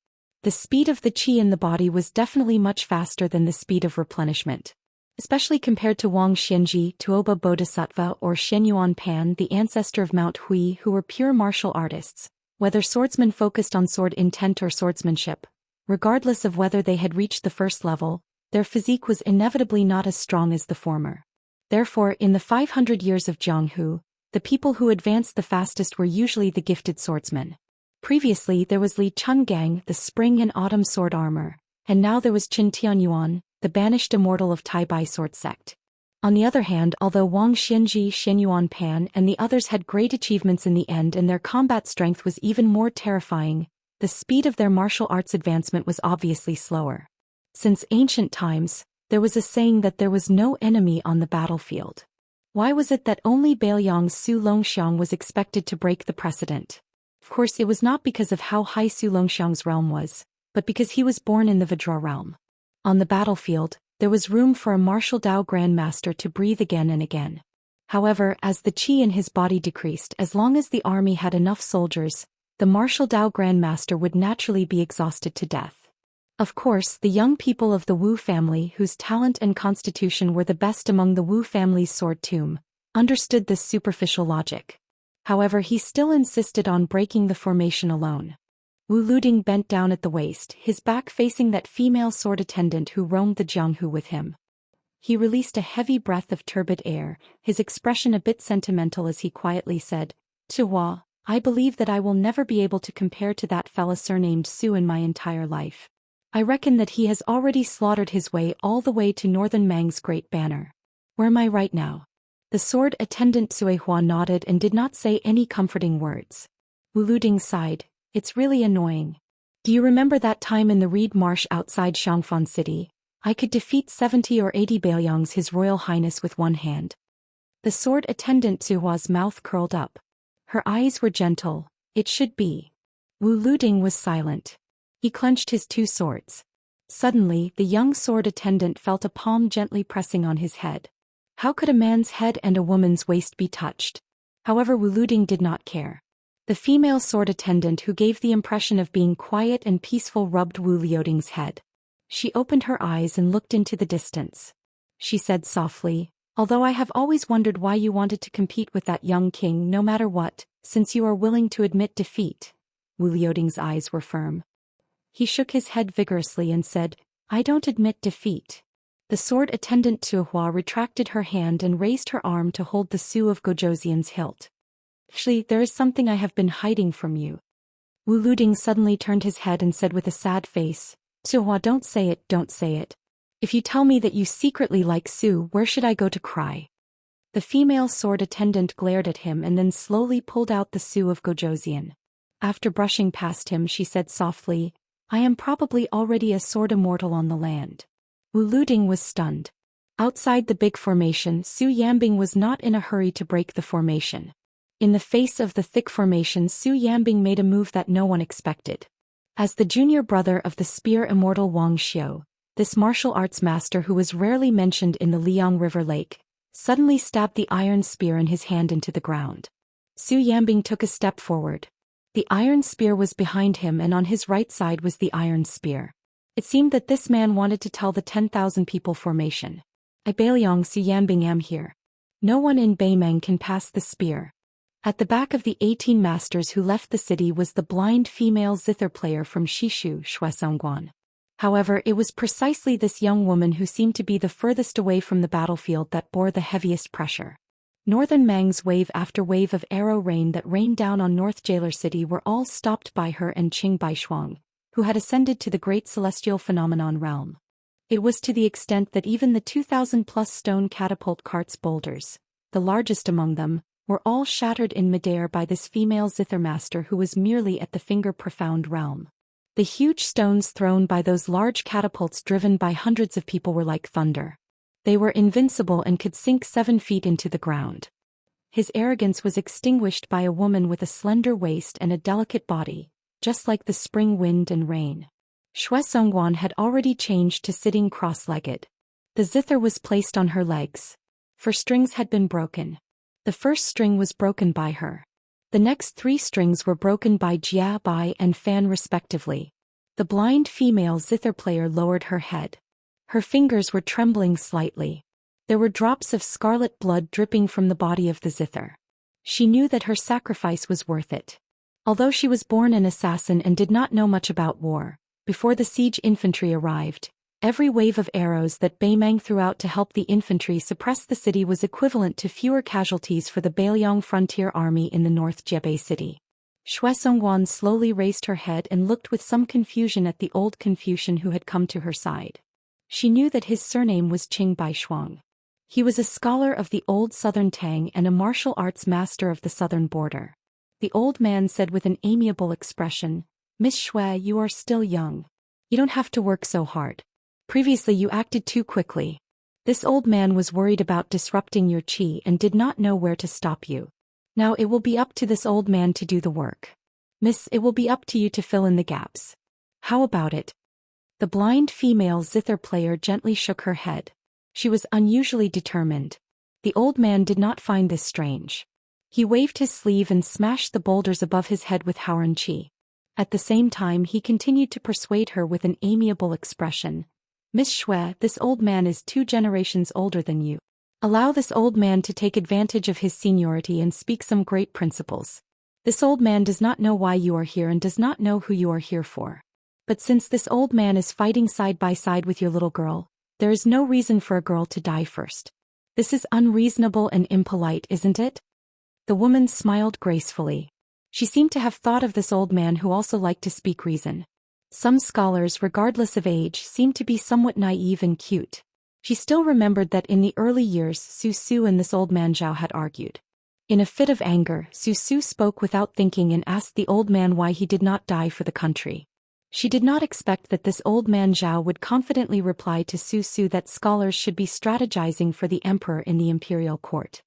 The speed of the qi in the body was definitely much faster than the speed of replenishment. Especially compared to Wang Xianji, Tuoba Bodhisattva or Shenyuan Pan, the ancestor of Mount Hui, who were pure martial artists, whether swordsmen focused on sword intent or swordsmanship. Regardless of whether they had reached the first level, their physique was inevitably not as strong as the former. Therefore, in the 500 years of Jianghu, the people who advanced the fastest were usually the gifted swordsmen. Previously there was Li Chungang, the spring and autumn sword armor, and now there was Qin Tianyuan, the banished immortal of Taibai sword sect. On the other hand, although Wang Xianji, Shenyuan Pan, and the others had great achievements in the end and their combat strength was even more terrifying, the speed of their martial arts advancement was obviously slower. Since ancient times, there was a saying that there was no enemy on the battlefield. Why was it that only Bailiang's Su Longxiang was expected to break the precedent? Of course, it was not because of how high Su Longxiang's realm was, but because he was born in the Vajra realm. On the battlefield, there was room for a martial Dao grandmaster to breathe again and again. However, as the qi in his body decreased, as long as the army had enough soldiers, the martial Dao grandmaster would naturally be exhausted to death. Of course, the young people of the Wu family, whose talent and constitution were the best among the Wu family's sword tomb, understood this superficial logic. However, he still insisted on breaking the formation alone. Wu Luding bent down at the waist, his back facing that female sword attendant who roamed the Jianghu with him. He released a heavy breath of turbid air, his expression a bit sentimental as he quietly said, "Chihua, I believe that I will never be able to compare to that fella surnamed Su in my entire life. I reckon that he has already slaughtered his way all the way to Northern Mang's great banner. Where am I right now?" The sword attendant Suehua nodded and did not say any comforting words. Wu Luding sighed. "It's really annoying. Do you remember that time in the reed marsh outside Shangfan City? I could defeat 70 or 80 Bailiangs His Royal Highness with one hand." The sword attendant Zuhua's mouth curled up. Her eyes were gentle. "It should be." Wu Luding was silent. He clenched his two swords. Suddenly, the young sword attendant felt a palm gently pressing on his head. How could a man's head and a woman's waist be touched? However, Wu Luding did not care. The female sword attendant who gave the impression of being quiet and peaceful rubbed Wu Liuding's head. She opened her eyes and looked into the distance. She said softly, "Although I have always wondered why you wanted to compete with that young king no matter what, since you are willing to admit defeat." Wu Liuding's eyes were firm. He shook his head vigorously and said, "I don't admit defeat." The sword attendant Tuhua retracted her hand and raised her arm to hold the Su of Gojoseon's hilt. "Actually, there is something I have been hiding from you." Wu Luding suddenly turned his head and said with a sad face, "Tuhua, don't say it, don't say it. If you tell me that you secretly like Su, where should I go to cry?" The female sword attendant glared at him and then slowly pulled out the Su of Gojoseon. After brushing past him, she said softly, "I am probably already a sword immortal on the land." Wu Luding was stunned. Outside the big formation, Su Yambing was not in a hurry to break the formation. In the face of the thick formation, Su Yambing made a move that no one expected. As the junior brother of the spear immortal Wang Xiu, this martial arts master who was rarely mentioned in the Liang River Lake, suddenly stabbed the iron spear in his hand into the ground. Su Yambing took a step forward. The iron spear was behind him and on his right side was the iron spear. It seemed that this man wanted to tell the 10,000 people formation. "I Bailiang Su Yambing am here. No one in Beimeng can pass the spear." At the back of the 18 masters who left the city was the blind female zither player from Shishu, Shuesongguan. However, it was precisely this young woman who seemed to be the furthest away from the battlefield that bore the heaviest pressure. Northern Mang's wave after wave of arrow rain that rained down on North Jailer City were all stopped by her and Qing Baishuang, who had ascended to the great celestial phenomenon realm. It was to the extent that even the 2,000-plus stone catapult cart's boulders, the largest among them, were all shattered in midair by this female zithermaster who was merely at the finger-profound realm. The huge stones thrown by those large catapults driven by hundreds of people were like thunder. They were invincible and could sink 7 feet into the ground. His arrogance was extinguished by a woman with a slender waist and a delicate body, just like the spring wind and rain. Shui Songwan had already changed to sitting cross-legged. The zither was placed on her legs. 4 strings had been broken. The first string was broken by her. The next 3 strings were broken by Jia Bai and Fan respectively. The blind female zither player lowered her head. Her fingers were trembling slightly. There were drops of scarlet blood dripping from the body of the zither. She knew that her sacrifice was worth it. Although she was born an assassin and did not know much about war, before the siege infantry arrived, every wave of arrows that Beimang threw out to help the infantry suppress the city was equivalent to fewer casualties for the Bailiang frontier army in the North Jebei city. Shui Songwan slowly raised her head and looked with some confusion at the old Confucian who had come to her side. She knew that his surname was Qing Baishuang. He was a scholar of the old Southern Tang and a martial arts master of the southern border. The old man said with an amiable expression, "Miss Shui, you are still young. You don't have to work so hard. Previously you acted too quickly." This old man was worried about disrupting your qi and did not know where to stop you. Now it will be up to this old man to do the work. Miss, it will be up to you to fill in the gaps. How about it? The blind female zither player gently shook her head. She was unusually determined. The old man did not find this strange. He waved his sleeve and smashed the boulders above his head with Howren Qi. At the same time he continued to persuade her with an amiable expression. "Miss Shui, this old man is 2 generations older than you. Allow this old man to take advantage of his seniority and speak some great principles. This old man does not know why you are here and does not know who you are here for. But since this old man is fighting side by side with your little girl, there is no reason for a girl to die first. This is unreasonable and impolite, isn't it?" The woman smiled gracefully. She seemed to have thought of this old man who also liked to speak reason. Some scholars, regardless of age, seemed to be somewhat naive and cute. She still remembered that in the early years Su Su and this old man Zhao had argued. In a fit of anger, Su Su spoke without thinking and asked the old man why he did not die for the country. She did not expect that this old man Zhao would confidently reply to Su Su that scholars should be strategizing for the emperor in the imperial court.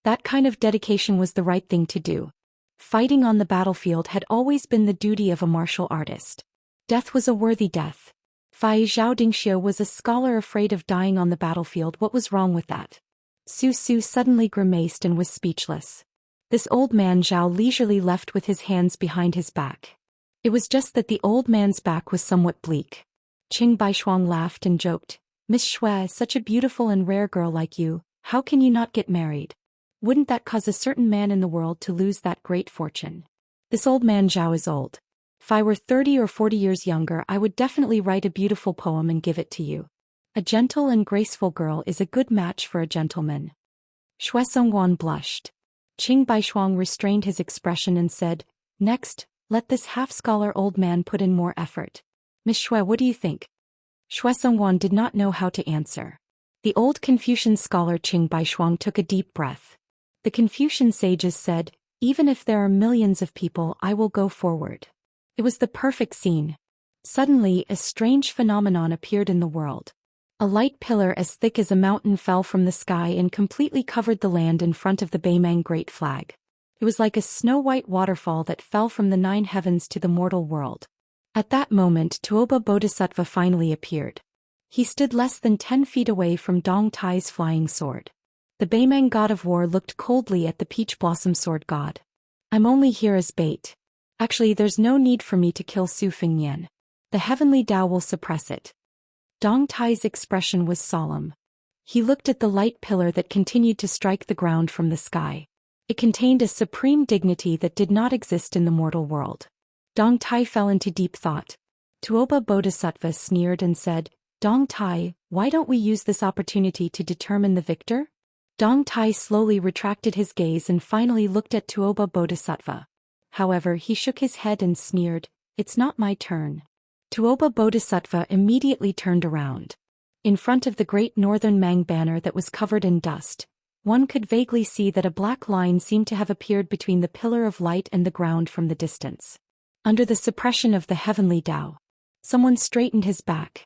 That kind of dedication was the right thing to do. Fighting on the battlefield had always been the duty of a martial artist. Death was a worthy death. Fai Zhaodingxiu was a scholar afraid of dying on the battlefield. What was wrong with that? Su Su suddenly grimaced and was speechless. This old man Zhao leisurely left with his hands behind his back. It was just that the old man's back was somewhat bleak. Qing Baishuang laughed and joked, "Miss Shui, such a beautiful and rare girl like you, how can you not get married? Wouldn't that cause a certain man in the world to lose that great fortune? This old man Zhao is old. If I were 30 or 40 years younger, I would definitely write a beautiful poem and give it to you. A gentle and graceful girl is a good match for a gentleman." Shui Songwan blushed. Qing Baishuang restrained his expression and said, "Next, let this half-scholar old man put in more effort. Miss Shui, what do you think?" Shui Songwan did not know how to answer. The old Confucian scholar Qing Baishuang took a deep breath. The Confucian sages said, "Even if there are millions of people, I will go forward." It was the perfect scene. Suddenly, a strange phenomenon appeared in the world. A light pillar as thick as a mountain fell from the sky and completely covered the land in front of the Beimang Great Flag. It was like a snow-white waterfall that fell from the 9 heavens to the mortal world. At that moment, Tuoba Bodhisattva finally appeared. He stood less than 10 feet away from Dong Tai's flying sword. The Beimang god of war looked coldly at the peach blossom sword god. "I'm only here as bait. Actually, there's no need for me to kill Su Fingyan. The heavenly Tao will suppress it." Dong Tai's expression was solemn. He looked at the light pillar that continued to strike the ground from the sky. It contained a supreme dignity that did not exist in the mortal world. Dong Tai fell into deep thought. Tuoba Bodhisattva sneered and said, "Dong Tai, why don't we use this opportunity to determine the victor?" Dong Tai slowly retracted his gaze and finally looked at Tuoba Bodhisattva. However, he shook his head and sneered, "It's not my turn." Tuoba Bodhisattva immediately turned around. In front of the great northern Mang banner that was covered in dust, one could vaguely see that a black line seemed to have appeared between the pillar of light and the ground from the distance. Under the suppression of the heavenly Tao, someone straightened his back.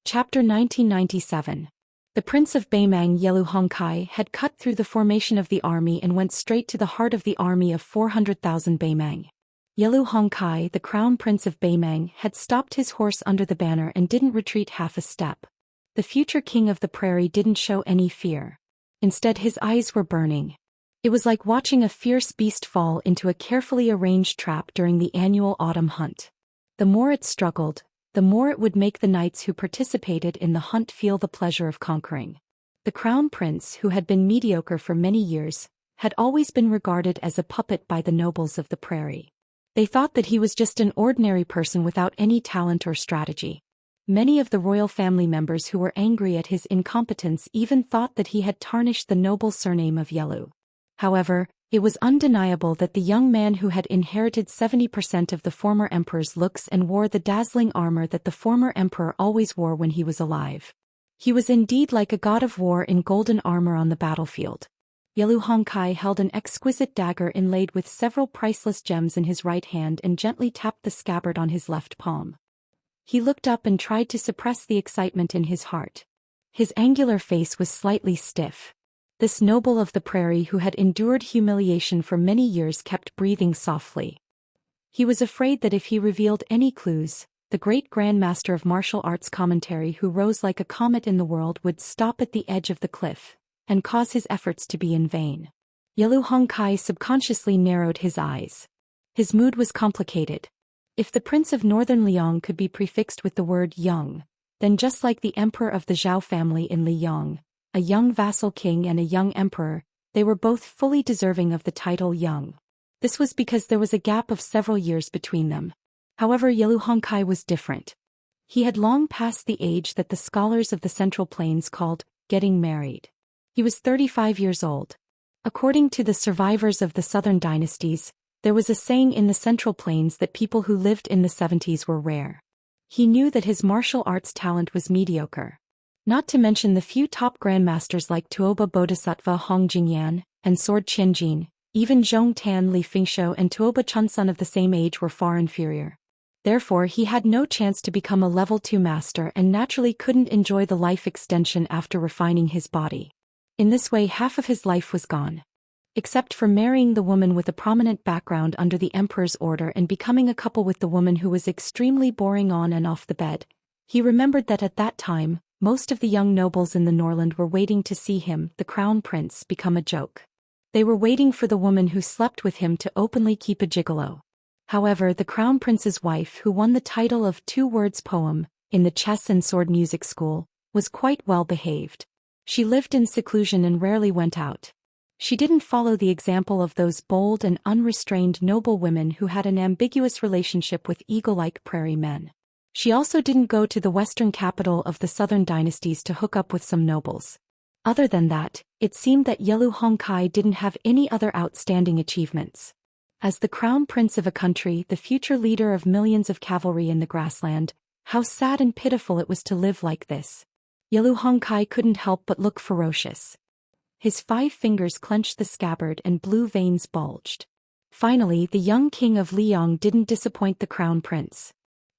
Chapter 1997. The Prince of Beimang Yelu Hongkai had cut through the formation of the army and went straight to the heart of the army of 400,000 Beimang. Yelu Hongkai, the crown prince of Beimang, had stopped his horse under the banner and didn't retreat half a step. The future king of the prairie didn't show any fear. Instead, his eyes were burning. It was like watching a fierce beast fall into a carefully arranged trap during the annual autumn hunt. The more it struggled, the more it would make the knights who participated in the hunt feel the pleasure of conquering. The crown prince, who had been mediocre for many years, had always been regarded as a puppet by the nobles of the prairie. They thought that he was just an ordinary person without any talent or strategy. Many of the royal family members who were angry at his incompetence even thought that he had tarnished the noble surname of Yelu. However, it was undeniable that the young man who had inherited 70% of the former emperor's looks and wore the dazzling armor that the former emperor always wore when he was alive. He was indeed like a god of war in golden armor on the battlefield. Yelu Hongkai held an exquisite dagger inlaid with several priceless gems in his right hand and gently tapped the scabbard on his left palm. He looked up and tried to suppress the excitement in his heart. His angular face was slightly stiff. This noble of the prairie who had endured humiliation for many years kept breathing softly. He was afraid that if he revealed any clues, the great grandmaster of martial arts commentary who rose like a comet in the world would stop at the edge of the cliff and cause his efforts to be in vain. Yelu Hongkai subconsciously narrowed his eyes. His mood was complicated. If the prince of northern Liang could be prefixed with the word young, then just like the emperor of the Zhao family in Liyang, a young vassal king and a young emperor, they were both fully deserving of the title young. This was because there was a gap of several years between them. However, Yelu Hongkai was different. He had long passed the age that the scholars of the Central Plains called getting married. He was 35 years old. According to the survivors of the southern dynasties, there was a saying in the Central Plains that people who lived in the 70s were rare. He knew that his martial arts talent was mediocre. Not to mention the few top grandmasters like Tuoba Bodhisattva Hong Jingyan and Sword Qianjin, even Zhong Tan Li Fingshou and Tuoba Chunsun of the same age were far inferior. Therefore, he had no chance to become a level 2 master and naturally couldn't enjoy the life extension after refining his body. In this way, half of his life was gone. Except for marrying the woman with a prominent background under the emperor's order and becoming a couple with the woman who was extremely boring on and off the bed. He remembered that at that time, most of the young nobles in the Norland were waiting to see him, the crown prince, become a joke. They were waiting for the woman who slept with him to openly keep a gigolo. However, the crown prince's wife, who won the title of 2 words poem in the chess and sword music school, was quite well behaved. She lived in seclusion and rarely went out. She didn't follow the example of those bold and unrestrained noble women who had an ambiguous relationship with eagle-like prairie men. She also didn't go to the western capital of the southern dynasties to hook up with some nobles. Other than that, it seemed that Yelu Hongkai didn't have any other outstanding achievements. As the crown prince of a country, the future leader of millions of cavalry in the grassland, how sad and pitiful it was to live like this. Yelu Hongkai couldn't help but look ferocious. His 5 fingers clenched the scabbard and blue veins bulged. Finally, the young king of Liang didn't disappoint the crown prince.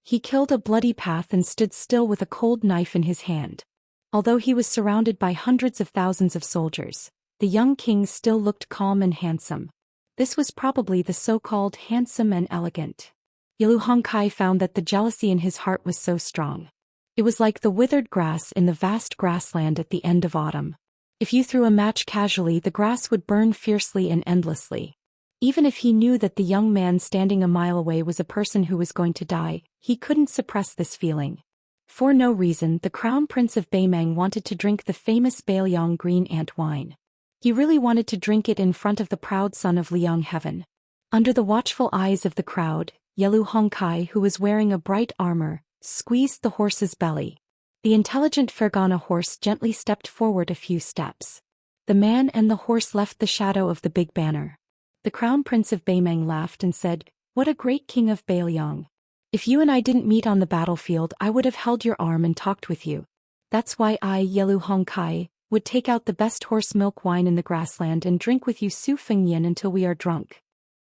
He killed a bloody path and stood still with a cold knife in his hand. Although he was surrounded by hundreds of thousands of soldiers, the young king still looked calm and handsome. This was probably the so-called handsome and elegant. Yelu Hongkai found that the jealousy in his heart was so strong. It was like the withered grass in the vast grassland at the end of autumn. If you threw a match casually, the grass would burn fiercely and endlessly. Even if he knew that the young man standing a mile away was a person who was going to die, he couldn't suppress this feeling. For no reason, the crown prince of Beimang wanted to drink the famous Bailiang green ant wine. He really wanted to drink it in front of the proud son of Liang heaven. Under the watchful eyes of the crowd, Yelu Hongkai, who was wearing a bright armor, squeezed the horse's belly. The intelligent Fergana horse gently stepped forward a few steps. The man and the horse left the shadow of the big banner. The crown prince of Beimang laughed and said, "What a great king of Bailiang. If you and I didn't meet on the battlefield, I would have held your arm and talked with you." That's why I, Yelu Hongkai, would take out the best horse milk wine in the grassland and drink with you Su Fengyan until we are drunk.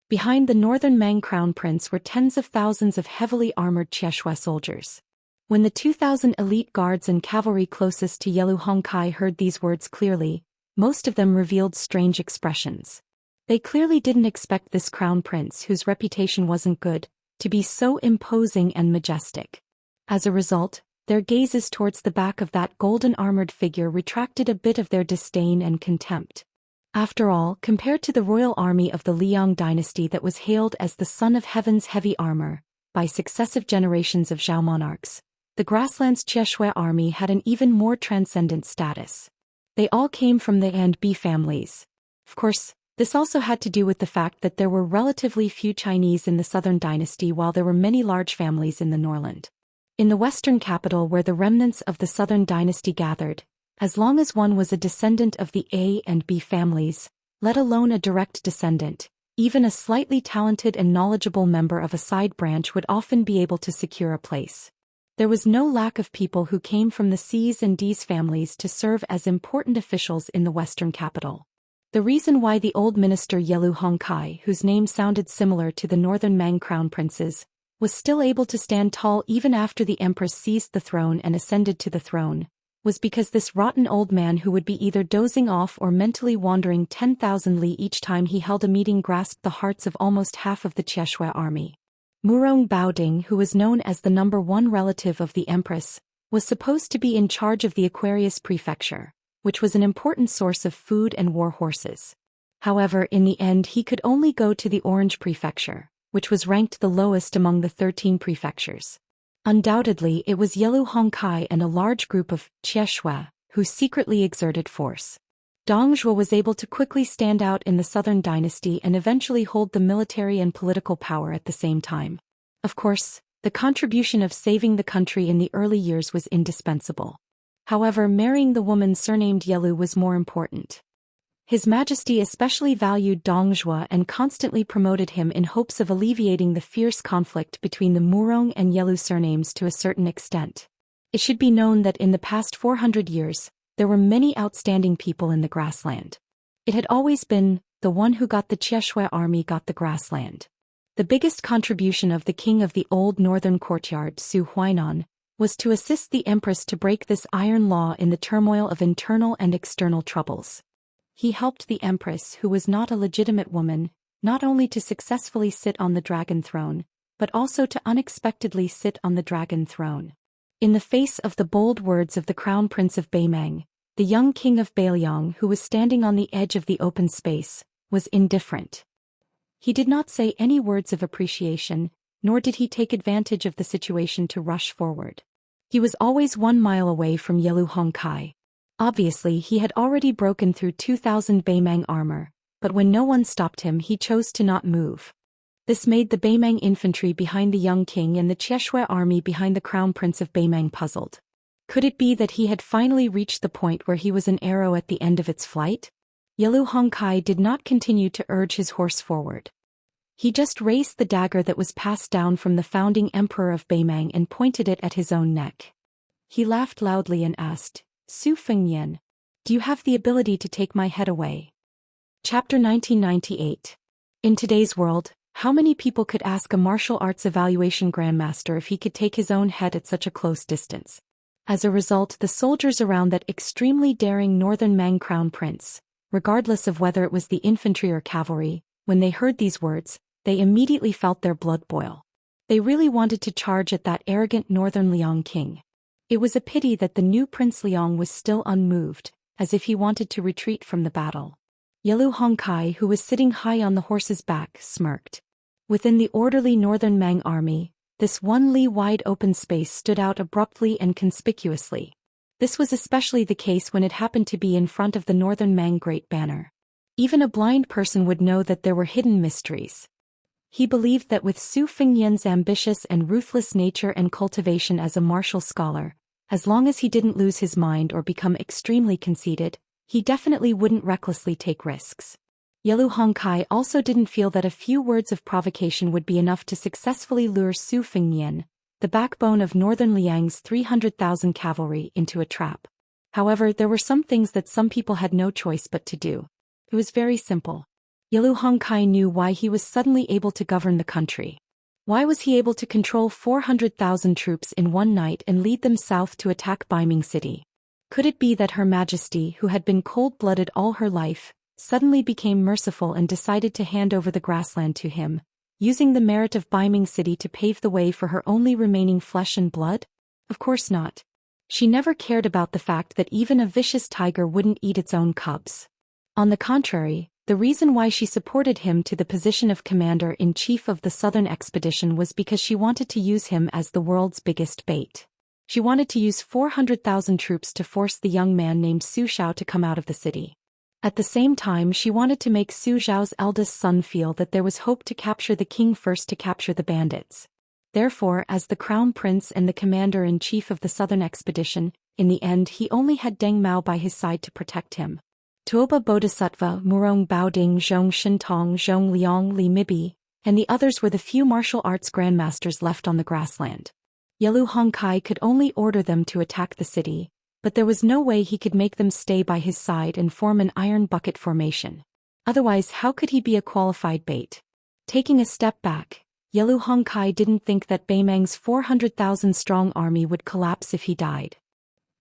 Behind the northern Mang crown prince were tens of thousands of heavily armored Qieshue soldiers. When the 2,000 elite guards and cavalry closest to Yelu Hongkai heard these words clearly, most of them revealed strange expressions. They clearly didn't expect this crown prince, whose reputation wasn't good, to be so imposing and majestic. As a result, their gazes towards the back of that golden armored figure retracted a bit of their disdain and contempt. After all, compared to the royal army of the Liang dynasty that was hailed as the son of heaven's heavy armor by successive generations of Zhou monarchs, the grasslands Qieshue army had an even more transcendent status. They all came from the A and B families. Of course, this also had to do with the fact that there were relatively few Chinese in the southern dynasty while there were many large families in the Norland. In the western capital where the remnants of the southern dynasty gathered, as long as one was a descendant of the A and B families, let alone a direct descendant, even a slightly talented and knowledgeable member of a side branch would often be able to secure a place. There was no lack of people who came from the C's and D's families to serve as important officials in the western capital. The reason why the old minister Yelu Hongkai, whose name sounded similar to the northern Mang crown princes, was still able to stand tall even after the empress seized the throne and ascended to the throne, was because this rotten old man who would be either dozing off or mentally wandering 10,000 li each time he held a meeting grasped the hearts of almost half of the Qieshue army. Murong Baoding, who was known as the #1 relative of the empress, was supposed to be in charge of the Aquarius prefecture, which was an important source of food and war horses. However, in the end he could only go to the Orange prefecture, which was ranked the lowest among the 13 prefectures. Undoubtedly it was Yelu Hongkai and a large group of Qieshue who secretly exerted force. Dong Zhuo was able to quickly stand out in the southern dynasty and eventually hold the military and political power at the same time. Of course, the contribution of saving the country in the early years was indispensable. However, marrying the woman surnamed Yelu was more important. His Majesty especially valued Dong Zhuo and constantly promoted him in hopes of alleviating the fierce conflict between the Murong and Yelu surnames to a certain extent. It should be known that in the past 400 years, there were many outstanding people in the grassland. It had always been, the one who got the Qieshue army got the grassland. The biggest contribution of the king of the old northern courtyard, Su Huainan, was to assist the empress to break this iron law in the turmoil of internal and external troubles. He helped the empress, who was not a legitimate woman, not only to successfully sit on the dragon throne, but also to unexpectedly sit on the dragon throne. In the face of the bold words of the crown prince of Beimang, the young king of Beiliang, who was standing on the edge of the open space, was indifferent. He did not say any words of appreciation, nor did he take advantage of the situation to rush forward. He was always 1 mile away from Yelu Hongkai. Obviously he had already broken through 2,000 Beimang armor, but when no one stopped him he chose to not move. This made the Beimang infantry behind the young king and the Qieshue army behind the crown prince of Beimang puzzled. Could it be that he had finally reached the point where he was an arrow at the end of its flight? Yelu Hongkai did not continue to urge his horse forward. He just raised the dagger that was passed down from the founding emperor of Beimang and pointed it at his own neck. He laughed loudly and asked, "Su Fengyan, do you have the ability to take my head away?" Chapter 1998. In today's world, how many people could ask a martial arts evaluation grandmaster if he could take his own head at such a close distance? As a result, the soldiers around that extremely daring northern Mang crown prince, regardless of whether it was the infantry or cavalry, when they heard these words, they immediately felt their blood boil. They really wanted to charge at that arrogant northern Liang king. It was a pity that the new Prince Liang was still unmoved, as if he wanted to retreat from the battle. Yelu Hongkai, who was sitting high on the horse's back, smirked. Within the orderly northern Mang army, this 1 li wide open space stood out abruptly and conspicuously. This was especially the case when it happened to be in front of the northern Mang Great Banner. Even a blind person would know that there were hidden mysteries. He believed that with Su Fengyan's ambitious and ruthless nature and cultivation as a martial scholar, as long as he didn't lose his mind or become extremely conceited, he definitely wouldn't recklessly take risks. Yelu Hongkai also didn't feel that a few words of provocation would be enough to successfully lure Su Fengyan, the backbone of northern Liang's 300,000 cavalry, into a trap. However, there were some things that some people had no choice but to do. It was very simple. Yalu Hongkai knew why he was suddenly able to govern the country. Why was he able to control 400,000 troops in one night and lead them south to attack Beiming City? Could it be that Her Majesty, who had been cold-blooded all her life, suddenly became merciful and decided to hand over the grassland to him, using the merit of Beiming City to pave the way for her only remaining flesh and blood? Of course not. She never cared about the fact that even a vicious tiger wouldn't eat its own cubs. On the contrary, the reason why she supported him to the position of commander-in-chief of the southern expedition was because she wanted to use him as the world's biggest bait. She wanted to use 400,000 troops to force the young man named Su Xiao to come out of the city. At the same time, she wanted to make Su Xiao's eldest son feel that there was hope to capture the king first to capture the bandits. Therefore, as the crown prince and the commander-in-chief of the southern expedition, in the end he only had Deng Mao by his side to protect him. Tuoba Bodhisattva, Murong Baoding, Zhong Shintong, Zhong Liang, Li Mibi, and the others were the few martial arts grandmasters left on the grassland. Yalu Hongkai could only order them to attack the city, but there was no way he could make them stay by his side and form an iron bucket formation. Otherwise, how could he be a qualified bait? Taking a step back, Yalu Hongkai didn't think that Beimang's 400,000-strong army would collapse if he died.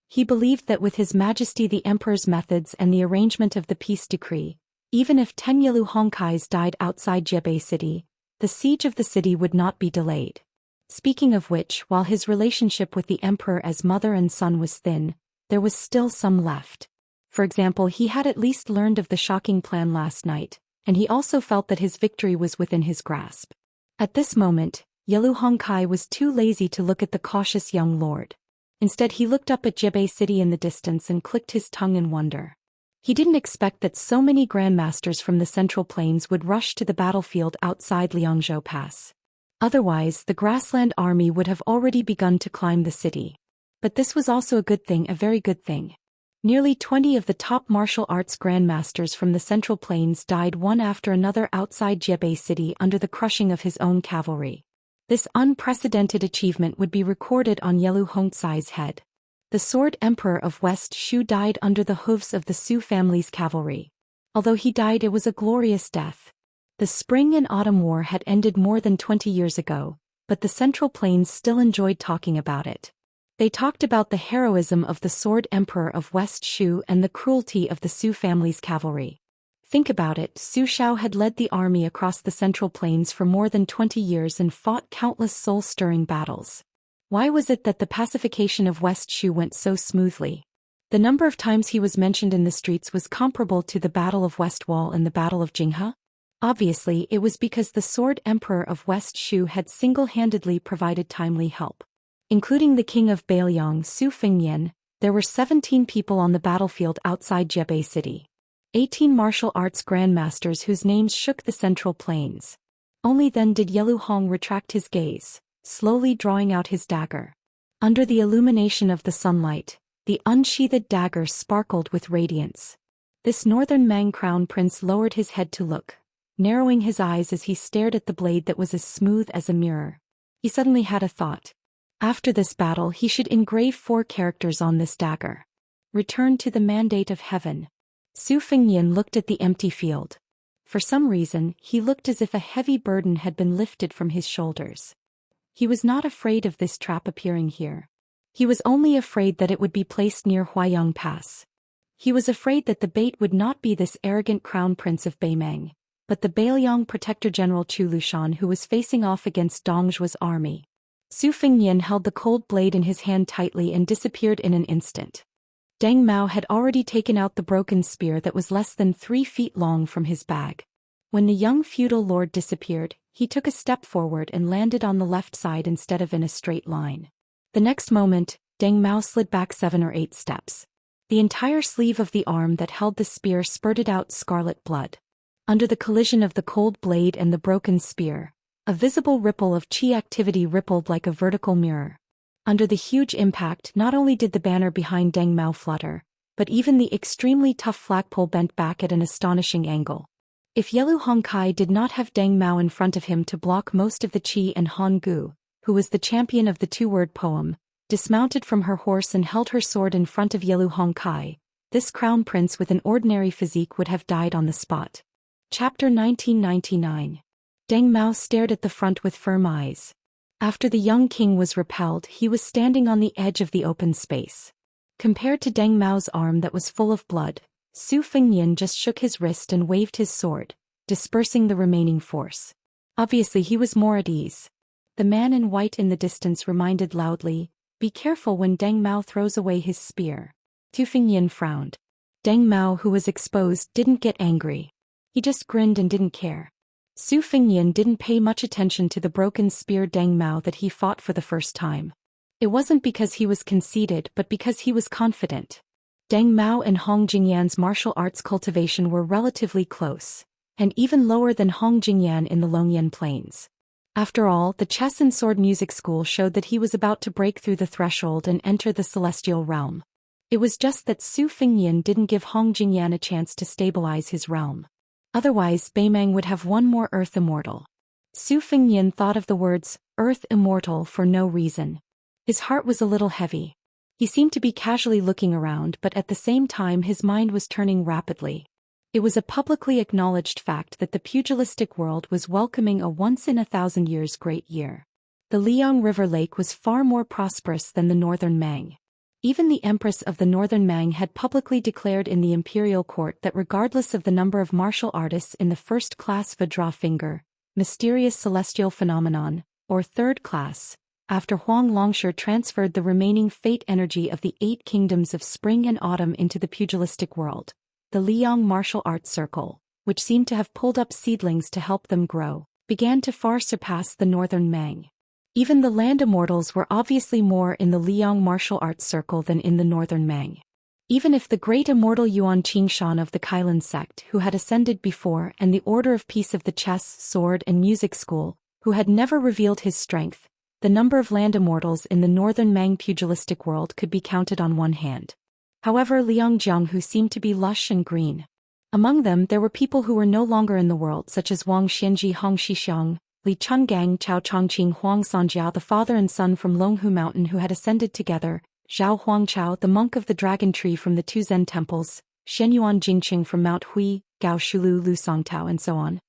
He believed that with His Majesty the Emperor's methods and the arrangement of the peace decree, even if 10 Yalu Hongkais died outside Jebei City, the siege of the city would not be delayed. Speaking of which, while his relationship with the Emperor as mother and son was thin, there was still some left. For example, he had at least learned of the shocking plan last night, and he also felt that his victory was within his grasp. At this moment, Yalu Hongkai was too lazy to look at the cautious young lord. Instead, he looked up at Jebei City in the distance and clicked his tongue in wonder. He didn't expect that so many grandmasters from the Central Plains would rush to the battlefield outside Liangzhou Pass. Otherwise, the grassland army would have already begun to climb the city. But this was also a good thing, a very good thing. Nearly 20 of the top martial arts grandmasters from the Central Plains died one after another outside Jebei City under the crushing of his own cavalry. This unprecedented achievement would be recorded on Yalu Hongkai's head. The Sword Emperor of West Shu died under the hooves of the Su family's cavalry. Although he died, it was a glorious death. The Spring and Autumn War had ended more than 20 years ago, but the Central Plains still enjoyed talking about it. They talked about the heroism of the Sword Emperor of West Shu and the cruelty of the Su family's cavalry. Think about it, Su Xiao had led the army across the Central Plains for more than 20 years and fought countless soul-stirring battles. Why was it that the pacification of West Shu went so smoothly? The number of times he was mentioned in the streets was comparable to the Battle of West Wall and the Battle of Jinghe. Obviously, it was because the Sword Emperor of West Shu had single-handedly provided timely help. Including the king of Bailiang, Su Fengnian, there were 17 people on the battlefield outside Jebei City. 18 martial arts grandmasters whose names shook the Central Plains. Only then did Yalu Hong retract his gaze, slowly drawing out his dagger. Under the illumination of the sunlight, the unsheathed dagger sparkled with radiance. This northern Mang crown prince lowered his head to look, narrowing his eyes as he stared at the blade that was as smooth as a mirror. He suddenly had a thought. After this battle he should engrave 4 characters on this dagger. Return to the mandate of heaven. Su Fengnian looked at the empty field. For some reason, he looked as if a heavy burden had been lifted from his shoulders. He was not afraid of this trap appearing here. He was only afraid that it would be placed near Huaiyang Pass. He was afraid that the bait would not be this arrogant crown prince of Beimang, but the Bailiang Protector General Chu Lushan, who was facing off against Dongzhuo's army. Su Fengnian held the cold blade in his hand tightly and disappeared in an instant. Deng Mao had already taken out the broken spear that was less than 3 feet long from his bag. When the young feudal lord disappeared, he took a step forward and landed on the left side instead of in a straight line. The next moment, Deng Mao slid back 7 or 8 steps. The entire sleeve of the arm that held the spear spurted out scarlet blood. Under the collision of the cold blade and the broken spear, a visible ripple of chi activity rippled like a vertical mirror. Under the huge impact, not only did the banner behind Deng Mao flutter, but even the extremely tough flagpole bent back at an astonishing angle. If Yalu Hongkai did not have Deng Mao in front of him to block most of the Qi and Han Gu, who was the champion of the two-word poem, dismounted from her horse and held her sword in front of Yelu Hongkai. This crown prince with an ordinary physique would have died on the spot. Chapter 1999. Deng Mao stared at the front with firm eyes. After the young king was repelled, he was standing on the edge of the open space. Compared to Deng Mao's arm that was full of blood, Su Fengnian just shook his wrist and waved his sword, dispersing the remaining force. Obviously he was more at ease. The man in white in the distance reminded loudly, "Be careful when Deng Mao throws away his spear." Su Fengnian frowned. Deng Mao, who was exposed, didn't get angry. He just grinned and didn't care. Su Fengnian didn't pay much attention to the broken spear Deng Mao that he fought for the first time. It wasn't because he was conceited but because he was confident. Deng Mao and Hong Jingyan's martial arts cultivation were relatively close, and even lower than Hong Jingyan in the Longyan Plains. After all, the chess and sword music school showed that he was about to break through the threshold and enter the celestial realm. It was just that Su Fengnian didn't give Hong Jingyan a chance to stabilize his realm. Otherwise, Beimeng would have one more Earth Immortal. Su Fengnian thought of the words, Earth Immortal, for no reason. His heart was a little heavy. He seemed to be casually looking around, but at the same time his mind was turning rapidly. It was a publicly acknowledged fact that the pugilistic world was welcoming a once-in-a-thousand-years great year. The Liang River Lake was far more prosperous than the northern Mang. Even the Empress of the Northern Mang had publicly declared in the imperial court that regardless of the number of martial artists in the first-class Vajra finger, mysterious celestial phenomenon, or third class, after Huang Longsher transferred the remaining fate energy of the 8 kingdoms of spring and autumn into the pugilistic world, the Liang martial arts circle, which seemed to have pulled up seedlings to help them grow, began to far surpass the Northern Mang. Even the land immortals were obviously more in the Liang martial arts circle than in the Northern Mang. Even if the great immortal Yuan Qingshan of the Kailan sect, who had ascended before, and the Order of Peace of the chess, sword and music school, who had never revealed his strength, the number of land immortals in the Northern Mang pugilistic world could be counted on one hand. However, Liang Jianghu seemed to be lush and green. Among them there were people who were no longer in the world, such as Wang Xianji, Hong Shixiang, Li Chungang, Chao Chongqing, Huang Sanjiao, the father and son from Longhu Mountain who had ascended together, Zhao Huangchao, the monk of the dragon tree from the 2 Zen temples, Shenyuan Jingqing from Mount Hui, Gao Shulu, Lu Songtao, and so on.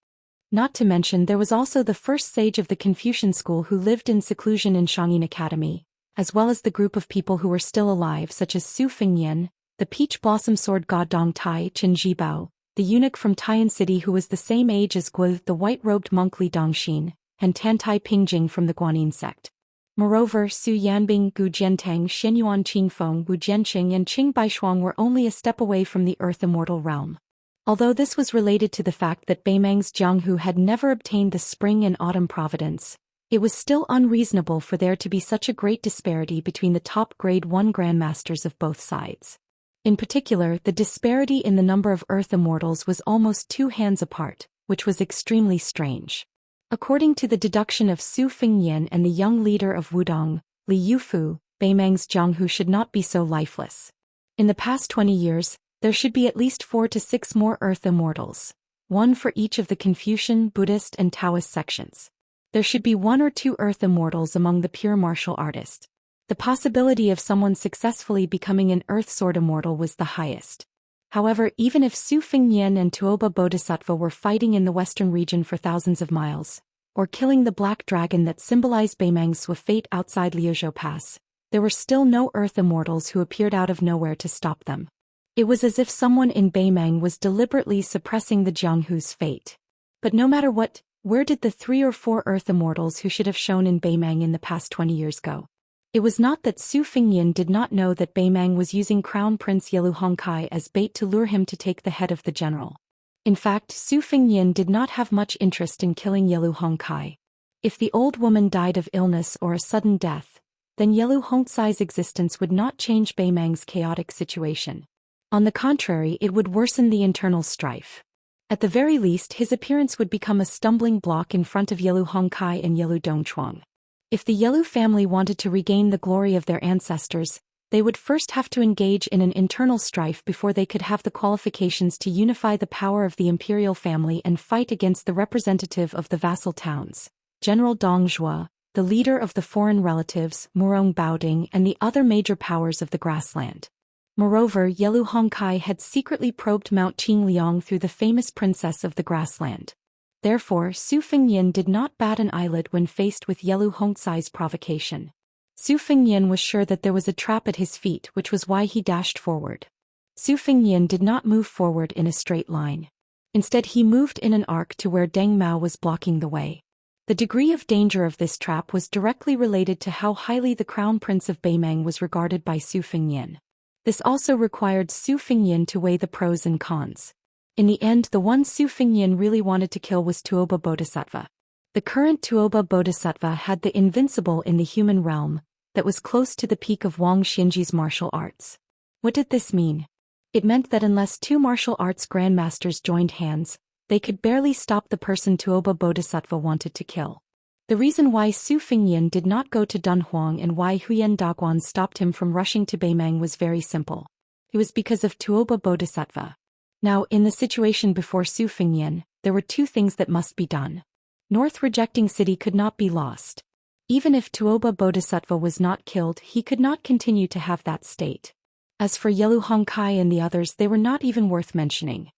Not to mention there was also the first sage of the Confucian school who lived in seclusion in Shangyin Academy, as well as the group of people who were still alive such as Su Fengnian, the peach blossom sword god Dong Tai, Chen Zhibao, the eunuch from Taiyan City who was the same age as Guo, the white-robed monk Li Dongxin, and Tantai Pingjing from the Guanyin sect. Moreover, Su Yanbing, Gu Jiantang, Shenyuan Qingfeng, Wu Jianqing and Qing Baishuang were only a step away from the Earth Immortal realm. Although this was related to the fact that Beimeng's Jianghu had never obtained the spring and autumn providence, it was still unreasonable for there to be such a great disparity between the top grade 1 grandmasters of both sides. In particular, the disparity in the number of Earth Immortals was almost 2 hands apart, which was extremely strange. According to the deduction of Su Fengnian and the young leader of Wudong, Li Yufu, Beimeng's Jianghu should not be so lifeless. In the past 20 years, there should be at least 4 to 6 more Earth Immortals, 1 for each of the Confucian, Buddhist and Taoist sections. There should be 1 or 2 Earth Immortals among the pure martial artists. The possibility of someone successfully becoming an Earth Sword Immortal was the highest. However, even if Su Fengnian and Tuoba Bodhisattva were fighting in the western region for thousands of miles, or killing the black dragon that symbolized Beimeng's fate outside Liuzhou Pass, there were still no Earth Immortals who appeared out of nowhere to stop them. It was as if someone in Beimeng was deliberately suppressing the Jianghu's fate. But no matter what, where did the 3 or 4 Earth Immortals who should have shown in Beimeng in the past 20 years go? It was not that Su Fengnian did not know that Beimeng was using Crown Prince Yelu Hongkai as bait to lure him to take the head of the general. In fact, Su Fengnian did not have much interest in killing Yelu Hongkai. If the old woman died of illness or a sudden death, then Yelu Hongkai's existence would not change Beimeng's chaotic situation. On the contrary, it would worsen the internal strife. At the very least, his appearance would become a stumbling block in front of Yelu Hongkai and Yelu Dongchuang. If the Yelu family wanted to regain the glory of their ancestors, they would first have to engage in an internal strife before they could have the qualifications to unify the power of the imperial family and fight against the representative of the vassal towns, General Dong Zhuo, the leader of the foreign relatives, Murong Baoding, and the other major powers of the grassland. Moreover, Yelu Hongkai had secretly probed Mount Qingliang through the famous princess of the grassland. Therefore, Su Fengnian did not bat an eyelid when faced with Yelu Hongkai's provocation. Su Fengnian was sure that there was a trap at his feet, which was why he dashed forward. Su Fengnian did not move forward in a straight line. Instead, he moved in an arc to where Deng Mao was blocking the way. The degree of danger of this trap was directly related to how highly the crown prince of Beimang was regarded by Su Fengnian. This also required Su Fengnian to weigh the pros and cons. In the end, the one Su Fengnian really wanted to kill was Tuoba Bodhisattva. The current Tuoba Bodhisattva had the invincible in the human realm, that was close to the peak of Wang Xinji's martial arts. What did this mean? It meant that unless two martial arts grandmasters joined hands, they could barely stop the person Tuoba Bodhisattva wanted to kill. The reason why Su Fengnian did not go to Dunhuang and why Huyan Daguan stopped him from rushing to Beimang was very simple. It was because of Tuoba Bodhisattva. Now, in the situation before Su Fengnian, there were two things that must be done. North rejecting city could not be lost. Even if Tuoba Bodhisattva was not killed, he could not continue to have that state. As for Yelu Hongkai and the others, they were not even worth mentioning.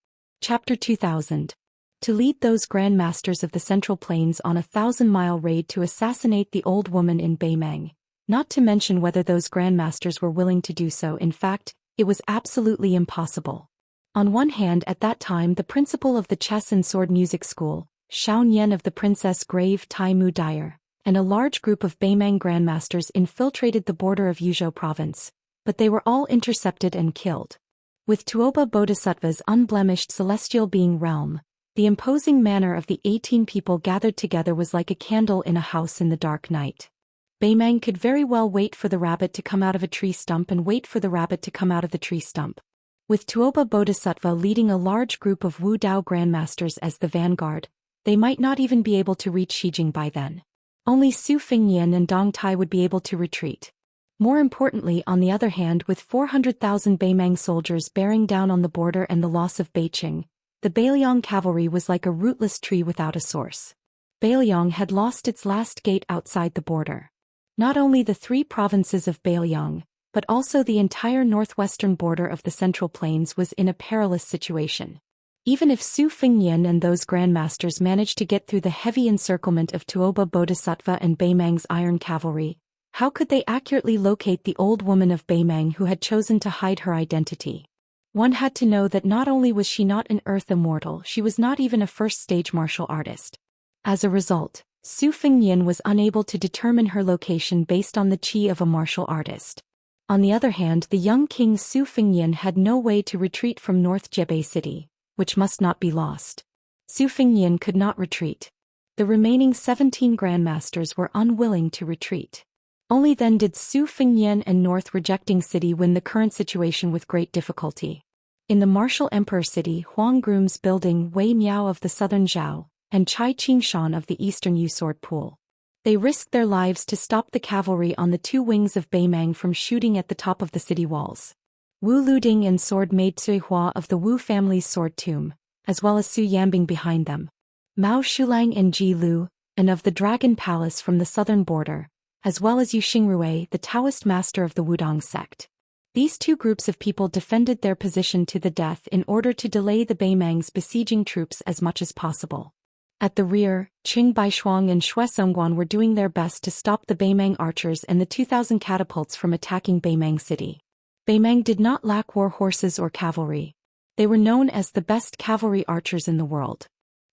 Chapter 2000. To lead those Grand Masters of the Central Plains on a 1,000-mile raid to assassinate the old woman in Beimang, not to mention whether those Grand Masters were willing to do so. In fact, it was absolutely impossible. On one hand, at that time, the principal of the chess and sword music school, Shao Nian of the Princess Grave Tai Mu Dyer, and a large group of Beimang grandmasters infiltrated the border of Yuzhou province, but they were all intercepted and killed. With Tuoba Bodhisattva's unblemished celestial being realm, the imposing manner of the 18 people gathered together was like a candle in a house in the dark night. Beimang could very well wait for the rabbit to come out of a tree stump and wait for the rabbit to come out of the tree stump. With Tuoba Bodhisattva leading a large group of Wu Dao grandmasters as the vanguard, they might not even be able to reach Xijing by then. Only Su Fengnian and Dong Tai would be able to retreat. More importantly, on the other hand, with 400,000 Beimang soldiers bearing down on the border and the loss of Beiqing, the Beiliang cavalry was like a rootless tree without a source. Beiliang had lost its last gate outside the border. Not only the three provinces of Beiliang, but also the entire northwestern border of the Central Plains was in a perilous situation. Even if Su Fengnian and those grandmasters managed to get through the heavy encirclement of Tuoba Bodhisattva and Beimang's iron cavalry, how could they accurately locate the old woman of Beimang who had chosen to hide her identity? One had to know that not only was she not an earth immortal, she was not even a first-stage martial artist. As a result, Su Fengnian was unable to determine her location based on the qi of a martial artist. On the other hand, the young king Su Fengnian had no way to retreat from North Jebei City, which must not be lost. Su Fengnian could not retreat. The remaining 17 grandmasters were unwilling to retreat. Only then did Su Fengnian and North rejecting city win the current situation with great difficulty. In the martial emperor city, Huang Groom's building, Wei Miao of the southern Zhao, and Chai Qingshan of the eastern Yu Sword Pool. They risked their lives to stop the cavalry on the two wings of Beimang from shooting at the top of the city walls. Wu Luding and sword maid Cui Hua of the Wu family's sword tomb, as well as Su Yambing behind them. Mao Shulang and Ji Lu, and of the Dragon Palace from the southern border, as well as Yu Xingrui, the Daoist master of the Wudong sect. These two groups of people defended their position to the death in order to delay the Beimang's besieging troops as much as possible. At the rear, Qing Baishuang and Xue Songguan were doing their best to stop the Beimang archers and the 2,000 catapults from attacking Beimang city. Beimang did not lack war horses or cavalry. They were known as the best cavalry archers in the world.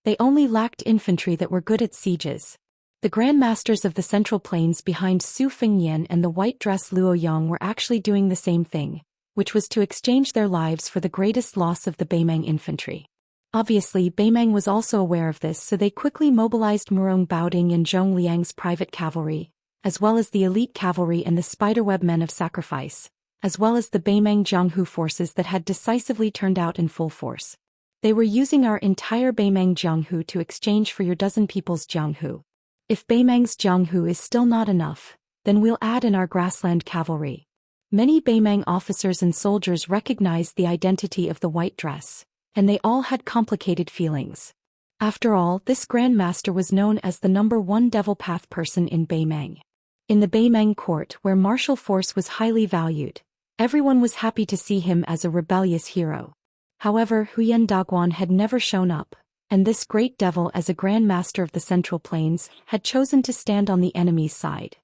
They only lacked infantry that were good at sieges. The grandmasters of the Central Plains behind Su Fengnian and the white dress Luo Yang were actually doing the same thing, which was to exchange their lives for the greatest loss of the Beimang infantry. Obviously, Beimang was also aware of this, so they quickly mobilized Murong Baoding and Zhong Liang's private cavalry, as well as the elite cavalry and the spiderweb men of sacrifice, as well as the Beimang Jianghu forces that had decisively turned out in full force. They were using our entire Beimang Jianghu to exchange for your dozen people's Jianghu. If Beimang's Jianghu is still not enough, then we'll add in our grassland cavalry. Many Beimang officers and soldiers recognized the identity of the white dress, and they all had complicated feelings. After all, this Grandmaster was known as the #1 devil path person in Beimang. In the Beimang court, where martial force was highly valued, everyone was happy to see him as a rebellious hero. However, Huyan Daguan had never shown up, and this great devil as a Grandmaster of the Central Plains had chosen to stand on the enemy's side.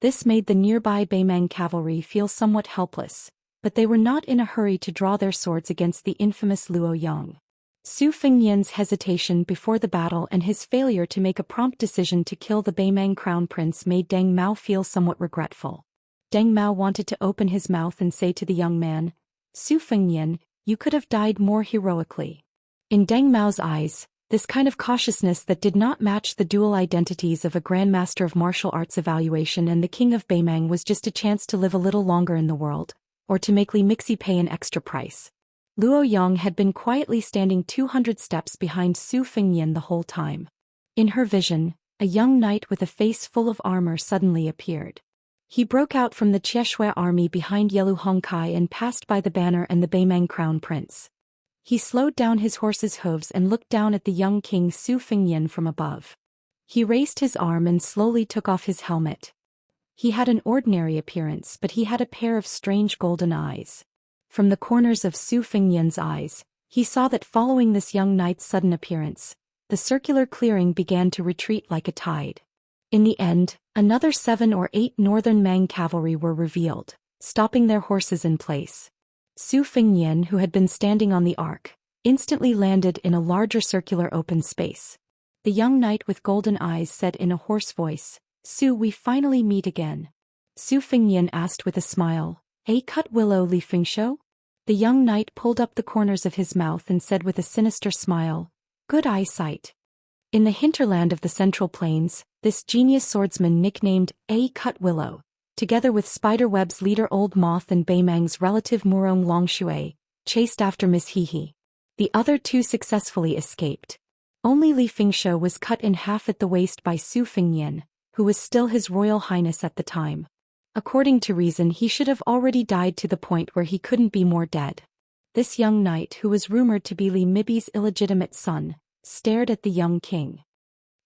This made the nearby Beimang cavalry feel somewhat helpless, but they were not in a hurry to draw their swords against the infamous Luo Yang. Su Fengnian's hesitation before the battle and his failure to make a prompt decision to kill the Beimang crown prince made Deng Mao feel somewhat regretful. Deng Mao wanted to open his mouth and say to the young man, "Su Fengnian, you could have died more heroically." In Deng Mao's eyes, this kind of cautiousness that did not match the dual identities of a Grandmaster of Martial Arts evaluation and the King of Beimang was just a chance to live a little longer in the world, or to make Li Mixi pay an extra price. Luo Yang had been quietly standing 200 steps behind Su Fengnian the whole time. In her vision, a young knight with a face full of armor suddenly appeared. He broke out from the Qieshui army behind Yelu Hongkai and passed by the banner and the Beimang crown prince. He slowed down his horse's hooves and looked down at the young king Su Fengnian from above. He raised his arm and slowly took off his helmet. He had an ordinary appearance, but he had a pair of strange golden eyes. From the corners of Su Fengnian's eyes, he saw that following this young knight's sudden appearance, the circular clearing began to retreat like a tide. In the end, another 7 or 8 northern Mang cavalry were revealed, stopping their horses in place. Su Fengnian, who had been standing on the arc, instantly landed in a larger circular open space. The young knight with golden eyes said in a hoarse voice, "Su, we finally meet again." Su Fengnian asked with a smile, "A cut willow Li Fengsho?" The young knight pulled up the corners of his mouth and said with a sinister smile, "Good eyesight." In the hinterland of the Central Plains, this genius swordsman nicknamed A Cut Willow, together with Spiderweb's leader Old Moth and Beimang's relative Murong Longshui, chased after Miss Hehe. The other two successfully escaped. Only Li Fengsho was cut in half at the waist by Su Fengnian, who was still His Royal Highness at the time. According to reason, he should have already died to the point where he couldn't be more dead. This young knight, who was rumored to be Li Mibi's illegitimate son, stared at the young king.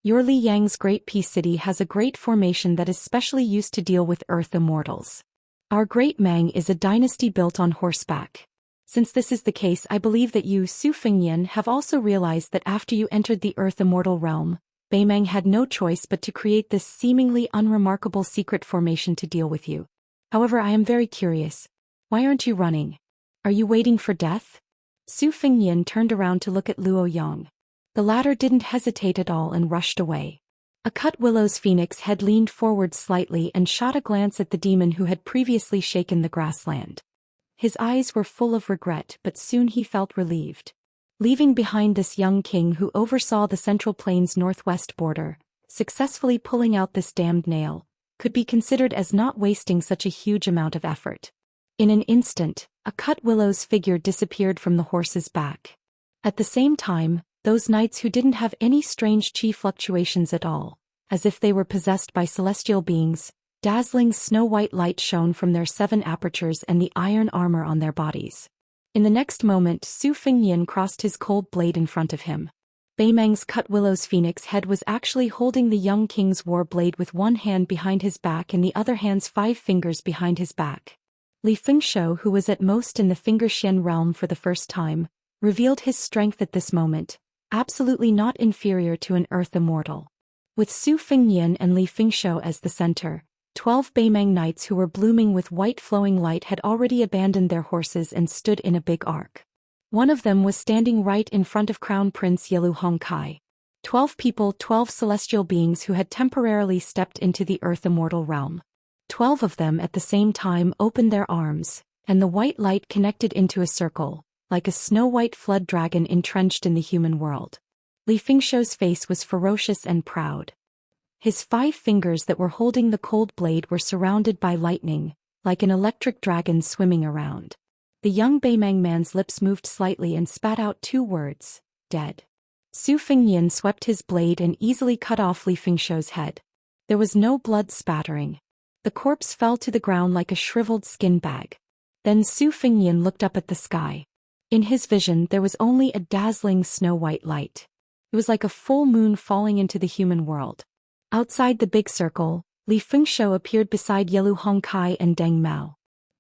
"Your Li Yang's Great Peace City has a great formation that is specially used to deal with Earth Immortals. Our Great Mang is a dynasty built on horseback. Since this is the case, I believe that you, Su Fengnian, have also realized that after you entered the Earth Immortal realm, Beimang had no choice but to create this seemingly unremarkable secret formation to deal with you. However, I am very curious. Why aren't you running? Are you waiting for death?" Su Fengnian turned around to look at Luo Yang. The latter didn't hesitate at all and rushed away. A cut willow's phoenix head leaned forward slightly and shot a glance at the demon who had previously shaken the grassland. His eyes were full of regret, but soon he felt relieved. Leaving behind this young king who oversaw the Central Plains' northwest border, successfully pulling out this damned nail, could be considered as not wasting such a huge amount of effort. In an instant, a cut willow's figure disappeared from the horse's back. At the same time, those knights who didn't have any strange chi fluctuations at all, as if they were possessed by celestial beings, dazzling snow-white light shone from their 7 apertures and the iron armor on their bodies. In the next moment, Su Fengnian crossed his cold blade in front of him. Beimang's cut willow's phoenix head was actually holding the young king's war blade with one hand behind his back and the other hand's 5 fingers behind his back. Li Fengsho, who was at most in the Finger Xian realm for the first time, revealed his strength at this moment, absolutely not inferior to an Earth Immortal. With Su Fengnian and Li Fengsho as the center, 12 Beimang knights who were blooming with white flowing light had already abandoned their horses and stood in a big arc. One of them was standing right in front of Crown Prince Yelu Hongkai. 12 people, 12 celestial beings who had temporarily stepped into the Earth Immortal realm. 12 of them at the same time opened their arms, and the white light connected into a circle, like a snow-white flood dragon entrenched in the human world. Li Fengsho's face was ferocious and proud. His 5 fingers that were holding the cold blade were surrounded by lightning, like an electric dragon swimming around. The young Beimang man's lips moved slightly and spat out 2 words, "Dead." Su Fengnian swept his blade and easily cut off Li Fengsho's head. There was no blood spattering. The corpse fell to the ground like a shriveled skin bag. Then Su Fengnian looked up at the sky. In his vision there was only a dazzling snow-white light. It was like a full moon falling into the human world. Outside the big circle, Li Fengshou appeared beside Yelu Hongkai and Deng Mao.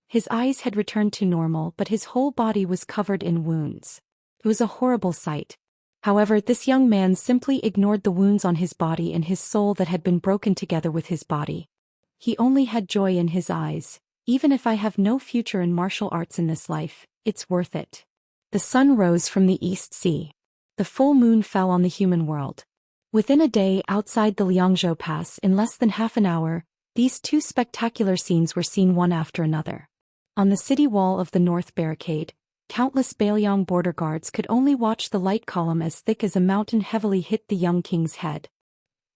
His eyes had returned to normal, but his whole body was covered in wounds. It was a horrible sight. However, this young man simply ignored the wounds on his body and his soul that had been broken together with his body. He only had joy in his eyes. Even if I have no future in martial arts in this life, it's worth it. The sun rose from the East Sea. The full moon fell on the human world. Within a day outside the Liangzhou Pass, in less than half an hour, these two spectacular scenes were seen one after another. On the city wall of the North Barricade, countless Bailiang border guards could only watch the light column as thick as a mountain heavily hit the young king's head.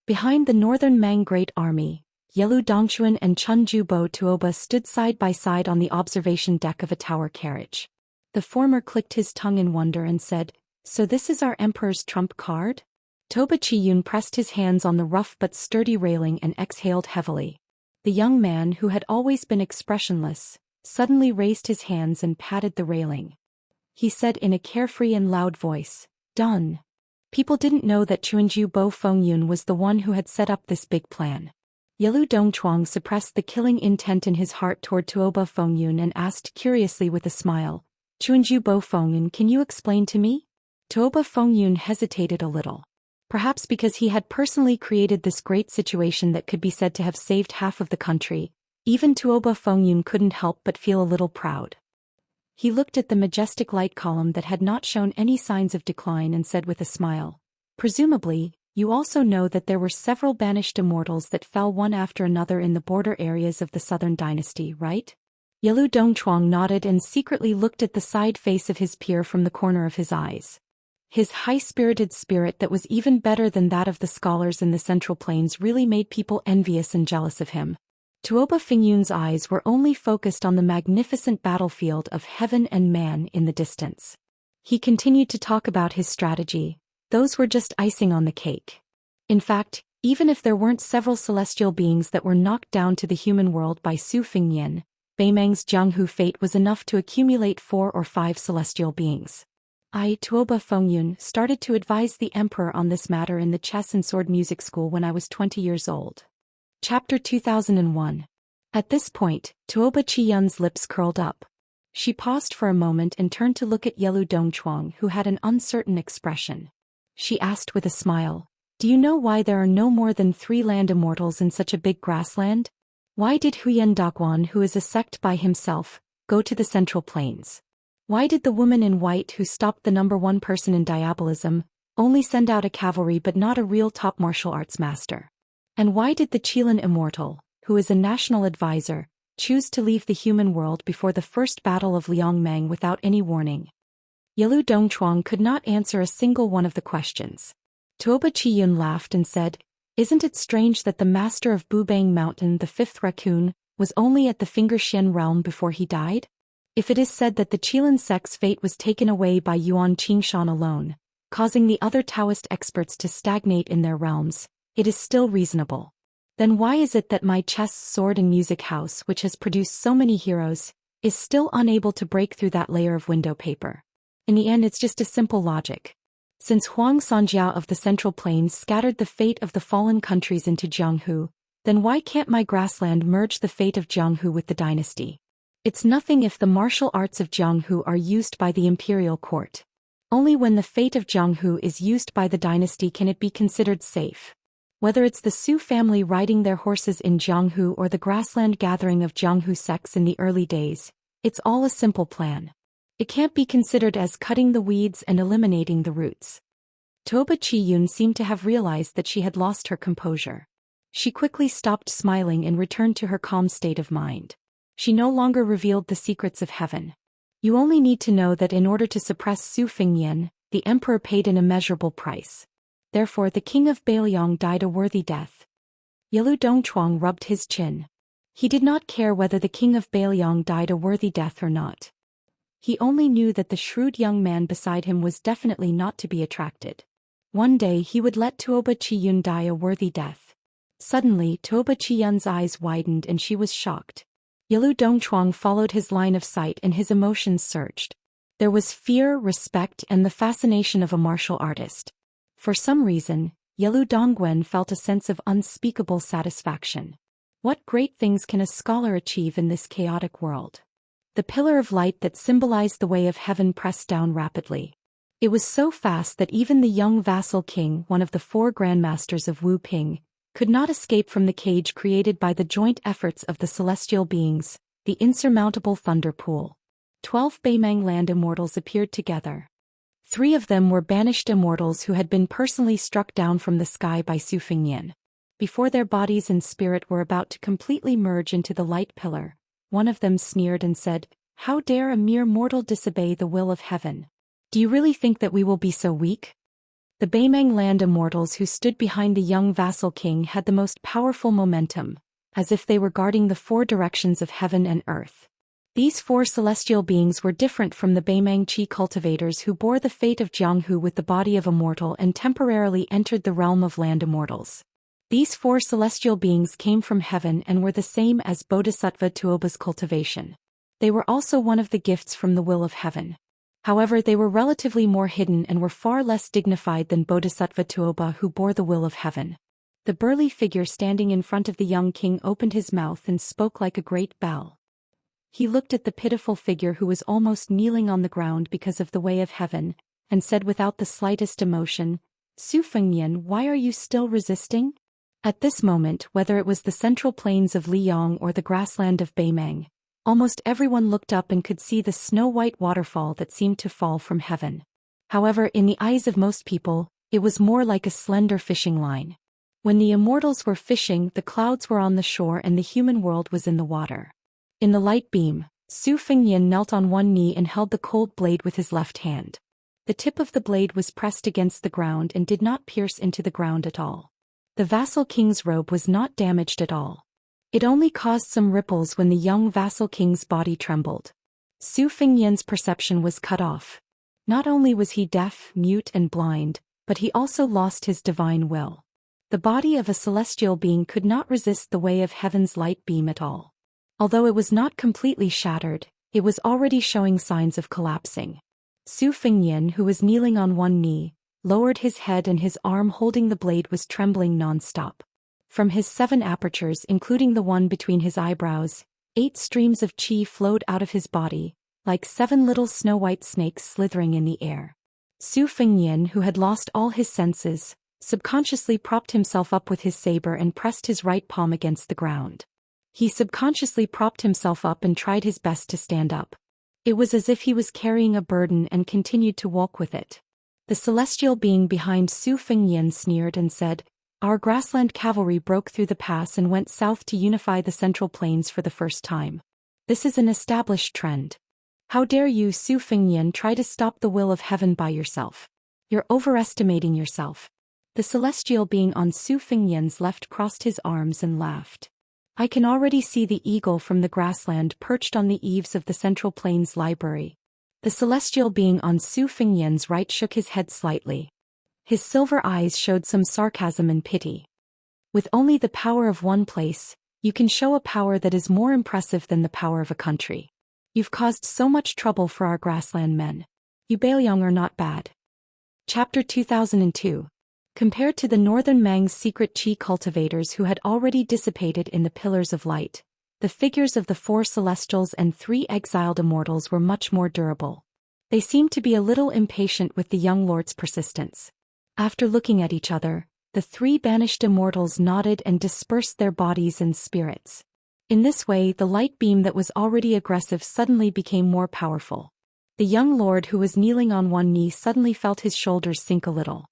Behind the northern Mang Great Army, Yelu Dongchuan and Chun Jubo Tuoba stood side by side on the observation deck of a tower carriage. The former clicked his tongue in wonder and said, "So this is our emperor's trump card?" Toba Chiyun pressed his hands on the rough but sturdy railing and exhaled heavily. The young man, who had always been expressionless, suddenly raised his hands and patted the railing. He said in a carefree and loud voice, "Done." People didn't know that Chuanju Bo Fengyun was the one who had set up this big plan. Yelu Dongchuang suppressed the killing intent in his heart toward Tuoba Fengyun and asked curiously with a smile, "Chuanju Bo Fengyun, can you explain to me?" Tuoba Fengyun hesitated a little. Perhaps because he had personally created this great situation that could be said to have saved half of the country, even Tuoba Fengyun couldn't help but feel a little proud. He looked at the majestic light column that had not shown any signs of decline and said with a smile, "Presumably, you also know that there were several banished immortals that fell one after another in the border areas of the Southern Dynasty, right?" Yelu Dongchuang nodded and secretly looked at the side face of his peer from the corner of his eyes. His high-spirited spirit that was even better than that of the scholars in the Central Plains really made people envious and jealous of him. Tuoba Fengyun's eyes were only focused on the magnificent battlefield of heaven and man in the distance. He continued to talk about his strategy. Those were just icing on the cake. In fact, even if there weren't several celestial beings that were knocked down to the human world by Su Fengyan, Beimeng's Jianghu fate was enough to accumulate 4 or 5 celestial beings. I, Tuoba Fengyun, started to advise the emperor on this matter in the chess and sword music school when I was 20 years old. Chapter 2001. At this point, Tuoba Chiyun's lips curled up. She paused for a moment and turned to look at Yelu Dongchuang, who had an uncertain expression. She asked with a smile, "Do you know why there are no more than 3 land immortals in such a big grassland? Why did Huyen Daguan, who is a sect by himself, go to the Central Plains? Why did the woman in white who stopped the #1 person in diabolism only send out a cavalry but not a real top martial arts master? And why did the Qilin Immortal, who is a national advisor, choose to leave the human world before the first battle of Liangmang without any warning?" Yelu Dongchuang could not answer a single one of the questions. Tuoba Chiyun laughed and said, "Isn't it strange that the master of Bubang Mountain, the 5th raccoon, was only at the Finger Xian realm before he died? If it is said that the Qilin sect's fate was taken away by Yuan Qingshan alone, causing the other Taoist experts to stagnate in their realms, it is still reasonable. Then why is it that my chess, sword and music house, which has produced so many heroes, is still unable to break through that layer of window paper? In the end, it's just a simple logic. Since Huang Sanjia of the Central Plains scattered the fate of the fallen countries into Jianghu, then why can't my grassland merge the fate of Jianghu with the dynasty? It's nothing if the martial arts of Jianghu are used by the imperial court. Only when the fate of Jianghu is used by the dynasty can it be considered safe. Whether it's the Su family riding their horses in Jianghu or the grassland gathering of Jianghu sects in the early days, it's all a simple plan. It can't be considered as cutting the weeds and eliminating the roots." Tuoba Chiyun seemed to have realized that she had lost her composure. She quickly stopped smiling and returned to her calm state of mind. She no longer revealed the secrets of heaven. You only need to know that in order to suppress Su Fengyan, the emperor paid an immeasurable price. Therefore the king of Bailiang died a worthy death. Yelu Dongchuang rubbed his chin. He did not care whether the king of Bailiang died a worthy death or not. He only knew that the shrewd young man beside him was definitely not to be attracted. One day he would let Tuoba Chiyun die a worthy death. Suddenly Tuoba Chiyun's eyes widened and she was shocked. Yelu Dongchuang followed his line of sight and his emotions surged. There was fear, respect, and the fascination of a martial artist. For some reason, Yelu Dongguan felt a sense of unspeakable satisfaction. What great things can a scholar achieve in this chaotic world? The pillar of light that symbolized the way of heaven pressed down rapidly. It was so fast that even the young vassal king, one of the 4 grandmasters of Wu Ping, could not escape from the cage created by the joint efforts of the celestial beings, the insurmountable thunder pool. 12 Beimang land immortals appeared together. 3 of them were banished immortals who had been personally struck down from the sky by Su Fengnian. Before their bodies and spirit were about to completely merge into the light pillar, one of them sneered and said, "How dare a mere mortal disobey the will of heaven? Do you really think that we will be so weak?" The Beimang land immortals who stood behind the young vassal king had the most powerful momentum, as if they were guarding the 4 directions of heaven and earth. These 4 celestial beings were different from the Beimang Qi cultivators who bore the fate of Jianghu with the body of a mortal and temporarily entered the realm of land immortals. These 4 celestial beings came from heaven and were the same as Bodhisattva Tuoba's cultivation. They were also one of the gifts from the will of heaven. However, they were relatively more hidden and were far less dignified than Bodhisattva Tuoba, who bore the will of heaven. The burly figure standing in front of the young king opened his mouth and spoke like a great bell. He looked at the pitiful figure who was almost kneeling on the ground because of the way of heaven, and said without the slightest emotion, "Su Fengnian, why are you still resisting?" At this moment, whether it was the central plains of Liyang or the grassland of Beimang, almost everyone looked up and could see the snow-white waterfall that seemed to fall from heaven. However, in the eyes of most people, it was more like a slender fishing line. When the immortals were fishing, the clouds were on the shore and the human world was in the water. In the light beam, Su Fengnian knelt on one knee and held the cold blade with his left hand. The tip of the blade was pressed against the ground and did not pierce into the ground at all. The vassal king's robe was not damaged at all. It only caused some ripples when the young vassal king's body trembled. Su Fengnian's perception was cut off. Not only was he deaf, mute and blind, but he also lost his divine will. The body of a celestial being could not resist the way of heaven's light beam at all. Although it was not completely shattered, it was already showing signs of collapsing. Su Fengnian, who was kneeling on one knee, lowered his head and his arm holding the blade was trembling non-stop. From his 7 apertures, including the one between his eyebrows, 8 streams of qi flowed out of his body, like 7 little snow-white snakes slithering in the air. Su Fengnian, who had lost all his senses, subconsciously propped himself up with his saber and pressed his right palm against the ground. He subconsciously propped himself up and tried his best to stand up. It was as if he was carrying a burden and continued to walk with it. The celestial being behind Su Fengnian sneered and said, "Our grassland cavalry broke through the pass and went south to unify the central plains for the first time. This is an established trend. How dare you, Su Fengnian, try to stop the will of heaven by yourself? You're overestimating yourself." The celestial being on Su Fengnian's left crossed his arms and laughed. "I can already see the eagle from the grassland perched on the eaves of the Central Plains Library." The celestial being on Su Fengnian's right shook his head slightly. His silver eyes showed some sarcasm and pity. "With only the power of one place, you can show a power that is more impressive than the power of a country. You've caused so much trouble for our grassland men. You Baoyang are not bad." Chapter 2002. Compared to the northern Mang's secret qi cultivators who had already dissipated in the pillars of light, the figures of the 4 celestials and 3 exiled immortals were much more durable. They seemed to be a little impatient with the young lord's persistence. After looking at each other, the 3 banished immortals nodded and dispersed their bodies and spirits. In this way, the light beam that was already aggressive suddenly became more powerful. The young lord who was kneeling on one knee suddenly felt his shoulders sink a little.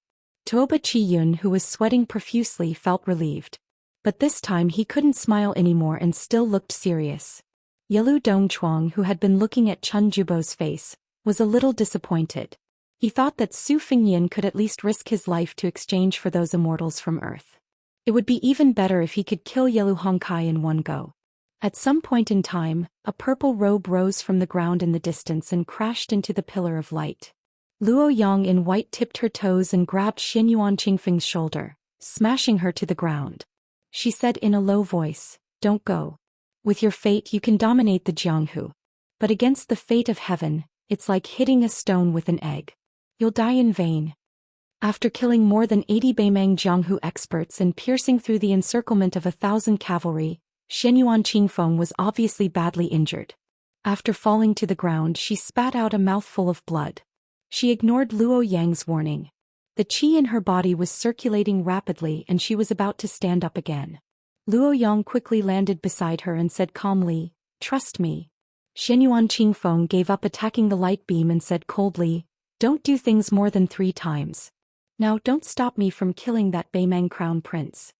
Tuoba Qiyun, who was sweating profusely, felt relieved. But this time he couldn't smile anymore and still looked serious. Yelu Dongchuang, who had been looking at Chun Jubo's face, was a little disappointed. He thought that Su Fengnian could at least risk his life to exchange for those immortals from Earth. It would be even better if he could kill Yelu Hongkai in one go. At some point in time, a purple robe rose from the ground in the distance and crashed into the pillar of light. Luo Yang in white tipped her toes and grabbed Xinyuan Qingfeng's shoulder, smashing her to the ground. She said in a low voice, "Don't go. With your fate you can dominate the Jianghu. But against the fate of heaven, it's like hitting a stone with an egg. You'll die in vain." After killing more than 80 Beimang Jianghu experts and piercing through the encirclement of 1,000 cavalry, Xianyuan Qingfeng was obviously badly injured. After falling to the ground, she spat out a mouthful of blood. She ignored Luo Yang's warning. The qi in her body was circulating rapidly and she was about to stand up again. Luo Yang quickly landed beside her and said calmly, "Trust me." Xianyuan Qingfeng gave up attacking the light beam and said coldly, "Don't do things more than 3 times. Now don't stop me from killing that Beimang crown prince."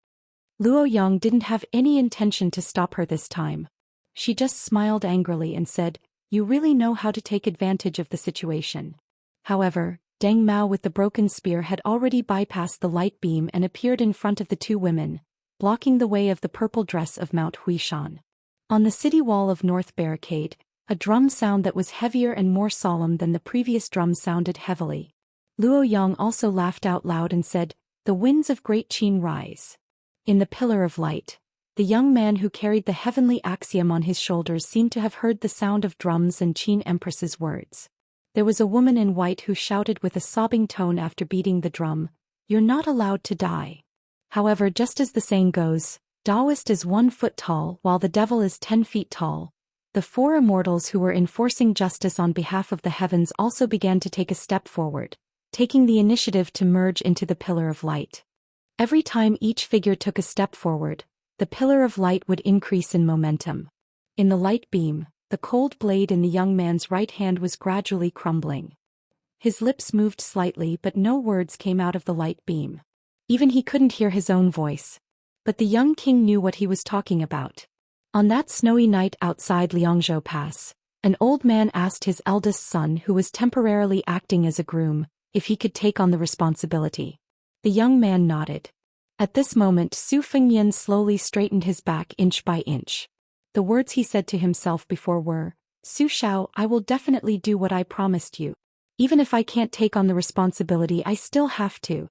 Luo Yang didn't have any intention to stop her this time. She just smiled angrily and said, "You really know how to take advantage of the situation." However, Deng Mao with the broken spear had already bypassed the light beam and appeared in front of the 2 women, blocking the way of the purple dress of Mount Huishan. On the city wall of North Barricade, a drum sound that was heavier and more solemn than the previous drum sounded heavily. Luo Yang also laughed out loud and said, "The winds of Great Qin rise." In the pillar of light, the young man who carried the heavenly axiom on his shoulders seemed to have heard the sound of drums and Qin Empress's words. There was a woman in white who shouted with a sobbing tone after beating the drum, "You're not allowed to die." However, just as the saying goes, Daoist is 1 foot tall while the devil is 10 feet tall. The 4 immortals who were enforcing justice on behalf of the heavens also began to take a step forward, taking the initiative to merge into the pillar of light. Every time each figure took a step forward, the pillar of light would increase in momentum. In the light beam, the cold blade in the young man's right hand was gradually crumbling. His lips moved slightly but no words came out of the light beam. Even he couldn't hear his own voice. But the young king knew what he was talking about. On that snowy night outside Liangzhou Pass, an old man asked his eldest son, who was temporarily acting as a groom, if he could take on the responsibility. The young man nodded. At this moment Su Fengyan slowly straightened his back inch by inch. The words he said to himself before were, "Su Shao, I will definitely do what I promised you. Even if I can't take on the responsibility, I still have to."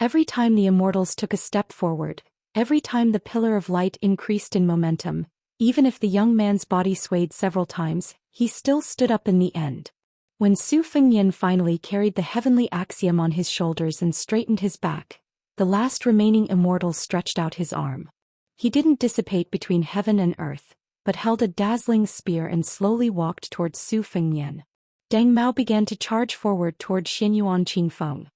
Every time the immortals took a step forward, every time the pillar of light increased in momentum, even if the young man's body swayed several times, he still stood up in the end. When Su Fengyan finally carried the heavenly axiom on his shoulders and straightened his back, the last remaining immortal stretched out his arm. He didn't dissipate between heaven and earth, but held a dazzling spear and slowly walked towards Su Fengyan. Deng Mao began to charge forward toward Xianyuan Qingfeng.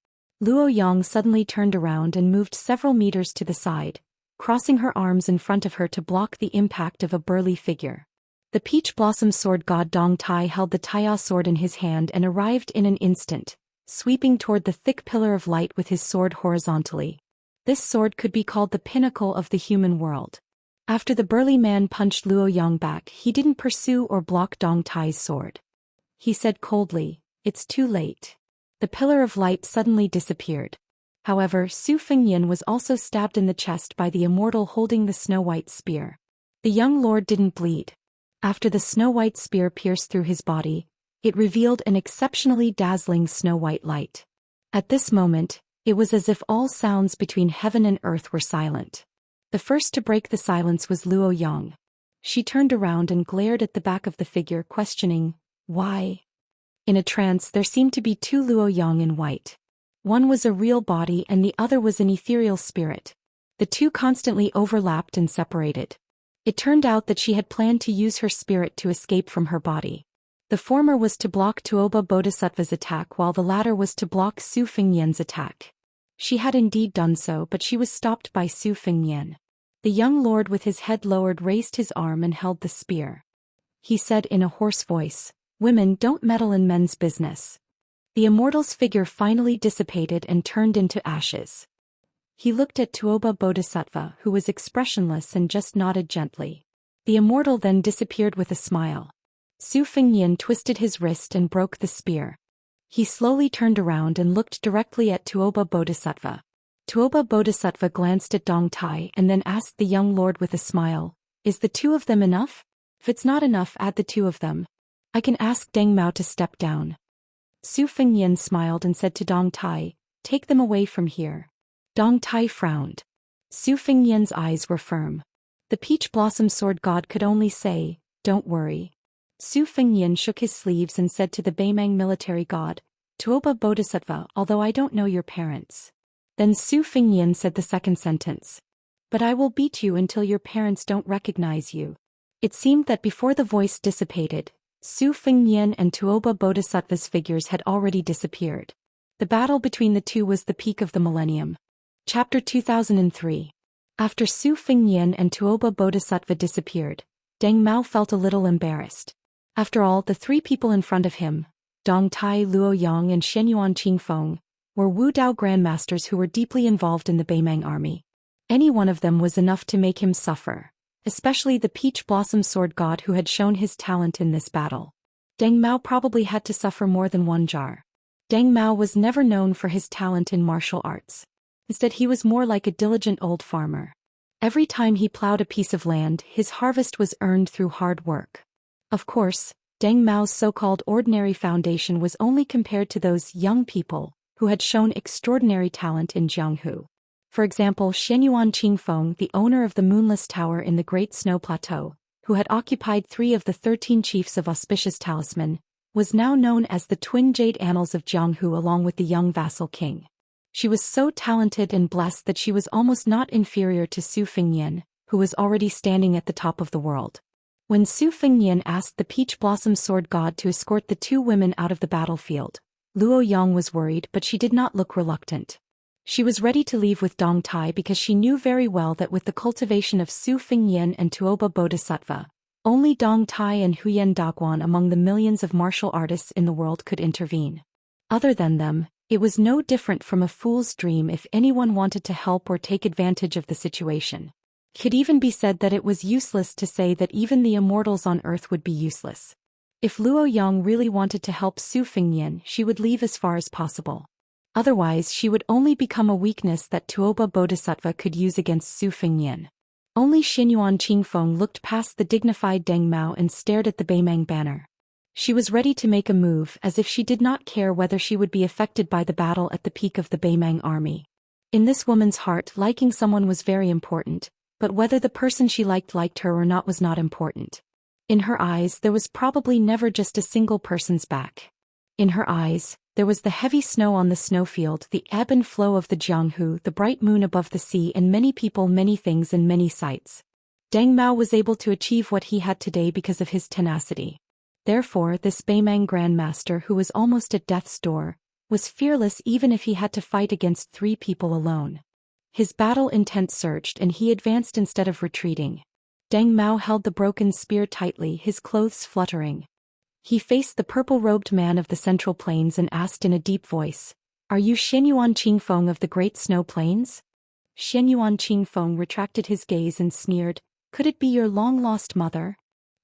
Luo Yang suddenly turned around and moved several meters to the side, crossing her arms in front of her to block the impact of a burly figure. The peach blossom sword god Dong Tai held the Taya sword in his hand and arrived in an instant, sweeping toward the thick pillar of light with his sword horizontally. This sword could be called the pinnacle of the human world. After the burly man punched Luo Yang back, he didn't pursue or block Dong Tai's sword. He said coldly, "It's too late." The pillar of light suddenly disappeared. However, Su Fengyan was also stabbed in the chest by the immortal holding the snow-white spear. The young lord didn't bleed. After the snow-white spear pierced through his body, it revealed an exceptionally dazzling snow-white light. At this moment, it was as if all sounds between heaven and earth were silent. The first to break the silence was Luo Yang. She turned around and glared at the back of the figure, questioning, "Why?" In a trance, there seemed to be 2 Luo Yang in white. One was a real body and the other was an ethereal spirit. The 2 constantly overlapped and separated. It turned out that she had planned to use her spirit to escape from her body. The former was to block Tuoba Bodhisattva's attack while the latter was to block Su Fengyan's attack. She had indeed done so, but she was stopped by Su Fengyan. The young lord with his head lowered raised his arm and held the spear. He said in a hoarse voice, "Women don't meddle in men's business." The immortal's figure finally dissipated and turned into ashes. He looked at Tuoba Bodhisattva, who was expressionless and just nodded gently. The immortal then disappeared with a smile. Su Fengyan twisted his wrist and broke the spear. He slowly turned around and looked directly at Tuoba Bodhisattva. Tuoba Bodhisattva glanced at Dong Tai and then asked the young lord with a smile, "Is the 2 of them enough? If it's not enough, add the 2 of them. I can ask Deng Mao to step down." Su Fengyan smiled and said to Dong Tai, "Take them away from here." Dong Tai frowned. Su Fengyan's eyes were firm. The peach blossom sword god could only say, "Don't worry." Su Fengyan shook his sleeves and said to the Beimang military god, Tuoba Bodhisattva, although I don't know your parents. Then Su Fingyan said the second sentence. But I will beat you until your parents don't recognize you. It seemed that before the voice dissipated, Su Fingyan and Tuoba Bodhisattva's figures had already disappeared. The battle between the two was the peak of the millennium. Chapter 2003. After Su Fingyan and Tuoba Bodhisattva disappeared, Deng Mao felt a little embarrassed. After all, the three people in front of him, Dong Tai, Luo Yang and Shenyuan Qingfeng, were Wu Dao grandmasters who were deeply involved in the Beimang army. Any one of them was enough to make him suffer, especially the peach blossom sword god who had shown his talent in this battle. Deng Mao probably had to suffer more than one jar. Deng Mao was never known for his talent in martial arts. Instead, he was more like a diligent old farmer. Every time he plowed a piece of land, his harvest was earned through hard work. Of course, Deng Mao's so-called ordinary foundation was only compared to those young people who had shown extraordinary talent in Jianghu. For example, Shenyuan Qingfeng, the owner of the Moonless Tower in the Great Snow Plateau, who had occupied 3 of the 13 chiefs of Auspicious Talisman, was now known as the Twin Jade Annals of Jianghu along with the young vassal king. She was so talented and blessed that she was almost not inferior to Su Fingyan, who was already standing at the top of the world. When Su Fingyan asked the Peach Blossom Sword God to escort the 2 women out of the battlefield, Luo Yang was worried, but she did not look reluctant. She was ready to leave with Dong Tai because she knew very well that with the cultivation of Su Fingyan and Tuoba Bodhisattva, only Dong Tai and Huyen Daguan among the millions of martial artists in the world could intervene. Other than them, it was no different from a fool's dream if anyone wanted to help or take advantage of the situation. It could even be said that it was useless to say that even the immortals on earth would be useless. If Luo Yang really wanted to help Su Fingyan, she would leave as far as possible. Otherwise, she would only become a weakness that Tuoba Bodhisattva could use against Su Fingyan. Only Shenyuan Qingfeng looked past the dignified Deng Mao and stared at the Beimang banner. She was ready to make a move as if she did not care whether she would be affected by the battle at the peak of the Beimang army. In this woman's heart, liking someone was very important, but whether the person she liked her or not was not important. In her eyes, there was probably never just a single person's back. In her eyes, there was the heavy snow on the snowfield, the ebb and flow of the Jianghu, the bright moon above the sea, and many people, many things, and many sights. Deng Mao was able to achieve what he had today because of his tenacity. Therefore, this Beimang grandmaster, who was almost at death's door, was fearless even if he had to fight against 3 people alone. His battle intent surged and he advanced instead of retreating. Deng Mao held the broken spear tightly, his clothes fluttering. He faced the purple-robed man of the Central Plains and asked in a deep voice, "Are you Shenyuan Qingfeng of the Great Snow Plains?" Shenyuan Qingfeng retracted his gaze and sneered, "Could it be your long-lost mother?"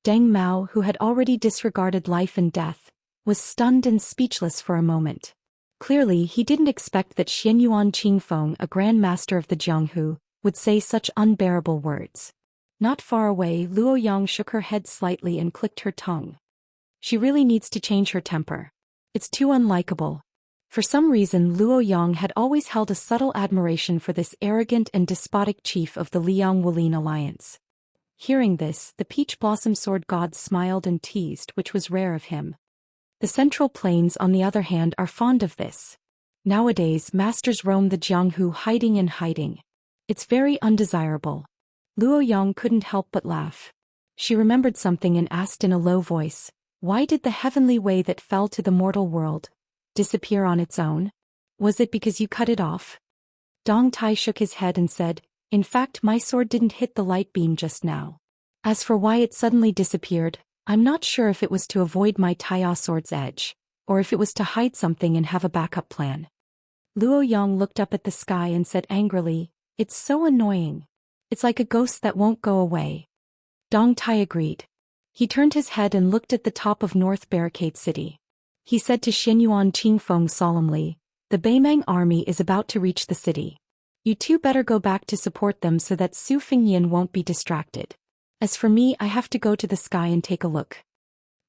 Deng Mao, who had already disregarded life and death, was stunned and speechless for a moment. Clearly, he didn't expect that Shenyuan Qingfeng, a Grand Master of the Jianghu, would say such unbearable words. Not far away, Luo Yang shook her head slightly and clicked her tongue. She really needs to change her temper. It's too unlikable. For some reason, Luo Yang had always held a subtle admiration for this arrogant and despotic chief of the Liang-Wulin alliance. Hearing this, the Peach Blossom Sword God smiled and teased, which was rare of him. The Central Plains, on the other hand, are fond of this. Nowadays, masters roam the Jianghu hiding and hiding. It's very undesirable. Luo Yang couldn't help but laugh. She remembered something and asked in a low voice, "Why did the heavenly way that fell to the mortal world disappear on its own? Was it because you cut it off?" Dong Tai shook his head and said, "In fact, my sword didn't hit the light beam just now. As for why it suddenly disappeared, I'm not sure if it was to avoid my Taiya sword's edge, or if it was to hide something and have a backup plan." Luo Yang looked up at the sky and said angrily, "It's so annoying. It's like a ghost that won't go away." Dong Tai agreed. He turned his head and looked at the top of North Barricade City. He said to Shenyuan Qingfeng solemnly, "The Beimang army is about to reach the city. You two better go back to support them so that Su Fingyan won't be distracted. As for me, I have to go to the sky and take a look."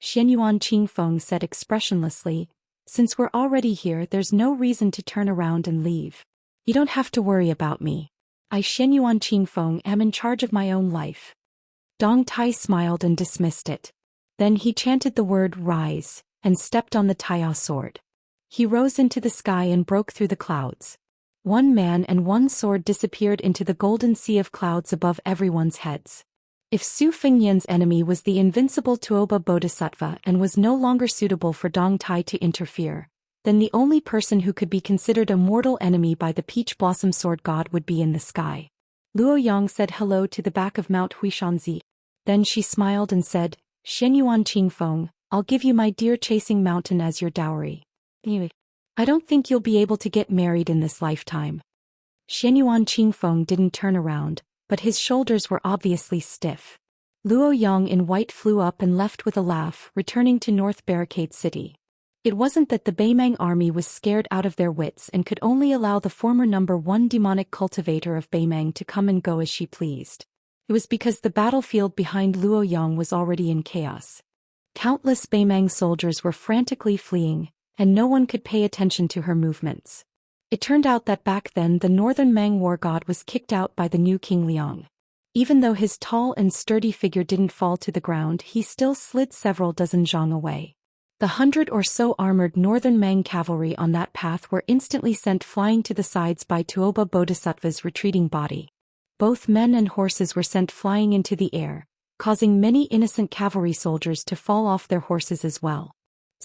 Shenyuan Qingfeng said expressionlessly, "Since we're already here, there's no reason to turn around and leave. You don't have to worry about me. I, Shenyuan Qingfeng, am in charge of my own life." Dong Tai smiled and dismissed it. Then he chanted the word "Rise," and stepped on the Taiya sword. He rose into the sky and broke through the clouds. One man and one sword disappeared into the golden sea of clouds above everyone's heads. If Su Fengyan's enemy was the invincible Tuoba Bodhisattva and was no longer suitable for Dong Tai to interfere, then the only person who could be considered a mortal enemy by the Peach Blossom Sword God would be in the sky. Luo Yang said hello to the back of Mount Huishanzi. Then she smiled and said, Shenyuan Qingfeng, I'll give you my deer-chasing mountain as your dowry. Anyway, I don't think you'll be able to get married in this lifetime. Shenyuan Qingfeng didn't turn around, but his shoulders were obviously stiff. Luo Yang in white flew up and left with a laugh, returning to North Barricade City. It wasn't that the Beimang army was scared out of their wits and could only allow the former number 1 demonic cultivator of Beimang to come and go as she pleased. It was because the battlefield behind Luo Yang was already in chaos. Countless Beimang soldiers were frantically fleeing, and no one could pay attention to her movements. It turned out that back then the northern Mang war god was kicked out by the new King Liang. Even though his tall and sturdy figure didn't fall to the ground, he still slid several dozen zhang away. The 100 or so armored northern Mang cavalry on that path were instantly sent flying to the sides by Tuoba Bodhisattva's retreating body. Both men and horses were sent flying into the air, causing many innocent cavalry soldiers to fall off their horses as well.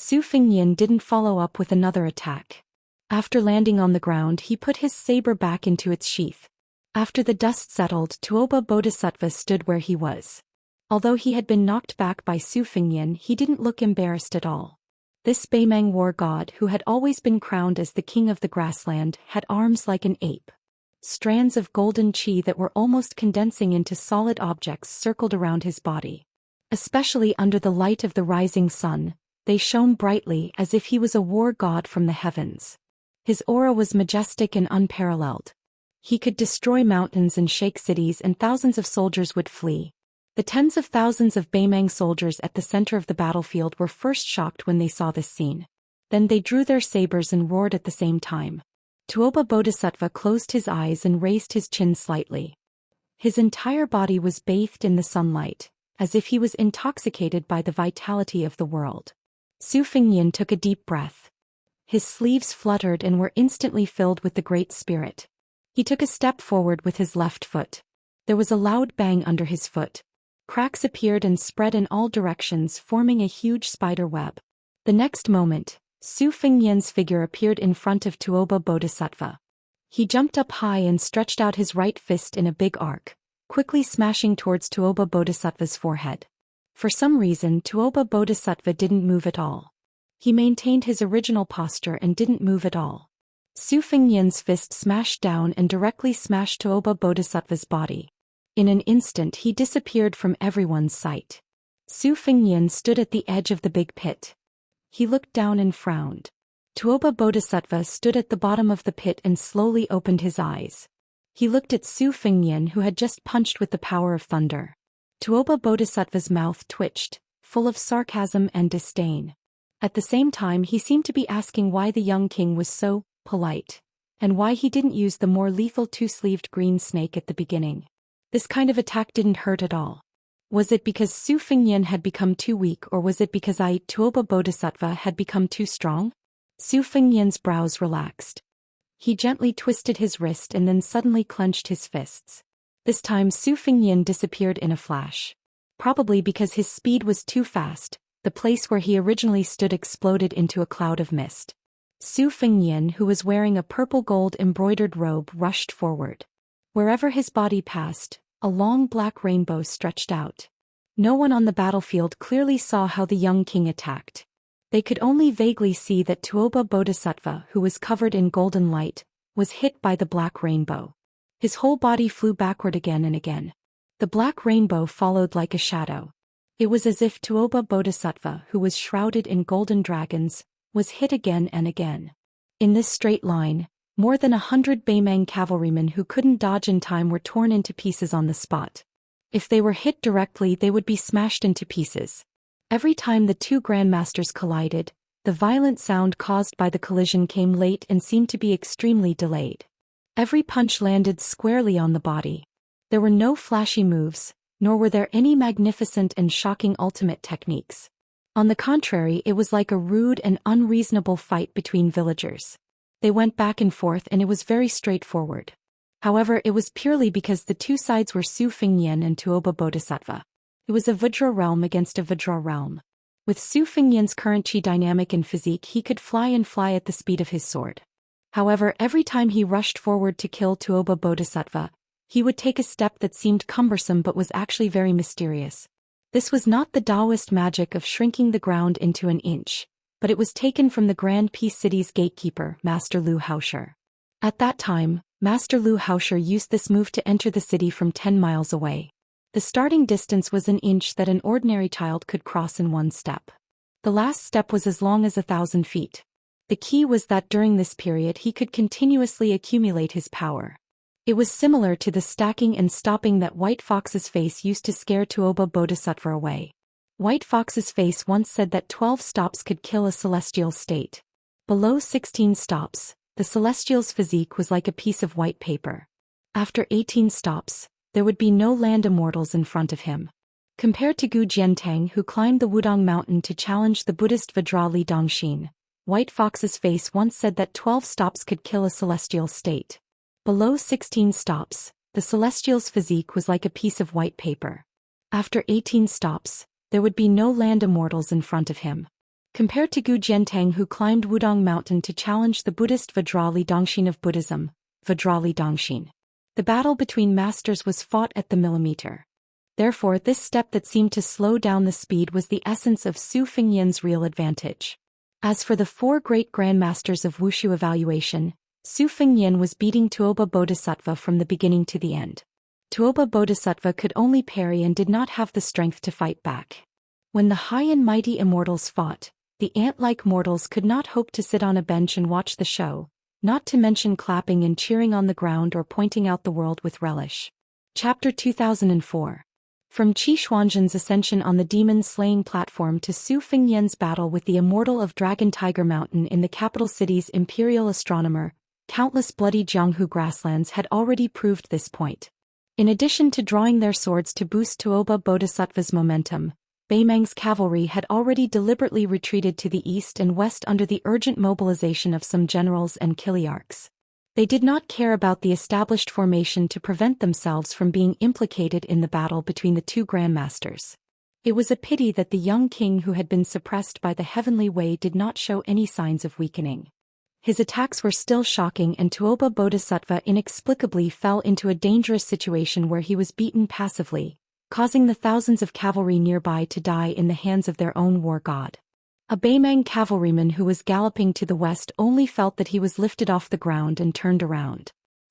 Su Fengyan didn't follow up with another attack. After landing on the ground, he put his saber back into its sheath. After the dust settled, Tuoba Bodhisattva stood where he was. Although he had been knocked back by Su Fengyan, he didn't look embarrassed at all. This Beimang war god, who had always been crowned as the king of the grassland, had arms like an ape. Strands of golden qi that were almost condensing into solid objects circled around his body. Especially under the light of the rising sun, they shone brightly as if he was a war god from the heavens. His aura was majestic and unparalleled. He could destroy mountains and shake cities, and thousands of soldiers would flee. The tens of thousands of Beimang soldiers at the center of the battlefield were first shocked when they saw this scene. Then they drew their sabers and roared at the same time. Tuoba Bodhisattva closed his eyes and raised his chin slightly. His entire body was bathed in the sunlight, as if he was intoxicated by the vitality of the world. Su Fengyan took a deep breath. His sleeves fluttered and were instantly filled with the Great Spirit. He took a step forward with his left foot. There was a loud bang under his foot. Cracks appeared and spread in all directions, forming a huge spider web. The next moment, Su Fengyan's figure appeared in front of Tuoba Bodhisattva. He jumped up high and stretched out his right fist in a big arc, quickly smashing towards Tuoba Bodhisattva's forehead. For some reason, Tuoba Bodhisattva didn't move at all. He maintained his original posture and didn't move at all. Su Fengyan's fist smashed down and directly smashed Tuoba Bodhisattva's body. In an instant he disappeared from everyone's sight. Su Fengyan stood at the edge of the big pit. He looked down and frowned. Tuoba Bodhisattva stood at the bottom of the pit and slowly opened his eyes. He looked at Su Fengyan, who had just punched with the power of thunder. Tuoba Bodhisattva's mouth twitched, full of sarcasm and disdain. At the same time he seemed to be asking why the young king was so polite, and why he didn't use the more lethal two-sleeved green snake at the beginning. This kind of attack didn't hurt at all. Was it because Su Fengyan had become too weak, or was it because Tuoba Bodhisattva had become too strong? Su Fengyan's brows relaxed. He gently twisted his wrist and then suddenly clenched his fists. This time Su Fengyan disappeared in a flash. Probably because his speed was too fast, the place where he originally stood exploded into a cloud of mist. Su Fengyan, who was wearing a purple gold embroidered robe, rushed forward. Wherever his body passed, a long black rainbow stretched out. No one on the battlefield clearly saw how the young king attacked. They could only vaguely see that Tuoba Bodhisattva, who was covered in golden light, was hit by the black rainbow. His whole body flew backward again and again. The black rainbow followed like a shadow. It was as if Tuoba Bodhisattva, who was shrouded in golden dragons, was hit again and again. In this straight line, more than 100 Beimang cavalrymen who couldn't dodge in time were torn into pieces on the spot. If they were hit directly, they would be smashed into pieces. Every time the two grandmasters collided, the violent sound caused by the collision came late and seemed to be extremely delayed. Every punch landed squarely on the body. There were no flashy moves, nor were there any magnificent and shocking ultimate techniques. On the contrary, it was like a rude and unreasonable fight between villagers. They went back and forth and it was very straightforward. However, it was purely because the two sides were Su Fengyan and Tuoba Bodhisattva. It was a Vajra realm against a Vajra realm. With Su Fengyan's current chi dynamic and physique, he could fly at the speed of his sword. However, every time he rushed forward to kill Tuoba Bodhisattva, he would take a step that seemed cumbersome but was actually very mysterious. This was not the Daoist magic of shrinking the ground into an inch, but it was taken from the Grand Peace City's gatekeeper, Master Lu Haosher. At that time, Master Lu Haosher used this move to enter the city from 10 miles away. The starting distance was an inch that an ordinary child could cross in one step. The last step was as long as 1,000 feet. The key was that during this period he could continuously accumulate his power. It was similar to the stacking and stopping that White Fox's face used to scare Tuoba Bodhisattva away. White Fox's face once said that 12 stops could kill a celestial state. Below 16 stops, the celestial's physique was like a piece of white paper. After 18 stops, there would be no land immortals in front of him. Compared to Gu Jiantang, who climbed the Wudong mountain to challenge the Buddhist Vajra Li Dongxin, White Fox's face once said that 12 stops could kill a celestial state. Below 16 stops, the celestial's physique was like a piece of white paper. After 18 stops, there would be no land immortals in front of him. Compared to Gu Jiantang, who climbed Wudong mountain to challenge the Buddhist Vajra Li Dongxin of Buddhism, Vajra Li Dongxin, the battle between masters was fought at the millimeter. Therefore, this step that seemed to slow down the speed was the essence of Su Fengyan's real advantage. As for the four great grandmasters of Wushu evaluation, Su Fengyan was beating Tuoba Bodhisattva from the beginning to the end. Tuoba Bodhisattva could only parry and did not have the strength to fight back. When the high and mighty immortals fought, the ant-like mortals could not hope to sit on a bench and watch the show, not to mention clapping and cheering on the ground or pointing out the world with relish. Chapter 2004. From Qi Xuanzhen's ascension on the demon-slaying platform to Su Fengyan's battle with the Immortal of Dragon Tiger Mountain in the capital city's imperial astronomer, countless bloody Jianghu grasslands had already proved this point. In addition to drawing their swords to boost Tuoba Bodhisattva's momentum, Beimang's cavalry had already deliberately retreated to the east and west under the urgent mobilization of some generals and kiliarchs. They did not care about the established formation to prevent themselves from being implicated in the battle between the two grandmasters. It was a pity that the young king who had been suppressed by the heavenly way did not show any signs of weakening. His attacks were still shocking and Tuoba Bodhisattva inexplicably fell into a dangerous situation where he was beaten passively, causing the thousands of cavalry nearby to die in the hands of their own war god. A Beimang cavalryman who was galloping to the west only felt that he was lifted off the ground and turned around.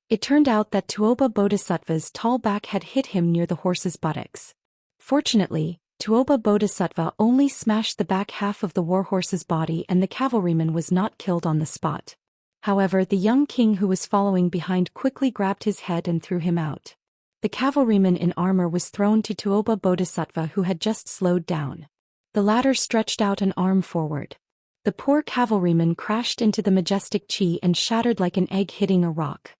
It turned out that Tuoba Bodhisattva's tall back had hit him near the horse's buttocks. Fortunately, Tuoba Bodhisattva only smashed the back half of the warhorse's body and the cavalryman was not killed on the spot. However, the young king who was following behind quickly grabbed his head and threw him out. The cavalryman in armor was thrown to Tuoba Bodhisattva, who had just slowed down. The latter stretched out an arm forward. The poor cavalryman crashed into the majestic Qi and shattered like an egg hitting a rock.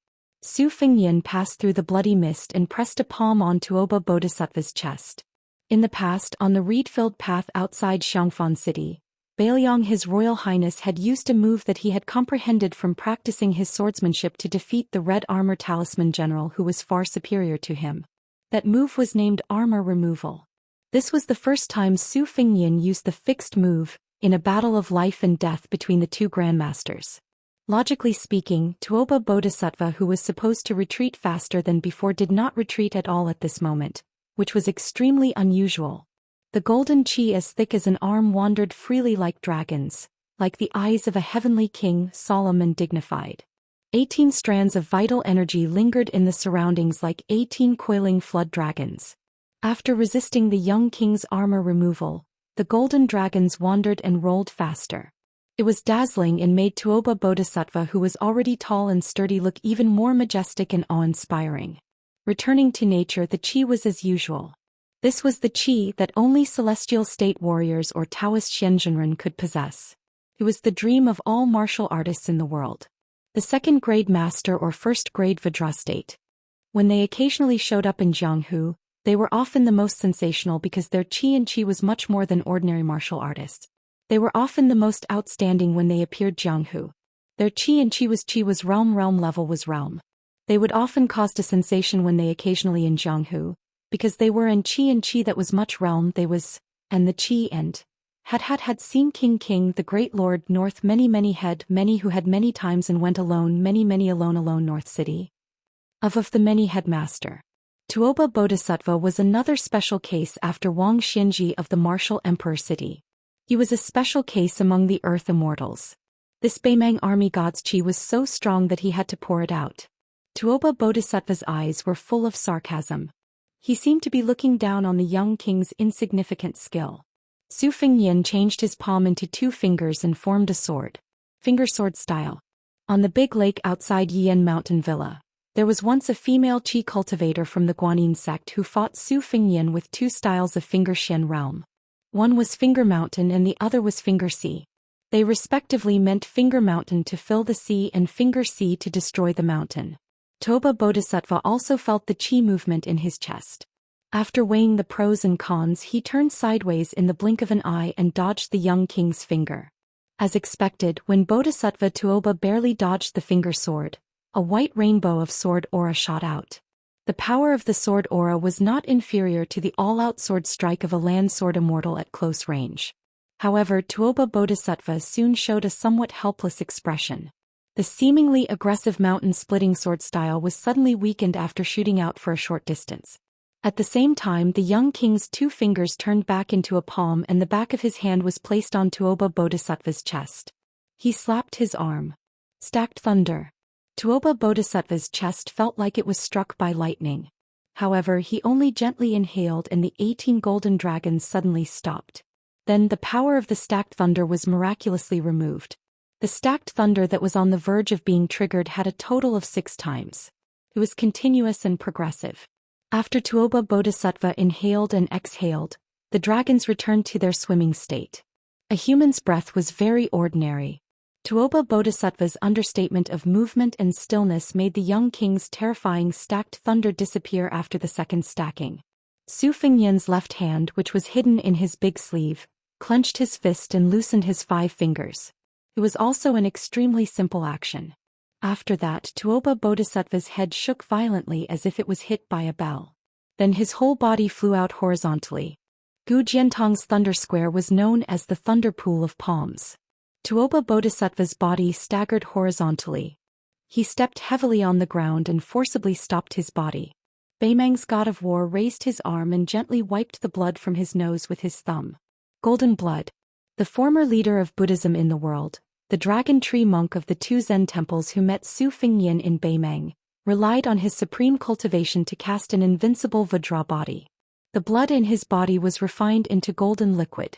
Su Fengyan passed through the bloody mist and pressed a palm on Tuoba Bodhisattva's chest. In the past, on the reed-filled path outside Xiangfan City, Bailiang His Royal Highness had used a move that he had comprehended from practicing his swordsmanship to defeat the Red Armor Talisman General who was far superior to him. That move was named Armor Removal. This was the first time Su Fengyan used the fixed move, in a battle of life and death between the two grandmasters. Logically speaking, Tuoba Bodhisattva, who was supposed to retreat faster than before, did not retreat at all at this moment, which was extremely unusual. The golden Qi as thick as an arm wandered freely like dragons, like the eyes of a heavenly king, solemn and dignified. 18 strands of vital energy lingered in the surroundings like 18 coiling flood dragons. After resisting the young king's armor removal, the golden dragons wandered and rolled faster. It was dazzling and made Tuoba Bodhisattva, who was already tall and sturdy, look even more majestic and awe-inspiring. Returning to nature, the Qi was as usual. This was the Qi that only celestial state warriors or Taoist Xianzhenren could possess. It was the dream of all martial artists in the world. The second-grade master or first-grade Vajra state. When they occasionally showed up in Jianghu, They were often the most sensational because their Xianxia was much more than ordinary martial artists. They were often the most outstanding when they appeared Jianghu. Their Qianxia was realm level was realm. They would often cause a sensation when they occasionally in Jianghu, because they were in Qianxia that was much realm they was, and the Qi and had seen King the great lord north many had many who had many times and went alone many alone north city. Of the many headmaster. Tuoba Bodhisattva was another special case after Wang Xinji of the martial emperor city. He was a special case among the earth immortals. This Beimang army god's qi was so strong that he had to pour it out. Tuoba Bodhisattva's eyes were full of sarcasm. He seemed to be looking down on the young king's insignificant skill. Su Fengyin changed his palm into 2 fingers and formed a sword. Finger sword style. On the big lake outside Yian Mountain Villa, there was once a female qi cultivator from the Guanyin sect who fought Su Fengyin with 2 styles of Finger Xian realm. One was Finger Mountain and the other was Finger Sea. They respectively meant Finger Mountain to fill the sea and Finger Sea to destroy the mountain. Toba Bodhisattva also felt the qi movement in his chest. After weighing the pros and cons, he turned sideways in the blink of an eye and dodged the young king's finger. As expected, when Bodhisattva Tuoba barely dodged the finger sword, a white rainbow of sword aura shot out. The power of the sword aura was not inferior to the all-out sword strike of a land sword immortal at close range. However, Tuoba Bodhisattva soon showed a somewhat helpless expression. The seemingly aggressive mountain-splitting sword style was suddenly weakened after shooting out for a short distance. At the same time, the young king's 2 fingers turned back into a palm and the back of his hand was placed on Tuoba Bodhisattva's chest. He slapped his arm. Stacked thunder. Tuoba Bodhisattva's chest felt like it was struck by lightning. However, he only gently inhaled and the 18 golden dragons suddenly stopped. Then the power of the stacked thunder was miraculously removed. The stacked thunder that was on the verge of being triggered had a total of 6 times. It was continuous and progressive. After Tuoba Bodhisattva inhaled and exhaled, the dragons returned to their swimming state. A human's breath was very ordinary. Tuoba Bodhisattva's understatement of movement and stillness made the young king's terrifying stacked thunder disappear after the second stacking. Su Fengyin's left hand, which was hidden in his big sleeve, clenched his fist and loosened his 5 fingers. It was also an extremely simple action. After that, Tuoba Bodhisattva's head shook violently as if it was hit by a bell. Then his whole body flew out horizontally. Gu Jiantong's thunder square was known as the thunder pool of palms. Tuoba Bodhisattva's body staggered horizontally. He stepped heavily on the ground and forcibly stopped his body. Beimang's god of war raised his arm and gently wiped the blood from his nose with his thumb. Golden blood. The former leader of Buddhism in the world, the dragon tree monk of the 2 Zen temples who met Su Fengyin in Beimang, relied on his supreme cultivation to cast an invincible Vajra body. The blood in his body was refined into golden liquid.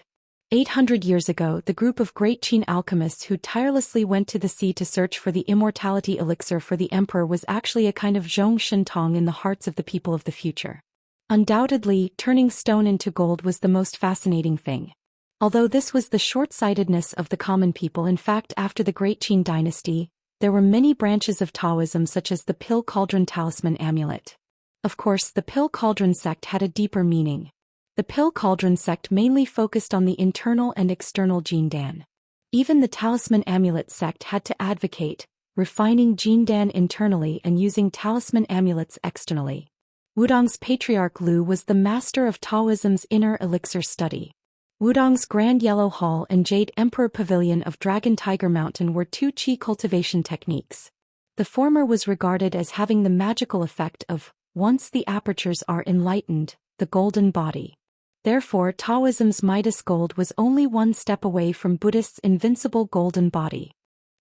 800 years ago, the group of great Qin alchemists who tirelessly went to the sea to search for the immortality elixir for the emperor was actually a kind of Zhou Xian in the hearts of the people of the future. Undoubtedly, turning stone into gold was the most fascinating thing. Although this was the short-sightedness of the common people, in fact, after the Great Qin dynasty, there were many branches of Taoism such as the Pill Cauldron Talisman Amulet. Of course, the Pill Cauldron sect had a deeper meaning. The Pill Cauldron sect mainly focused on the internal and external Jindan. Even the Talisman Amulet sect had to advocate refining Jindan internally and using talisman amulets externally. Wudong's patriarch Lu was the master of Taoism's inner elixir study. Wudong's Grand Yellow Hall and Jade Emperor Pavilion of Dragon Tiger Mountain were 2 qi cultivation techniques. The former was regarded as having the magical effect of, once the apertures are enlightened, the golden body. Therefore, Taoism's Midas gold was only 1 step away from Buddhists' invincible golden body.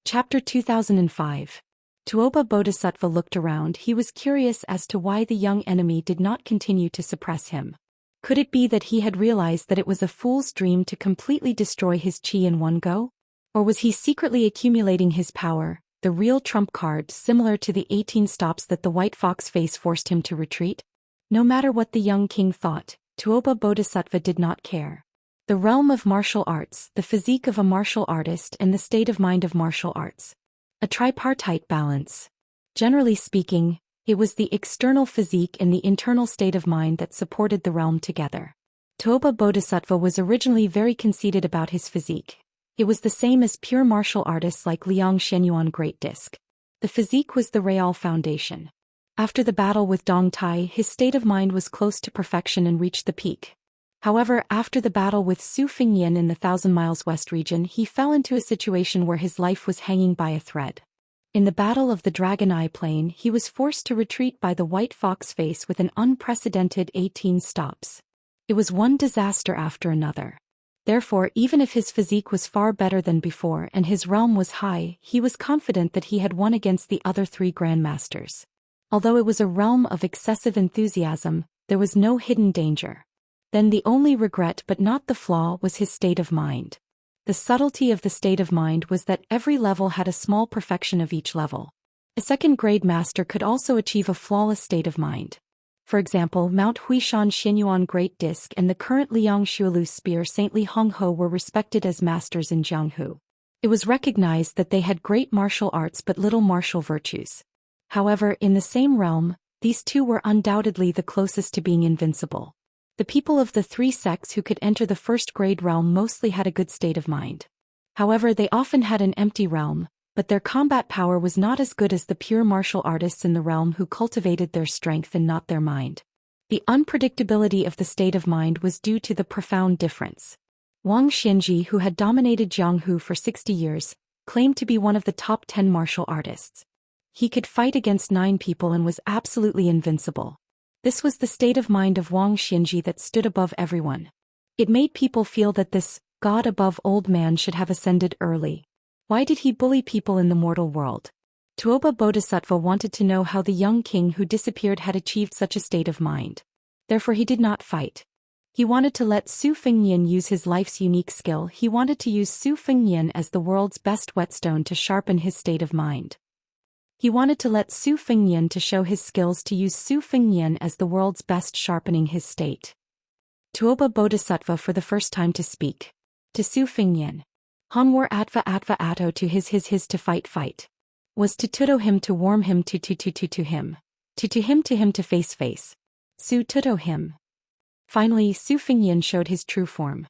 Chapter 2005. Tuoba Bodhisattva looked around. He was curious as to why the young enemy did not continue to suppress him. Could it be that he had realized that it was a fool's dream to completely destroy his qi in one go? Or was he secretly accumulating his power, the real trump card similar to the 18 stops that the white fox face forced him to retreat? No matter what the young king thought, Tuoba Bodhisattva did not care. The realm of martial arts, the physique of a martial artist and the state of mind of martial arts. A tripartite balance. Generally speaking, It was the external physique and the internal state of mind that supported the realm together. Toba Bodhisattva was originally very conceited about his physique. It was the same as pure martial artists like Liang Shenyuan Great Disc. The physique was the real foundation. After the battle with Dong Tai, his state of mind was close to perfection and reached the peak. However, after the battle with Su Fingyan in the Thousand Miles West region, he fell into a situation where his life was hanging by a thread. In the Battle of the Dragon Eye Plain, he was forced to retreat by the White Fox Face with an unprecedented 18 stops. It was one disaster after another. Therefore, even if his physique was far better than before and his realm was high, he was confident that he had won against the other three grandmasters. Although it was a realm of excessive enthusiasm, there was no hidden danger. Then the only regret but not the flaw was his state of mind. The subtlety of the state of mind was that every level had a small perfection of each level. A second-grade master could also achieve a flawless state of mind. For example, Mount Huishan Xinyuan Great Disc and the current Liang Shuolu Spear Saintly Hong Ho were respected as masters in Jianghu. It was recognized that they had great martial arts but little martial virtues. However, in the same realm, these two were undoubtedly the closest to being invincible. The people of the three sects who could enter the first-grade realm mostly had a good state of mind. However, they often had an empty realm, but their combat power was not as good as the pure martial artists in the realm who cultivated their strength and not their mind. The unpredictability of the state of mind was due to the profound difference. Wang Xianji, who had dominated Jianghu for 60 years, claimed to be one of the top 10 martial artists. He could fight against 9 people and was absolutely invincible. This was the state of mind of Wang Xianji that stood above everyone. It made people feel that this God above old man should have ascended early. Why did he bully people in the mortal world? Tuoba Bodhisattva wanted to know how the young king who disappeared had achieved such a state of mind. Therefore he did not fight. He wanted to let Su Fingyan use his life's unique skill. He wanted to use Su Fingyan as the world's best whetstone to sharpen his state of mind. He wanted to let Su Fingyan to show his skills to use Su Fingyan as the world's best sharpening his state. Tuoba Bodhisattva for the first time to speak. To Su Fingyan. Han war atva atto to his to fight. Was to tuto him to warm him to him. To him to face. Su tuto him. Finally, Su Fingyan showed his true form.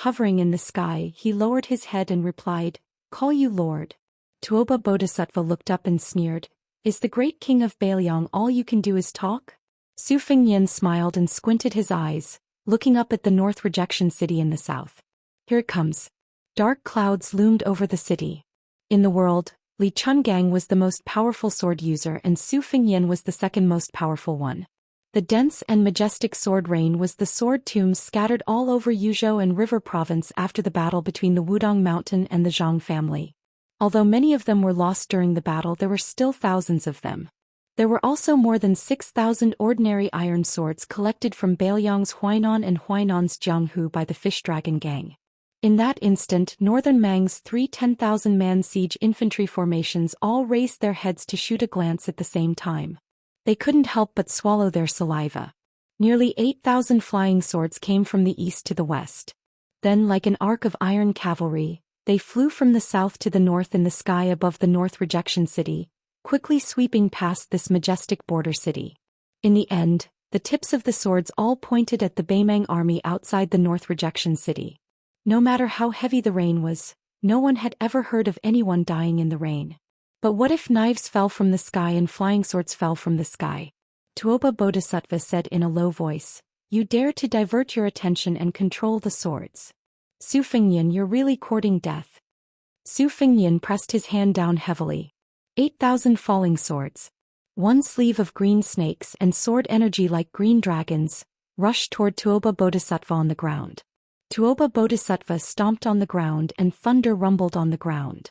Hovering in the sky, he lowered his head and replied, "Call you Lord." Tuoba Bodhisattva looked up and sneered, "Is the great king of Bailiang all you can do is talk?" Su Fingyan smiled and squinted his eyes, looking up at the North Rejection City in the south. Here it comes. Dark clouds loomed over the city. In the world, Li Chungang was the most powerful sword user and Su Fingyan was the second most powerful one. The dense and majestic sword rain was the sword tombs scattered all over Yuzhou and River Province after the battle between the Wudong Mountain and the Zhang family. Although many of them were lost during the battle, there were still thousands of them. There were also more than 6,000 ordinary iron swords collected from Bailiang's Huainan and Huainan's Jianghu by the Fish Dragon Gang. In that instant, Northern Mang's 3 10,000-man siege infantry formations all raised their heads to shoot a glance at the same time. They couldn't help but swallow their saliva. Nearly 8,000 flying swords came from the east to the west. Then, like an arc of iron cavalry, they flew from the south to the north in the sky above the North Rejection City, quickly sweeping past this majestic border city. In the end, the tips of the swords all pointed at the Baimang army outside the North Rejection City. No matter how heavy the rain was, no one had ever heard of anyone dying in the rain. But what if knives fell from the sky and flying swords fell from the sky? Tuoba Bodhisattva said in a low voice, "You dare to divert your attention and control the swords. Su Fingyan, you're really courting death." Su Fingyan pressed his hand down heavily. 8,000 falling swords. One sleeve of green snakes and sword energy like green dragons, rushed toward Tuoba Bodhisattva on the ground. Tuoba Bodhisattva stomped on the ground and thunder rumbled on the ground.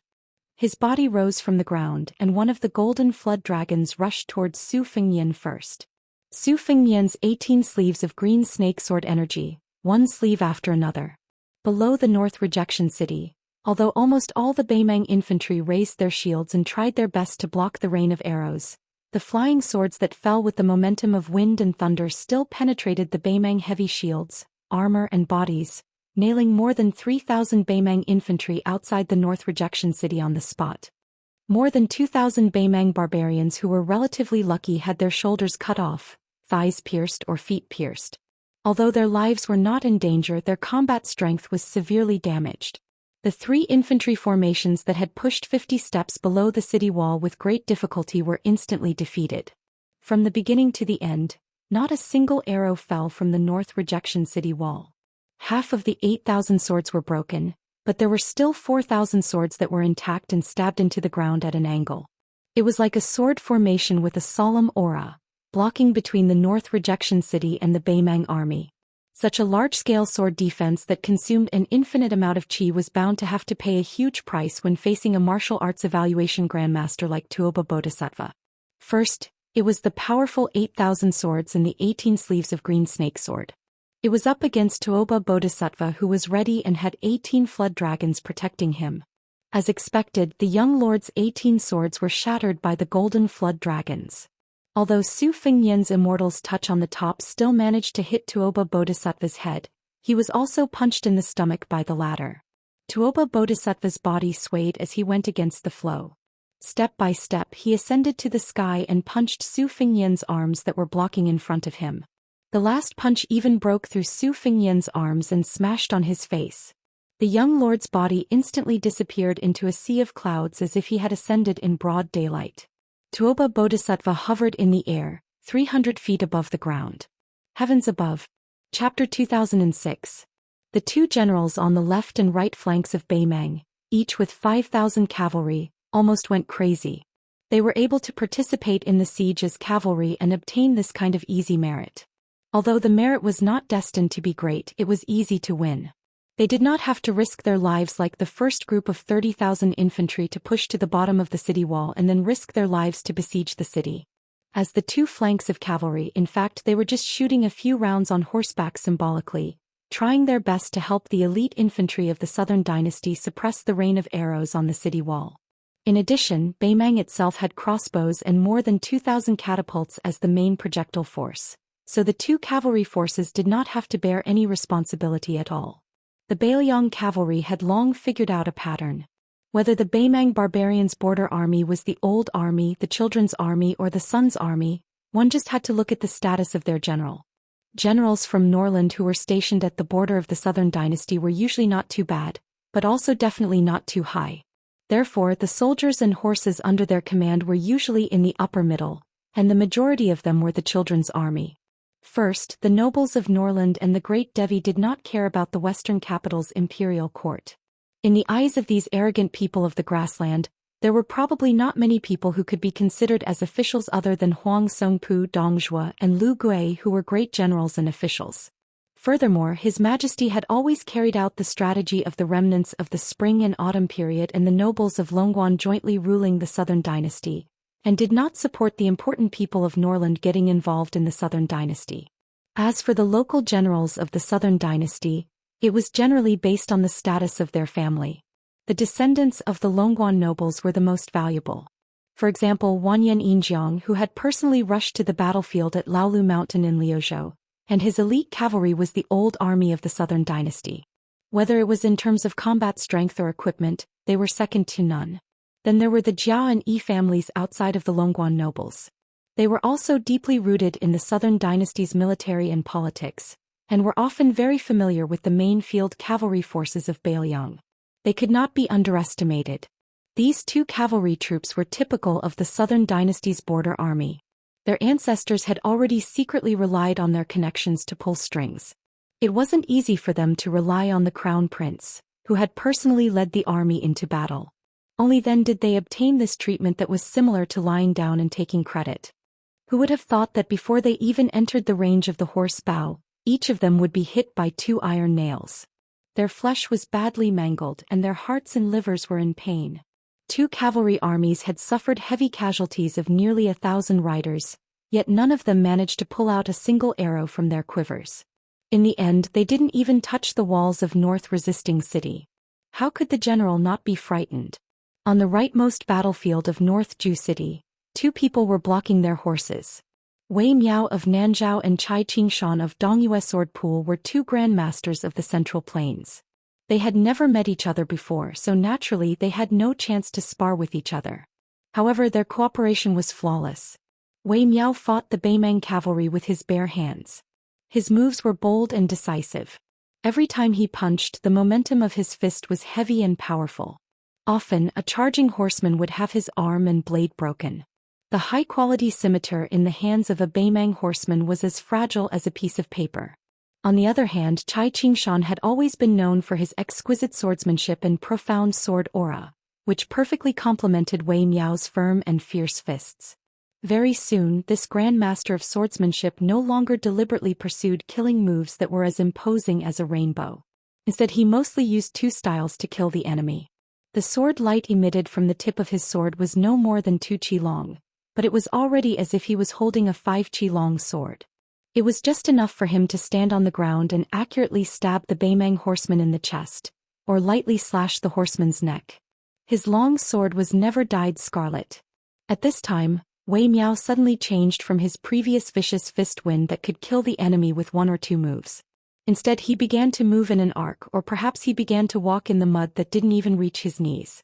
His body rose from the ground and one of the golden flood dragons rushed towards Su Fingyan first. Su Fingyan's 18 sleeves of green snake sword energy, one sleeve after another. Below the North Rejection City, although almost all the Baimang infantry raised their shields and tried their best to block the rain of arrows, the flying swords that fell with the momentum of wind and thunder still penetrated the Baimang heavy shields, armor and bodies, nailing more than 3,000 Baimang infantry outside the North Rejection City on the spot. More than 2,000 Beimang barbarians who were relatively lucky had their shoulders cut off, thighs pierced or feet pierced. Although their lives were not in danger, their combat strength was severely damaged. The 3 infantry formations that had pushed 50 steps below the city wall with great difficulty were instantly defeated. From the beginning to the end, not a single arrow fell from the north rejection city wall. Half of the 8,000 swords were broken, but there were still 4,000 swords that were intact and stabbed into the ground at an angle. It was like a sword formation with a solemn aura, blocking between the north rejection city and the Beimang army. Such a large-scale sword defense that consumed an infinite amount of qi was bound to have to pay a huge price when facing a martial arts evaluation grandmaster like Tuoba Bodhisattva. First, it was the powerful 8,000 swords and the 18 sleeves of green snake sword. It was up against Tuoba Bodhisattva, who was ready and had 18 flood dragons protecting him. As expected, the young lord's 18 swords were shattered by the golden flood dragons. Although Su Fengyan's Immortal's touch on the top still managed to hit Tuoba Bodhisattva's head, he was also punched in the stomach by the latter. Tuoba Bodhisattva's body swayed as he went against the flow. Step by step he ascended to the sky and punched Su Fengyan's arms that were blocking in front of him. The last punch even broke through Su Fengyan's arms and smashed on his face. The young lord's body instantly disappeared into a sea of clouds as if he had ascended in broad daylight. Tuoba Bodhisattva hovered in the air, 300 feet above the ground. Heavens above. Chapter 2006. The 2 generals on the left and right flanks of Beimang, each with 5,000 cavalry, almost went crazy. They were able to participate in the siege as cavalry and obtain this kind of easy merit. Although the merit was not destined to be great, it was easy to win. They did not have to risk their lives like the first group of 30,000 infantry to push to the bottom of the city wall and then risk their lives to besiege the city. As the 2 flanks of cavalry, in fact, they were just shooting a few rounds on horseback symbolically, trying their best to help the elite infantry of the Southern Dynasty suppress the rain of arrows on the city wall. In addition, Beimang itself had crossbows and more than 2,000 catapults as the main projectile force, so the 2 cavalry forces did not have to bear any responsibility at all. The Bailiang cavalry had long figured out a pattern. Whether the Beimang barbarians' border army was the old army, the children's army, or the sun's army, one just had to look at the status of their general. Generals from Norland who were stationed at the border of the Southern Dynasty were usually not too bad, but also definitely not too high. Therefore, the soldiers and horses under their command were usually in the upper middle, and the majority of them were the children's army. First, the nobles of Norland and the great Devi did not care about the western capital's imperial court. In the eyes of these arrogant people of the grassland, there were probably not many people who could be considered as officials other than Huang Songpu, Dong Zhuo, and Lu Gui, who were great generals and officials. Furthermore, His Majesty had always carried out the strategy of the remnants of the spring and autumn period and the nobles of Longguan jointly ruling the Southern Dynasty, and did not support the important people of Norland getting involved in the Southern Dynasty. As for the local generals of the Southern Dynasty, it was generally based on the status of their family. The descendants of the Longguan nobles were the most valuable. For example, Wanyan Yinjiang, who had personally rushed to the battlefield at Laolu Mountain in Liuzhou, and his elite cavalry was the old army of the Southern Dynasty. Whether it was in terms of combat strength or equipment, they were second to none. Then there were the Jiao and Yi families outside of the Longguan nobles. They were also deeply rooted in the Southern Dynasty's military and politics, and were often very familiar with the main field cavalry forces of Bailiang. They could not be underestimated. These 2 cavalry troops were typical of the Southern Dynasty's border army. Their ancestors had already secretly relied on their connections to pull strings. It wasn't easy for them to rely on the crown prince, who had personally led the army into battle. Only then did they obtain this treatment that was similar to lying down and taking credit. Who would have thought that before they even entered the range of the horse bow, each of them would be hit by 2 iron nails? Their flesh was badly mangled and their hearts and livers were in pain. 2 cavalry armies had suffered heavy casualties of nearly 1,000 riders, yet none of them managed to pull out a single arrow from their quivers. In the end, they didn't even touch the walls of North Resisting City. How could the general not be frightened? On the rightmost battlefield of North Ju City, 2 people were blocking their horses. Wei Miao of Nanzhao and Chai Qingshan of Dongyue Sword Pool were 2 grandmasters of the Central Plains. They had never met each other before, so naturally they had no chance to spar with each other. However, their cooperation was flawless. Wei Miao fought the Beimang cavalry with his bare hands. His moves were bold and decisive. Every time he punched, the momentum of his fist was heavy and powerful. Often, a charging horseman would have his arm and blade broken. The high-quality scimitar in the hands of a Beimang horseman was as fragile as a piece of paper. On the other hand, Cai Qingshan had always been known for his exquisite swordsmanship and profound sword aura, which perfectly complemented Wei Miao's firm and fierce fists. Very soon, this Grand Master of swordsmanship no longer deliberately pursued killing moves that were as imposing as a rainbow. Instead, he mostly used two styles to kill the enemy. The sword light emitted from the tip of his sword was no more than 2 qi long, but it was already as if he was holding a 5 qi long sword. It was just enough for him to stand on the ground and accurately stab the Beimang horseman in the chest, or lightly slash the horseman's neck. His long sword was never dyed scarlet. At this time, Wei Miao suddenly changed from his previous vicious fist wind that could kill the enemy with 1 or 2 moves. Instead, he began to move in an arc, or perhaps he began to walk in the mud that didn't even reach his knees.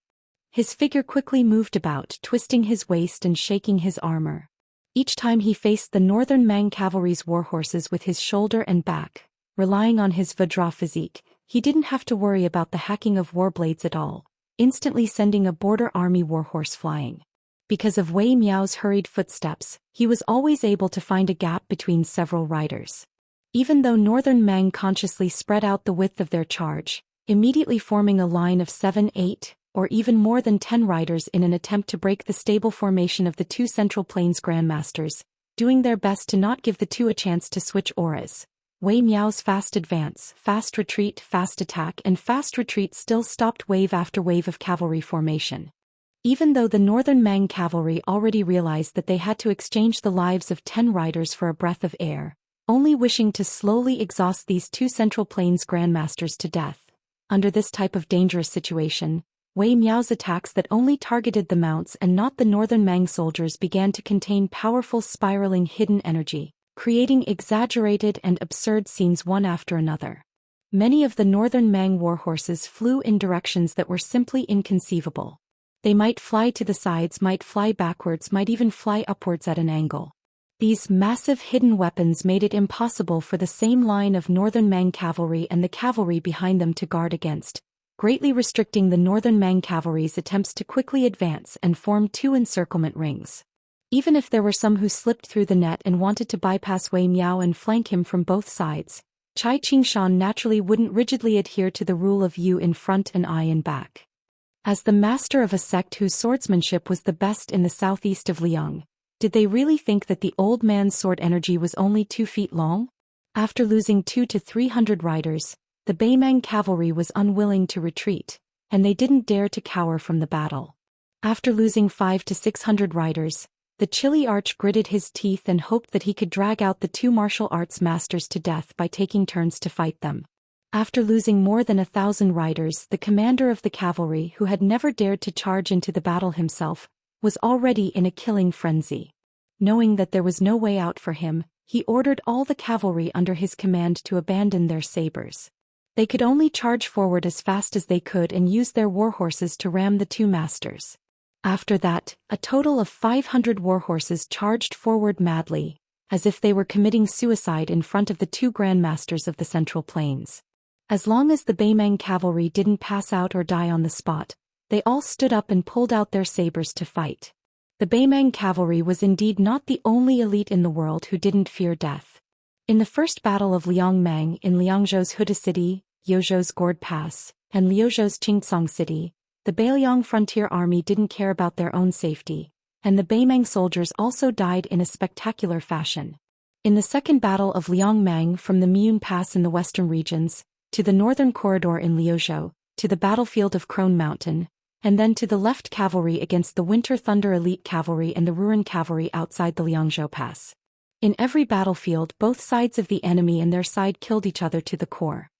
His figure quickly moved about, twisting his waist and shaking his armor. Each time he faced the Northern Mang cavalry's warhorses with his shoulder and back, relying on his Vajra physique, he didn't have to worry about the hacking of warblades at all, instantly sending a border army warhorse flying. Because of Wei Miao's hurried footsteps, he was always able to find a gap between several riders. Even though Northern Mang consciously spread out the width of their charge, immediately forming a line of 7, 8, or even more than 10 riders in an attempt to break the stable formation of the two Central Plains Grandmasters, doing their best to not give the two a chance to switch auras. Wei Miao's fast advance, fast retreat, fast attack, and fast retreat still stopped wave after wave of cavalry formation. Even though the Northern Mang cavalry already realized that they had to exchange the lives of 10 riders for a breath of air, only wishing to slowly exhaust these two Central Plains Grandmasters to death. Under this type of dangerous situation, Wei Miao's attacks that only targeted the mounts and not the Northern Mang soldiers began to contain powerful spiraling hidden energy, creating exaggerated and absurd scenes one after another. Many of the Northern Mang warhorses flew in directions that were simply inconceivable. They might fly to the sides, might fly backwards, might even fly upwards at an angle. These massive hidden weapons made it impossible for the same line of Northern Mang cavalry and the cavalry behind them to guard against, greatly restricting the Northern Mang cavalry's attempts to quickly advance and form two encirclement rings. Even if there were some who slipped through the net and wanted to bypass Wei Miao and flank him from both sides, Cai Qingshan naturally wouldn't rigidly adhere to the rule of you in front and I in back. As the master of a sect whose swordsmanship was the best in the southeast of Liang, did they really think that the old man's sword energy was only 2 feet long? After losing 200 to 300 riders, the Beimang cavalry was unwilling to retreat, and they didn't dare to cower from the battle. After losing 500 to 600 riders, the Chili Arch gritted his teeth and hoped that he could drag out the two martial arts masters to death by taking turns to fight them. After losing more than 1,000 riders, the commander of the cavalry, who had never dared to charge into the battle himself, was already in a killing frenzy. Knowing that there was no way out for him, he ordered all the cavalry under his command to abandon their sabers. They could only charge forward as fast as they could and use their warhorses to ram the two masters. After that, a total of 500 warhorses charged forward madly, as if they were committing suicide in front of the two grandmasters of the Central Plains. As long as the Beimang cavalry didn't pass out or die on the spot, they all stood up and pulled out their sabers to fight. The Beimang cavalry was indeed not the only elite in the world who didn't fear death. In the first battle of Liangmang in Liangzhou's Huda City, Liuzhou's Gourd Pass, and Liuzhou's Qingcang City, the Beiliang frontier army didn't care about their own safety, and the Beimang soldiers also died in a spectacular fashion. In the second battle of Liangmang, from the Miun Pass in the western regions, to the northern corridor in Liuzhou, to the battlefield of Crone Mountain, and then to the left cavalry against the Winter Thunder Elite Cavalry and the Ruran Cavalry outside the Liangzhou Pass. In every battlefield, both sides of the enemy and their side killed each other to the core.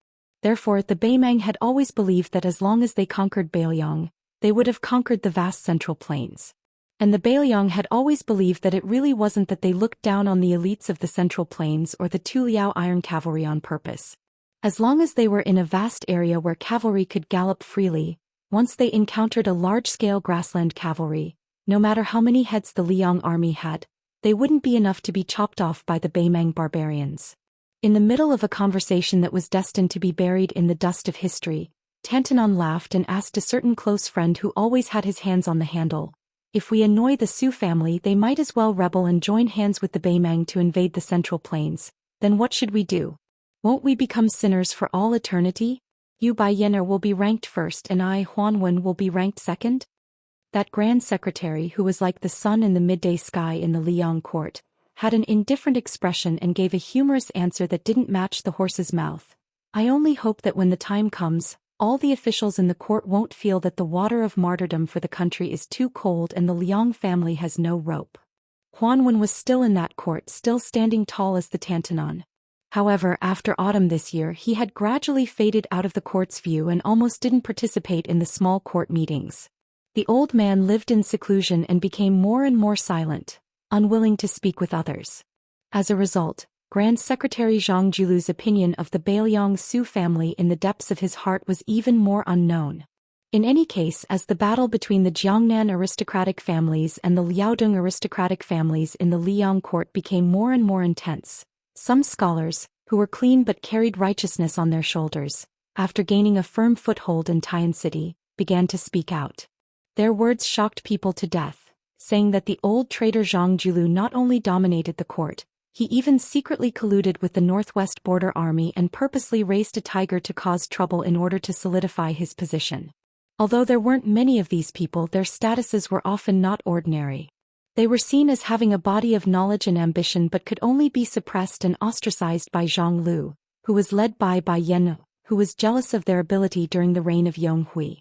Therefore, the Beimang had always believed that as long as they conquered Beiliang, they would have conquered the vast Central Plains. And the Beiliang had always believed that it really wasn't that they looked down on the elites of the Central Plains or the Tu Liao Iron Cavalry on purpose. As long as they were in a vast area where cavalry could gallop freely, once they encountered a large-scale grassland cavalry, No matter how many heads the Liang army had, they wouldn't be enough to be chopped off by the Beimang barbarians. In the middle of a conversation that was destined to be buried in the dust of history, Tantanon laughed and asked a certain close friend who always had his hands on the handle, "If we annoy the Su family, they might as well rebel and join hands with the Beimang to invade the Central Plains. Then what should we do? Won't we become sinners for all eternity? You Bai Yener will be ranked first and I, Huanwen, will be ranked second?" That grand secretary, who was like the sun in the midday sky in the Liang court, had an indifferent expression and gave a humorous answer that didn't match the horse's mouth. "I only hope that when the time comes, all the officials in the court won't feel that the water of martyrdom for the country is too cold and the Liang family has no rope." Huanwen was still in that court, still standing tall as the Tantanon. However, after autumn this year he had gradually faded out of the court's view and almost didn't participate in the small court meetings. The old man lived in seclusion and became more and more silent, unwilling to speak with others. As a result, Grand Secretary Zhang Julu's opinion of the Bailiang Su family in the depths of his heart was even more unknown. In any case, as the battle between the Jiangnan aristocratic families and the Liaodong aristocratic families in the Liang court became more and more intense, some scholars, who were clean but carried righteousness on their shoulders, after gaining a firm foothold in Tian City, began to speak out. Their words shocked people to death, saying that the old traitor Zhang Julu not only dominated the court, he even secretly colluded with the Northwest Border Army and purposely raised a tiger to cause trouble in order to solidify his position. Although there weren't many of these people, their statuses were often not ordinary. They were seen as having a body of knowledge and ambition but could only be suppressed and ostracized by Zhang Lu, who was led by Bai Yan, who was jealous of their ability during the reign of Yong Hui.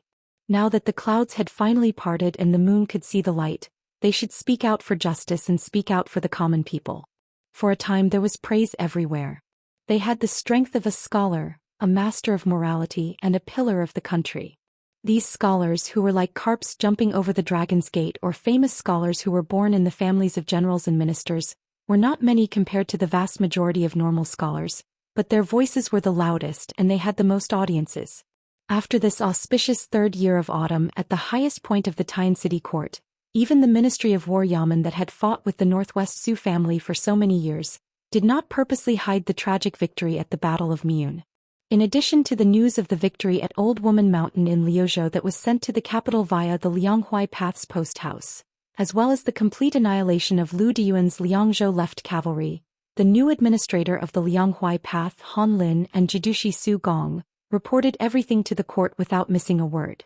Now that the clouds had finally parted and the moon could see the light, they should speak out for justice and speak out for the common people. For a time there was praise everywhere. They had the strength of a scholar, a master of morality, and a pillar of the country. These scholars, who were like carps jumping over the dragon's gate, or famous scholars who were born in the families of generals and ministers, were not many compared to the vast majority of normal scholars, but their voices were the loudest and they had the most audiences. After this auspicious third year of autumn at the highest point of the Tian City court, even the Ministry of War Yamen that had fought with the Northwest Su family for so many years, did not purposely hide the tragic victory at the Battle of Meun. In addition to the news of the victory at Old Woman Mountain in Liuzhou that was sent to the capital via the Lianghuai Path's post house, as well as the complete annihilation of Lu Diyuan's Liangzhou left cavalry, the new administrator of the Lianghuai Path, Han Lin, and Jidushi Su Gong, reported everything to the court without missing a word.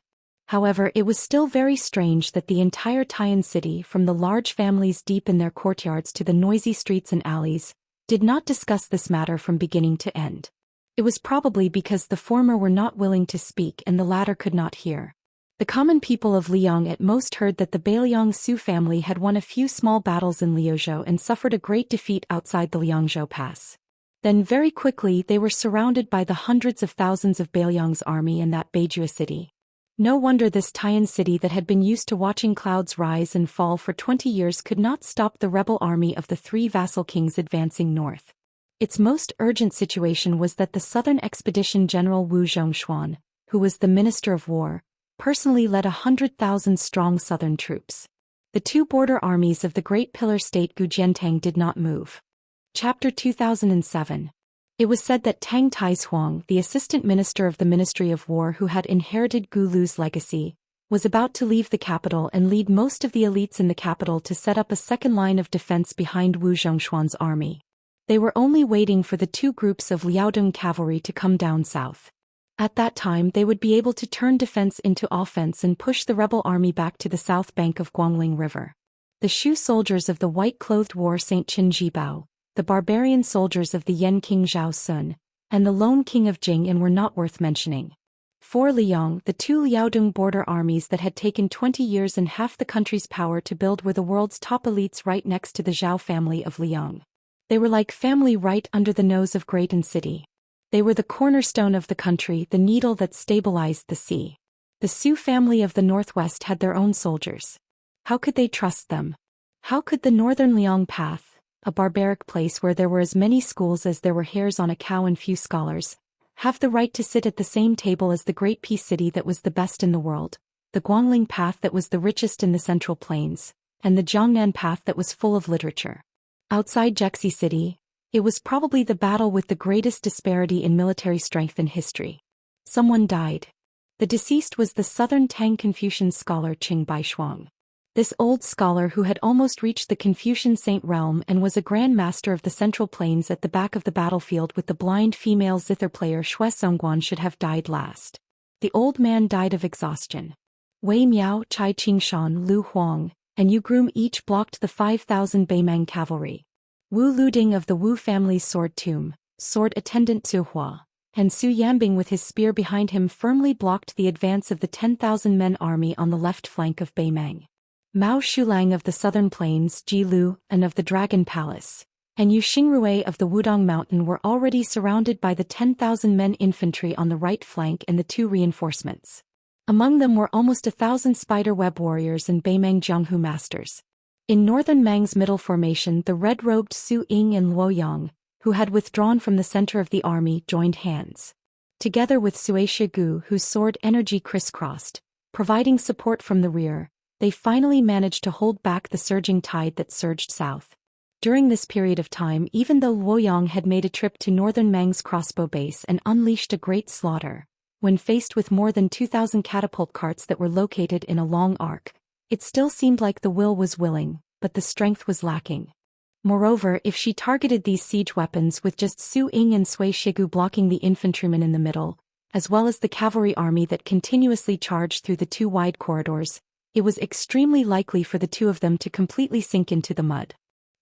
However, it was still very strange that the entire Tian City, from the large families deep in their courtyards to the noisy streets and alleys, did not discuss this matter from beginning to end. It was probably because the former were not willing to speak and the latter could not hear. The common people of Liang at most heard that the Bailiang Su family had won a few small battles in Liuzhou and suffered a great defeat outside the Liangzhou Pass. Then very quickly they were surrounded by the hundreds of thousands of Bailiang's army in that Beijua city. No wonder this Tian city that had been used to watching clouds rise and fall for 20 years could not stop the rebel army of the three vassal kings advancing north. Its most urgent situation was that the Southern Expedition General Wu Zhongshuan, who was the Minister of War, personally led 100,000 strong southern troops. The two border armies of the Great Pillar State Gujiantang did not move. Chapter 2007. It was said that Tang Taizuang, the assistant minister of the Ministry of War who had inherited Gu Lu's legacy, was about to leave the capital and lead most of the elites in the capital to set up a second line of defense behind Wu Zhongshuan's army. They were only waiting for the two groups of Liaodong cavalry to come down south. At that time they would be able to turn defense into offense and push the rebel army back to the south bank of Guangling River. The Shu soldiers of the white-clothed war Saint Qin Jibao, the barbarian soldiers of the Yan King Zhao Sun, and the lone king of Jing'an were not worth mentioning. For Liang, the two Liaodong border armies that had taken 20 years and half the country's power to build were the world's top elites right next to the Zhao family of Liang. They were like family right under the nose of great and city. They were the cornerstone of the country, the needle that stabilized the sea. The Su family of the Northwest had their own soldiers. How could they trust them? How could the Northern Liang Path, a barbaric place where there were as many schools as there were hairs on a cow and few scholars, have the right to sit at the same table as the great peace city that was the best in the world, the Guangling path that was the richest in the Central Plains, and the Jiangnan path that was full of literature. Outside Jexi City, it was probably the battle with the greatest disparity in military strength in history. Someone died. The deceased was the southern Tang Confucian scholar Qing Baishuang. This old scholar who had almost reached the Confucian saint realm and was a grand master of the Central Plains at the back of the battlefield with the blind female zither player Xue Songguan should have died last. The old man died of exhaustion. Wei Miao, Chai Qingshan, Lu Huang, and Yu Groom each blocked the 5,000 Beimang cavalry. Wu Luding of the Wu family's sword tomb, sword attendant Zhu Hua, and Su Yanbing with his spear behind him firmly blocked the advance of the 10,000-men army on the left flank of Beimang. Mao Shulang of the southern plains, Ji Lu, and of the Dragon Palace, and Yu Xingrui of the Wudong Mountain were already surrounded by the 10,000-men infantry on the right flank and the two reinforcements. Among them were almost 1,000 spiderweb warriors and Beimang Jianghu masters. In northern Mang's middle formation, the red-robed Su Ying and Luoyang, who had withdrawn from the center of the army, joined hands. Together with Sui Shigu, whose sword energy crisscrossed, providing support from the rear, they finally managed to hold back the surging tide that surged south. During this period of time, even though Luoyang had made a trip to northern Mang's crossbow base and unleashed a great slaughter, when faced with more than 2,000 catapult carts that were located in a long arc, it still seemed like the will was willing, but the strength was lacking. Moreover, if she targeted these siege weapons with just Su Ying and Sui Shigu blocking the infantrymen in the middle, as well as the cavalry army that continuously charged through the two wide corridors, it was extremely likely for the two of them to completely sink into the mud.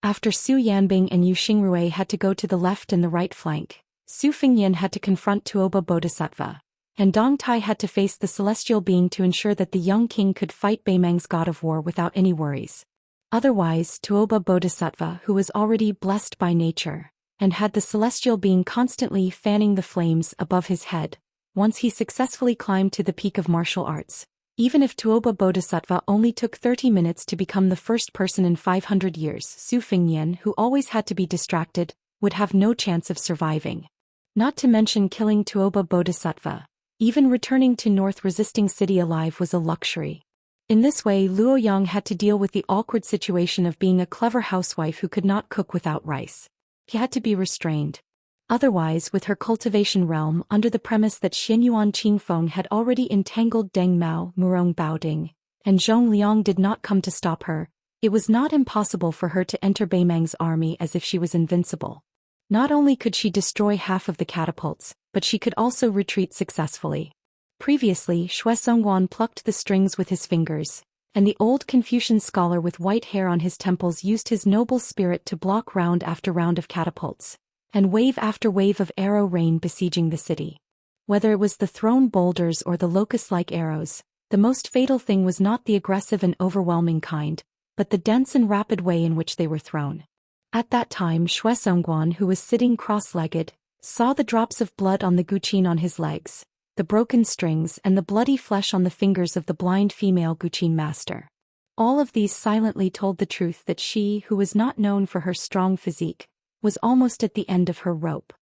After Su Yanbing and Yu Xingrui had to go to the left and the right flank, Su Fingyan had to confront Tuoba Bodhisattva, and Dong Tai had to face the celestial being to ensure that the young king could fight Beimang's god of war without any worries. Otherwise, Tuoba Bodhisattva, who was already blessed by nature, and had the celestial being constantly fanning the flames above his head, once he successfully climbed to the peak of martial arts. Even if Tuoba Bodhisattva only took 30 minutes to become the first person in 500 years, Su Fingyan, who always had to be distracted, would have no chance of surviving. Not to mention killing Tuoba Bodhisattva. Even returning to North Resisting City alive was a luxury. In this way, Luoyang had to deal with the awkward situation of being a clever housewife who could not cook without rice. He had to be restrained. Otherwise, with her cultivation realm under the premise that Xianyuan Qingfeng had already entangled Deng Mao, Murong Baoding, and Zhong Liang did not come to stop her, it was not impossible for her to enter Beimang's army as if she was invincible. Not only could she destroy half of the catapults, but she could also retreat successfully. Previously, Xue Songguan plucked the strings with his fingers, and the old Confucian scholar with white hair on his temples used his noble spirit to block round after round of catapults, and wave after wave of arrow rain besieging the city. Whether it was the thrown boulders or the locust-like arrows, the most fatal thing was not the aggressive and overwhelming kind, but the dense and rapid way in which they were thrown. At that time, Xue Songguan, who was sitting cross-legged, saw the drops of blood on the guqin on his legs, the broken strings and the bloody flesh on the fingers of the blind female guqin master. All of these silently told the truth that she, who was not known for her strong physique, was almost at the end of her rope.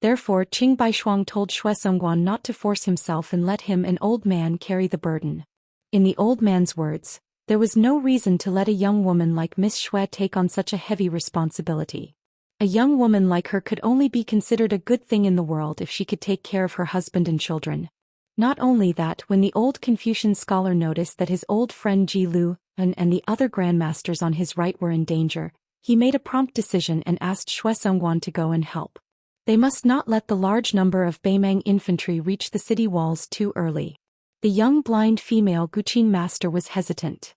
Therefore Qing Baishuang told Xue Songguan not to force himself and let him, an old man, carry the burden. In the old man's words, there was no reason to let a young woman like Miss Xue take on such a heavy responsibility. A young woman like her could only be considered a good thing in the world if she could take care of her husband and children. Not only that, when the old Confucian scholar noticed that his old friend Ji Lu and the other grandmasters on his right were in danger, he made a prompt decision and asked Xue Songguan to go and help. They must not let the large number of Beimang infantry reach the city walls too early. The young blind female guqin master was hesitant.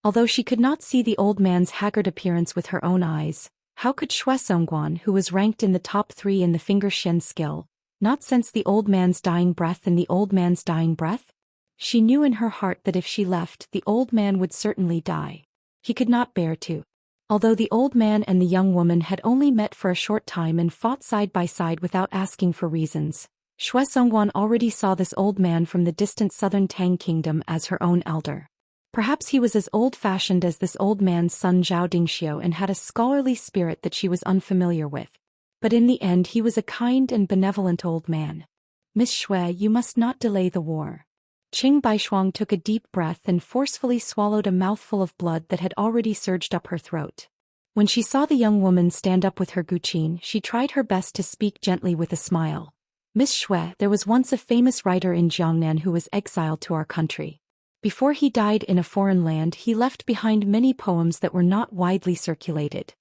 Although she could not see the old man's haggard appearance with her own eyes, how could Xue Songguan, who was ranked in the top 3 in the finger shen skill, not sense the old man's dying breath and the old man's dying breath? She knew in her heart that if she left, the old man would certainly die. He could not bear to. Although the old man and the young woman had only met for a short time and fought side by side without asking for reasons, Xue Songguan already saw this old man from the distant southern Tang kingdom as her own elder. Perhaps he was as old-fashioned as this old man's son Zhao Dingxiu and had a scholarly spirit that she was unfamiliar with. But in the end he was a kind and benevolent old man. "Miss Xue, you must not delay the war. Qing Baishuang took a deep breath and forcefully swallowed a mouthful of blood that had already surged up her throat. When she saw the young woman stand up with her guqin, she tried her best to speak gently with a smile. Miss Shui, there was once a famous writer in Jiangnan who was exiled to our country. Before he died in a foreign land, he left behind many poems that were not widely circulated.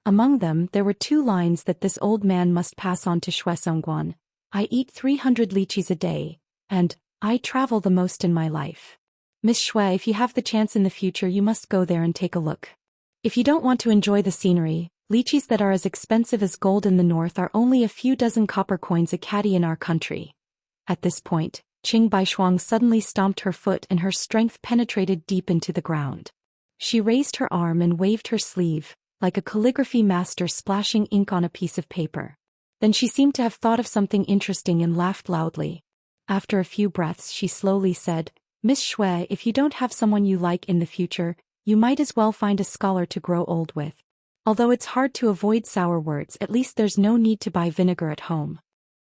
Among them, there were 2 lines that this old man must pass on to Shui Songguan. I eat 300 lychees a day, and I travel the most in my life. Miss Shui, if you have the chance in the future, you must go there and take a look. If you don't want to enjoy the scenery, lychees that are as expensive as gold in the north are only a few dozen copper coins a caddy in our country. At this point, Qing Baishuang suddenly stomped her foot and her strength penetrated deep into the ground. She raised her arm and waved her sleeve, like a calligraphy master splashing ink on a piece of paper. Then she seemed to have thought of something interesting and laughed loudly. After a few breaths, she slowly said, Miss Shui, if you don't have someone you like in the future, you might as well find a scholar to grow old with. Although it's hard to avoid sour words, at least there's no need to buy vinegar at home.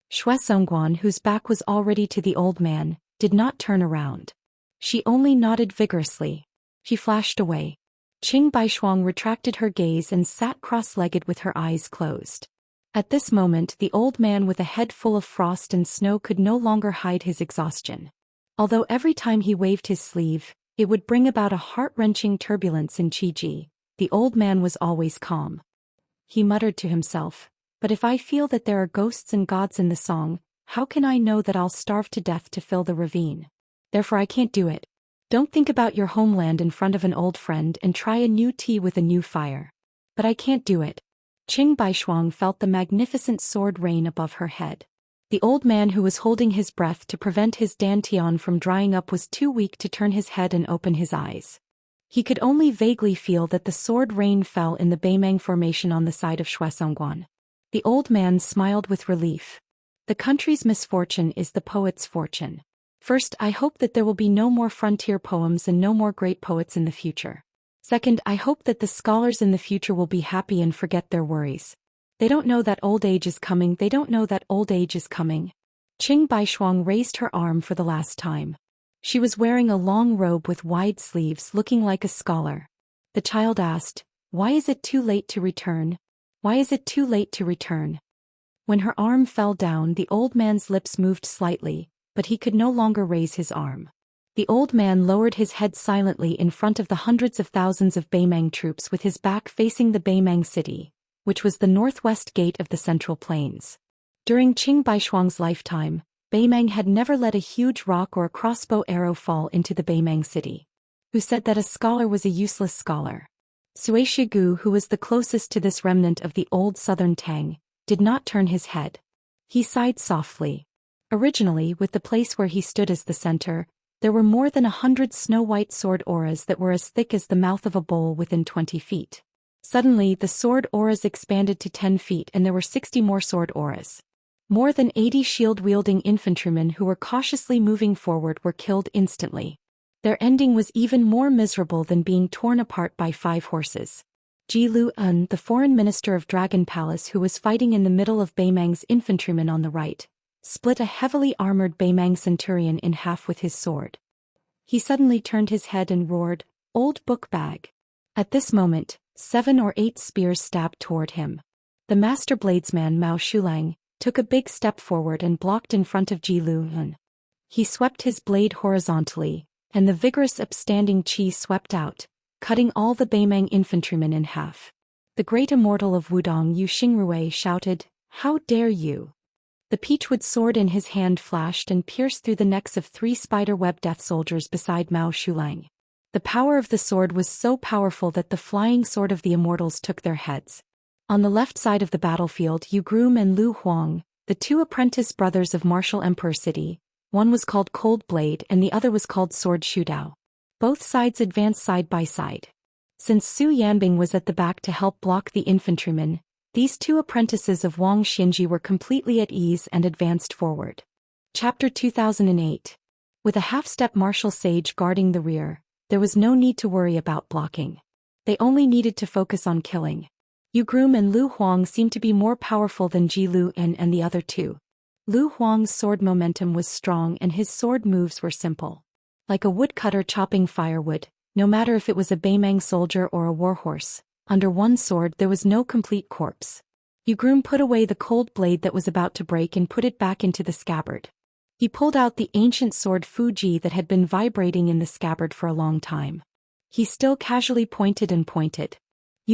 Shui Songguan, whose back was already to the old man, did not turn around. She only nodded vigorously. She flashed away. Qing Baishuang retracted her gaze and sat cross-legged with her eyes closed. At this moment, the old man with a head full of frost and snow could no longer hide his exhaustion. Although every time he waved his sleeve, it would bring about a heart-wrenching turbulence in Qiji, the old man was always calm. He muttered to himself, but if I feel that there are ghosts and gods in the song, how can I know that I'll starve to death to fill the ravine? Therefore I can't do it. Don't think about your homeland in front of an old friend and try a new tea with a new fire. But I can't do it. Qing Baishuang felt the magnificent sword rain above her head. The old man who was holding his breath to prevent his dantian from drying up was too weak to turn his head and open his eyes. He could only vaguely feel that the sword rain fell in the Beimang formation on the side of Shui Songguan. The old man smiled with relief. The country's misfortune is the poet's fortune. First, I hope that there will be no more frontier poems and no more great poets in the future. Second, I hope that the scholars in the future will be happy and forget their worries. They don't know that old age is coming. They don't know that old age is coming. Qing Baishuang raised her arm for the last time. She was wearing a long robe with wide sleeves, looking like a scholar. The child asked, Why is it too late to return? Why is it too late to return? When her arm fell down, the old man's lips moved slightly, but he could no longer raise his arm. The old man lowered his head silently in front of the hundreds of thousands of Beimang troops with his back facing the Beimang city, which was the northwest gate of the Central Plains. During Qing Baishuang's lifetime, Beimang had never let a huge rock or a crossbow arrow fall into the Beimang city. Who said that a scholar was a useless scholar? Sui Shigu, who was the closest to this remnant of the old southern Tang, did not turn his head. He sighed softly. Originally, with the place where he stood as the center, there were more than 100 snow-white sword auras that were as thick as the mouth of a bowl within 20 feet. Suddenly, the sword auras expanded to 10 feet and there were 60 more sword auras. More than 80 shield-wielding infantrymen who were cautiously moving forward were killed instantly. Their ending was even more miserable than being torn apart by 5 horses. Ji Lu-un, the foreign minister of Dragon Palace who was fighting in the middle of Beimang's infantrymen on the right, split a heavily armored Beimang centurion in half with his sword. He suddenly turned his head and roared, "Old book bag." At this moment, 7 or 8 spears stabbed toward him. The master bladesman Mao Shulang took a big step forward and blocked in front of Ji Lu-un. He swept his blade horizontally, and the vigorous upstanding qi swept out, cutting all the Beimang infantrymen in half. The great immortal of Wudong Yu Xingrui shouted, "How dare you!" The peachwood sword in his hand flashed and pierced through the necks of 3 spider-web death soldiers beside Mao Shulang. The power of the sword was so powerful that the flying sword of the immortals took their heads. On the left side of the battlefield, Yu Groom and Lu Huang, the 2 apprentice brothers of Martial Emperor City, one was called Cold Blade and the other was called Sword Shudao. Both sides advanced side by side. Since Su Yanbing was at the back to help block the infantrymen, these 2 apprentices of Wang Xinji were completely at ease and advanced forward. Chapter 2008. With a half-step martial sage guarding the rear, there was no need to worry about blocking. They only needed to focus on killing. Yu Groom and Lu Huang seemed to be more powerful than Ji Lu-un and the other 2. Lu Huang's sword momentum was strong and his sword moves were simple. Like a woodcutter chopping firewood, no matter if it was a Beimang soldier or a warhorse, under one sword there was no complete corpse. Groom put away the cold blade that was about to break and put it back into the scabbard. He pulled out the ancient sword Fuji that had been vibrating in the scabbard for a long time. He still casually pointed and pointed.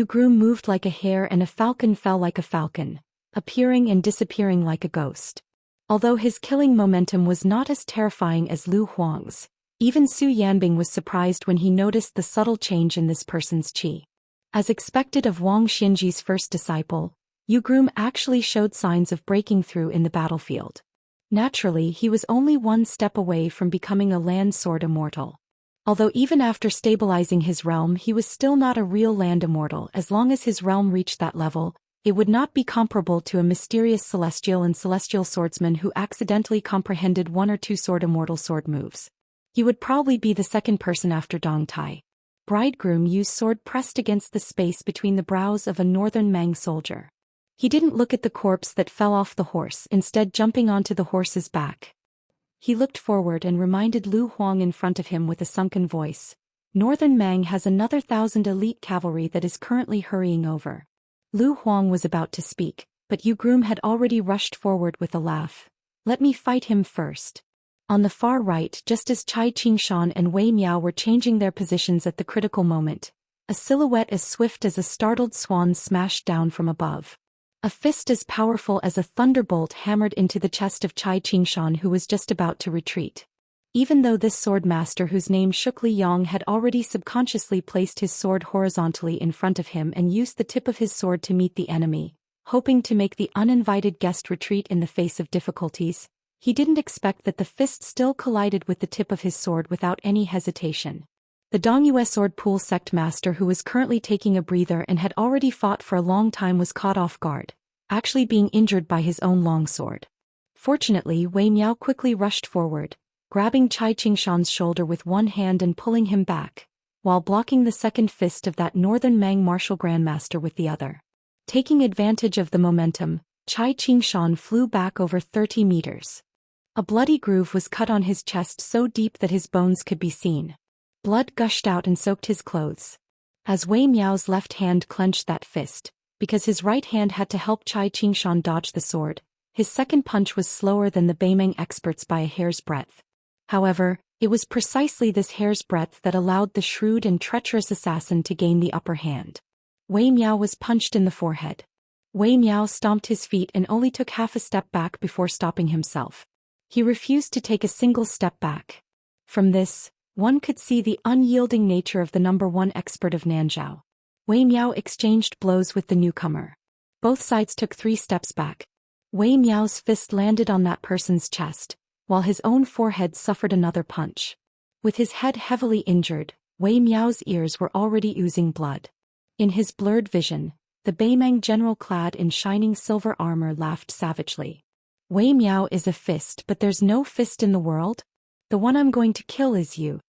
Groom moved like a hare and a falcon fell like a falcon, appearing and disappearing like a ghost. Although his killing momentum was not as terrifying as Lu Huang's, even Su Yanbing was surprised when he noticed the subtle change in this person's qi. As expected of Wang Xinji's first disciple, Groom actually showed signs of breaking through in the battlefield. Naturally, he was only one step away from becoming a land sword immortal. Although even after stabilizing his realm he was still not a real land immortal. As long as his realm reached that level, it would not be comparable to a mysterious celestial and celestial swordsman who accidentally comprehended one or two sword immortal sword moves. He would probably be the second person after Dong Tai. Bridegroom used sword pressed against the space between the brows of a northern Mang soldier. He didn't look at the corpse that fell off the horse, instead jumping onto the horse's back. He looked forward and reminded Lu Huang in front of him with a sunken voice. Northern Mang has another 1,000 elite cavalry that is currently hurrying over. Lu Huang was about to speak, but Groom had already rushed forward with a laugh. Let me fight him first. On the far right, just as Chai Qingshan and Wei Miao were changing their positions at the critical moment, a silhouette as swift as a startled swan smashed down from above. A fist as powerful as a thunderbolt hammered into the chest of Chai Qingshan, who was just about to retreat. Even though this sword master, whose name Shuk Yang, had already subconsciously placed his sword horizontally in front of him and used the tip of his sword to meet the enemy, hoping to make the uninvited guest retreat in the face of difficulties, he didn't expect that the fist still collided with the tip of his sword without any hesitation. The Dongyue sword pool sect master, who was currently taking a breather and had already fought for a long time, was caught off guard, actually being injured by his own longsword. Fortunately, Wei Miao quickly rushed forward, grabbing Chai Qingshan's shoulder with one hand and pulling him back, while blocking the second fist of that northern Mang martial grandmaster with the other. Taking advantage of the momentum, Chai Qingshan flew back over 30 meters. A bloody groove was cut on his chest so deep that his bones could be seen. Blood gushed out and soaked his clothes. As Wei Miao's left hand clenched that fist, because his right hand had to help Chai Qingshan dodge the sword, his second punch was slower than the Beimeng experts by a hair's breadth. However, it was precisely this hair's breadth that allowed the shrewd and treacherous assassin to gain the upper hand. Wei Miao was punched in the forehead. Wei Miao stomped his feet and only took half a step back before stopping himself. He refused to take a single step back. From this, one could see the unyielding nature of the number one expert of Nanzhao. Wei Miao exchanged blows with the newcomer. Both sides took 3 steps back. Wei Miao's fist landed on that person's chest, while his own forehead suffered another punch. With his head heavily injured, Wei Miao's ears were already oozing blood. In his blurred vision, the Beimeng general clad in shining silver armor laughed savagely. Wei Miao is a fist, but there's no fist in the world? The one I'm going to kill is you.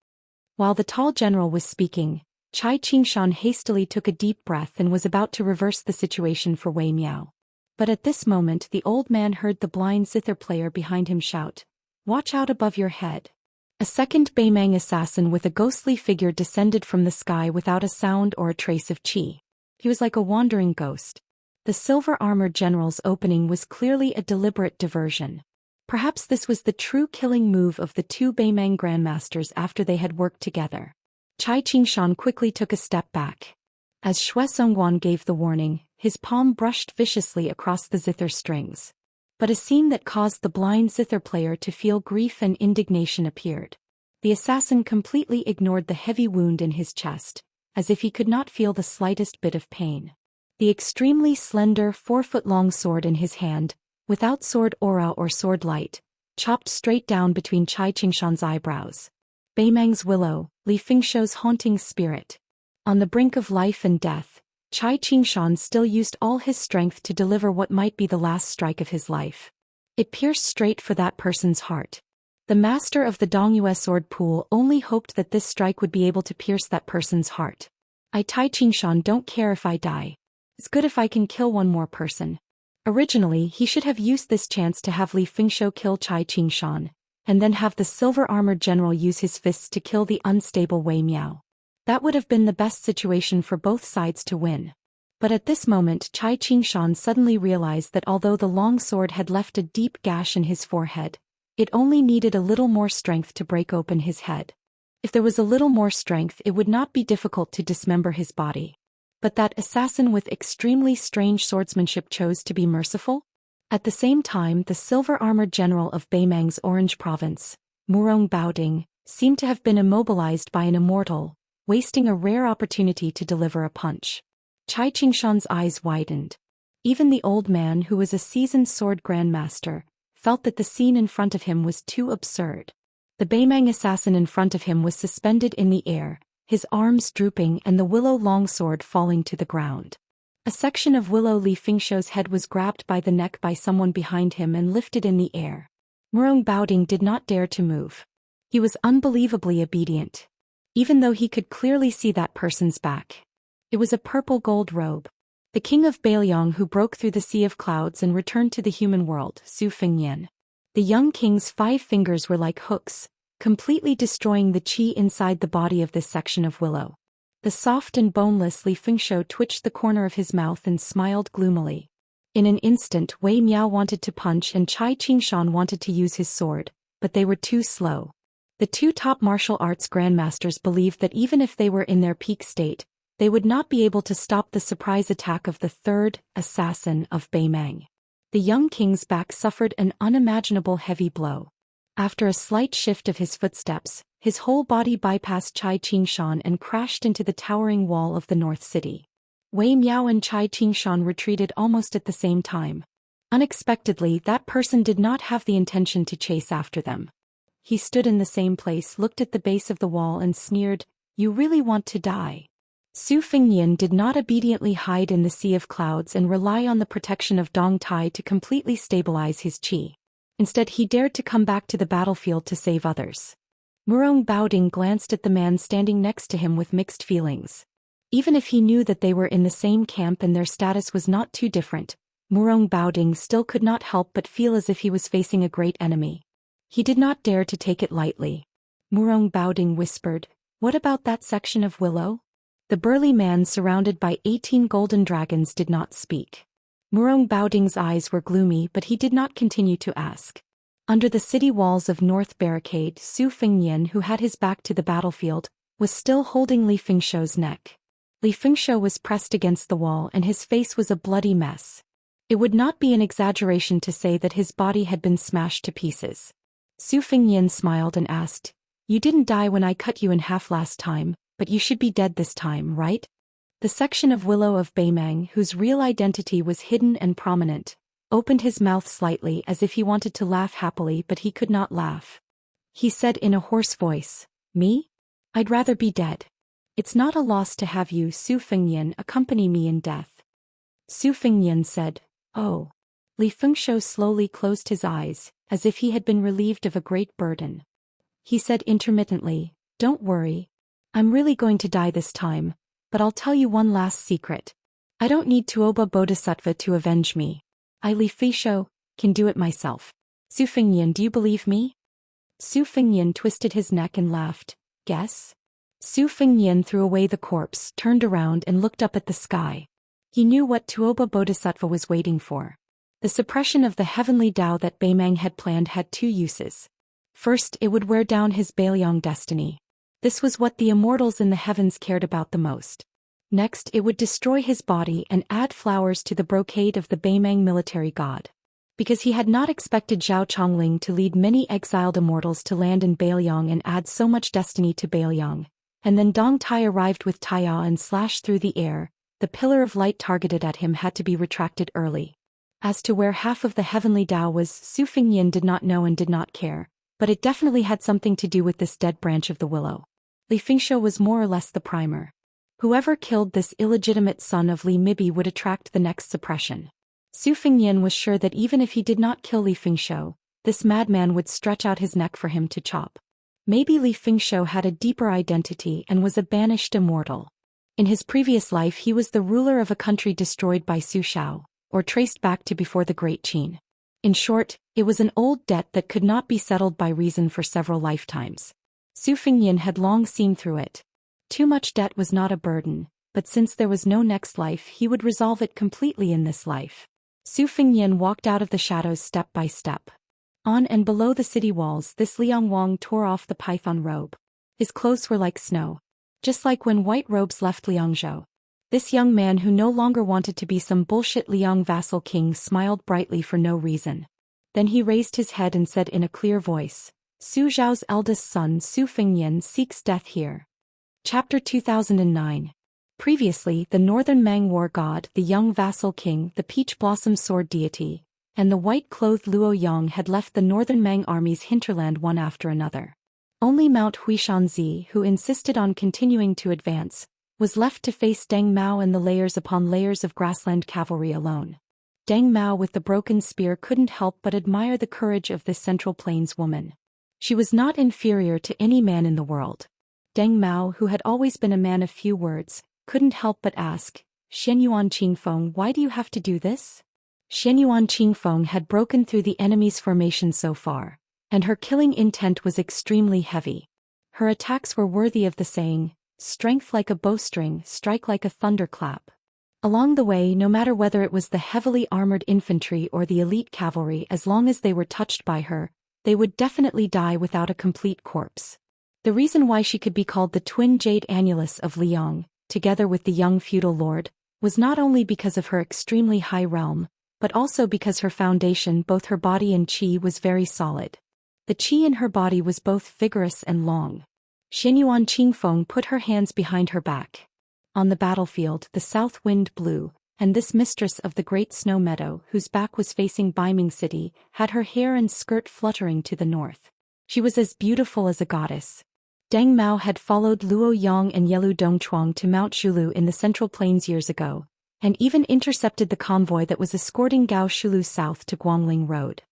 While the tall general was speaking, Chai Qingshan hastily took a deep breath and was about to reverse the situation for Wei Miao. But at this moment the old man heard the blind zither player behind him shout, "Watch out above your head." A second Beimeng assassin with a ghostly figure descended from the sky without a sound or a trace of qi. He was like a wandering ghost. The silver-armored general's opening was clearly a deliberate diversion. Perhaps this was the true killing move of the 2 Beimeng grandmasters after they had worked together. Chai Qingshan quickly took a step back. As Xue Songguan gave the warning, his palm brushed viciously across the zither strings. But a scene that caused the blind zither player to feel grief and indignation appeared. The assassin completely ignored the heavy wound in his chest, as if he could not feel the slightest bit of pain. The extremely slender 4-foot-long sword in his hand, without sword aura or sword light, chopped straight down between Chai Qingshan's eyebrows. Beimeng's willow, Li Fengshou's haunting spirit. On the brink of life and death, Chai Qingshan still used all his strength to deliver what might be the last strike of his life. It pierced straight for that person's heart. The master of the Dongyue sword pool only hoped that this strike would be able to pierce that person's heart. Chai Qingshan don't care if I die. It's good if I can kill one more person. Originally he should have used this chance to have Li Fengshou kill Chai Qingshan, and then have the silver-armored general use his fists to kill the unstable Wei Miao. That would have been the best situation for both sides to win. But at this moment Chai Qingshan suddenly realized that although the long sword had left a deep gash in his forehead, it only needed a little more strength to break open his head. If there was a little more strength, it would not be difficult to dismember his body. But that assassin with extremely strange swordsmanship chose to be merciful? At the same time, the silver-armored general of Beimang's Orange Province, Murong Baoding, seemed to have been immobilized by an immortal, wasting a rare opportunity to deliver a punch. Chai Qingshan's eyes widened. Even the old man, who was a seasoned sword grandmaster, felt that the scene in front of him was too absurd. The Beimang assassin in front of him was suspended in the air, his arms drooping and the willow longsword falling to the ground. A section of Willow Li Fengshou's head was grabbed by the neck by someone behind him and lifted in the air. Murong Baoding did not dare to move. He was unbelievably obedient. Even though he could clearly see that person's back. It was a purple gold robe. The king of Bailiang who broke through the sea of clouds and returned to the human world, Su Fengnian. The young king's 5 fingers were like hooks, completely destroying the qi inside the body of this section of willow. The soft and boneless Li Fengshou twitched the corner of his mouth and smiled gloomily. In an instant Wei Miao wanted to punch and Chai Qingshan wanted to use his sword, but they were too slow. The 2 top martial arts grandmasters believed that even if they were in their peak state, they would not be able to stop the surprise attack of the 3rd assassin of Beimang. The young king's back suffered an unimaginable heavy blow. After a slight shift of his footsteps, his whole body bypassed Chai Qingshan and crashed into the towering wall of the North City. Wei Miao and Chai Qingshan retreated almost at the same time. Unexpectedly, that person did not have the intention to chase after them. He stood in the same place, looked at the base of the wall and sneered, "You really want to die?" Su Fengnian did not obediently hide in the sea of clouds and rely on the protection of Dong Tai to completely stabilize his qi. Instead, he dared to come back to the battlefield to save others. Murong Baoding glanced at the man standing next to him with mixed feelings. Even if he knew that they were in the same camp and their status was not too different, Murong Baoding still could not help but feel as if he was facing a great enemy. He did not dare to take it lightly. Murong Baoding whispered, "What about that section of willow?" The burly man surrounded by 18 golden dragons did not speak. Murong Baoding's eyes were gloomy, but he did not continue to ask. Under the city walls of North Barricade, Su Fengnian, who had his back to the battlefield, was still holding Li Fengshou's neck. Li Fengshou was pressed against the wall and his face was a bloody mess. It would not be an exaggeration to say that his body had been smashed to pieces. Su Fengnian smiled and asked, "You didn't die when I cut you in half last time, but you should be dead this time, right?" The section of willow of Beimang, whose real identity was hidden and prominent, opened his mouth slightly as if he wanted to laugh happily, but he could not laugh. He said in a hoarse voice, "Me? I'd rather be dead. It's not a loss to have you, Su Fengnian, accompany me in death." Su Fengnian said, "Oh." Li Fengshou slowly closed his eyes, as if he had been relieved of a great burden. He said intermittently, "Don't worry. I'm really going to die this time, but I'll tell you one last secret. I don't need Tuoba Bodhisattva to avenge me. I, Li Fengshou, can do it myself. Su Fengnian, do you believe me?" Su Fengnian twisted his neck and laughed. "Guess?" Su Fengnian threw away the corpse, turned around and looked up at the sky. He knew what Tuoba Bodhisattva was waiting for. The suppression of the heavenly Tao that Beimang had planned had 2 uses. First, it would wear down his Bailiang destiny. This was what the immortals in the heavens cared about the most. Next, it would destroy his body and add flowers to the brocade of the Beimang military god. Because he had not expected Zhao Chongling to lead many exiled immortals to land in Bailiang and add so much destiny to Bailiang, and then Dong Tai arrived with Taiya and slashed through the air, the pillar of light targeted at him had to be retracted early. As to where half of the heavenly Tao was, Su Fengnian did not know and did not care, but it definitely had something to do with this dead branch of the willow. Li Fengshou was more or less the primer. Whoever killed this illegitimate son of Li Mibi would attract the next suppression. Su Fengnian was sure that even if he did not kill Li Fengshou, this madman would stretch out his neck for him to chop. Maybe Li Fengshou had a deeper identity and was a banished immortal. In his previous life he was the ruler of a country destroyed by Su Shao, or traced back to before the Great Qin. In short, it was an old debt that could not be settled by reason for several lifetimes. Su Fengnian had long seen through it. Too much debt was not a burden, but since there was no next life he would resolve it completely in this life. Su Fengnian walked out of the shadows step by step. On and below the city walls this Liang Wang tore off the python robe. His clothes were like snow. Just like when white robes left Liangzhou. This young man who no longer wanted to be some bullshit Liang vassal king smiled brightly for no reason. Then he raised his head and said in a clear voice, Su Zhao's eldest son Su Fengnian seeks death here. Chapter 2009. Previously, the northern Mang war god, the young vassal king, the peach blossom sword deity, and the white-clothed Luo Yang had left the northern Mang army's hinterland one after another. Only Mount Huishanzi, who insisted on continuing to advance, was left to face Deng Mao and the layers upon layers of grassland cavalry alone. Deng Mao with the broken spear couldn't help but admire the courage of this Central Plains woman. She was not inferior to any man in the world. Deng Mao, who had always been a man of few words, couldn't help but ask, Xianyuan Qingfeng, why do you have to do this? Xianyuan Qingfeng had broken through the enemy's formation so far, and her killing intent was extremely heavy. Her attacks were worthy of the saying, strength like a bowstring, strike like a thunderclap. Along the way, no matter whether it was the heavily armored infantry or the elite cavalry, as long as they were touched by her, they would definitely die without a complete corpse. The reason why she could be called the twin jade annulus of Liang, together with the young feudal lord, was not only because of her extremely high realm, but also because her foundation, both her body and qi, was very solid. The qi in her body was both vigorous and long. Xianyuan Qingfeng put her hands behind her back. On the battlefield, the south wind blew, and this mistress of the great snow meadow, whose back was facing Baiming City, had her hair and skirt fluttering to the north. She was as beautiful as a goddess. Deng Mao had followed Luo Yang and Yelu Dongchuang to Mount Shulu in the Central Plains years ago, and even intercepted the convoy that was escorting Gao Shulu south to Guangling Road.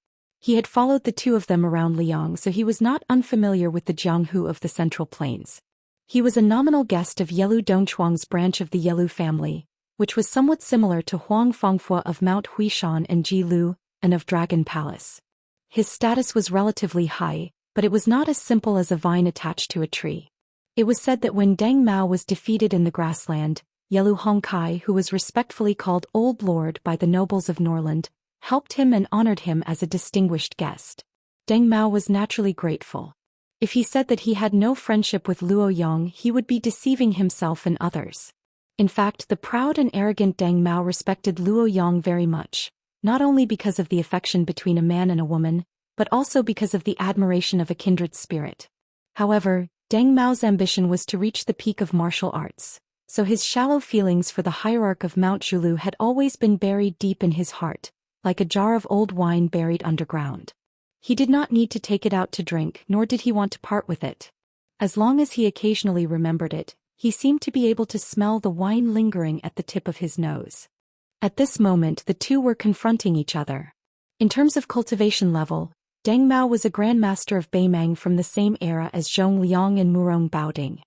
He had followed the two of them around Liang, so he was not unfamiliar with the Jianghu of the Central Plains. He was a nominal guest of Yelu Dongchuang's branch of the Yelu family, which was somewhat similar to Huang Fangfua of Mount Huishan and Ji Lu, and of Dragon Palace. His status was relatively high, but it was not as simple as a vine attached to a tree. It was said that when Deng Mao was defeated in the grassland, Yelu Hongkai, who was respectfully called Old Lord by the nobles of Norland, helped him and honored him as a distinguished guest. Deng Mao was naturally grateful. If he said that he had no friendship with Luo Yang, he would be deceiving himself and others. In fact, the proud and arrogant Deng Mao respected Luo Yang very much, not only because of the affection between a man and a woman, but also because of the admiration of a kindred spirit. However, Deng Mao's ambition was to reach the peak of martial arts, so his shallow feelings for the hierarch of Mount Shulu had always been buried deep in his heart, like a jar of old wine buried underground. He did not need to take it out to drink, nor did he want to part with it. As long as he occasionally remembered it, he seemed to be able to smell the wine lingering at the tip of his nose. At this moment the two were confronting each other. In terms of cultivation level, Deng Mao was a grandmaster of Beimang from the same era as Zhong Liang and Murong Baoding.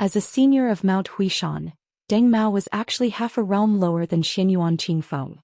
As a senior of Mount Huishan, Deng Mao was actually half a realm lower than Xianyuan Qingfeng.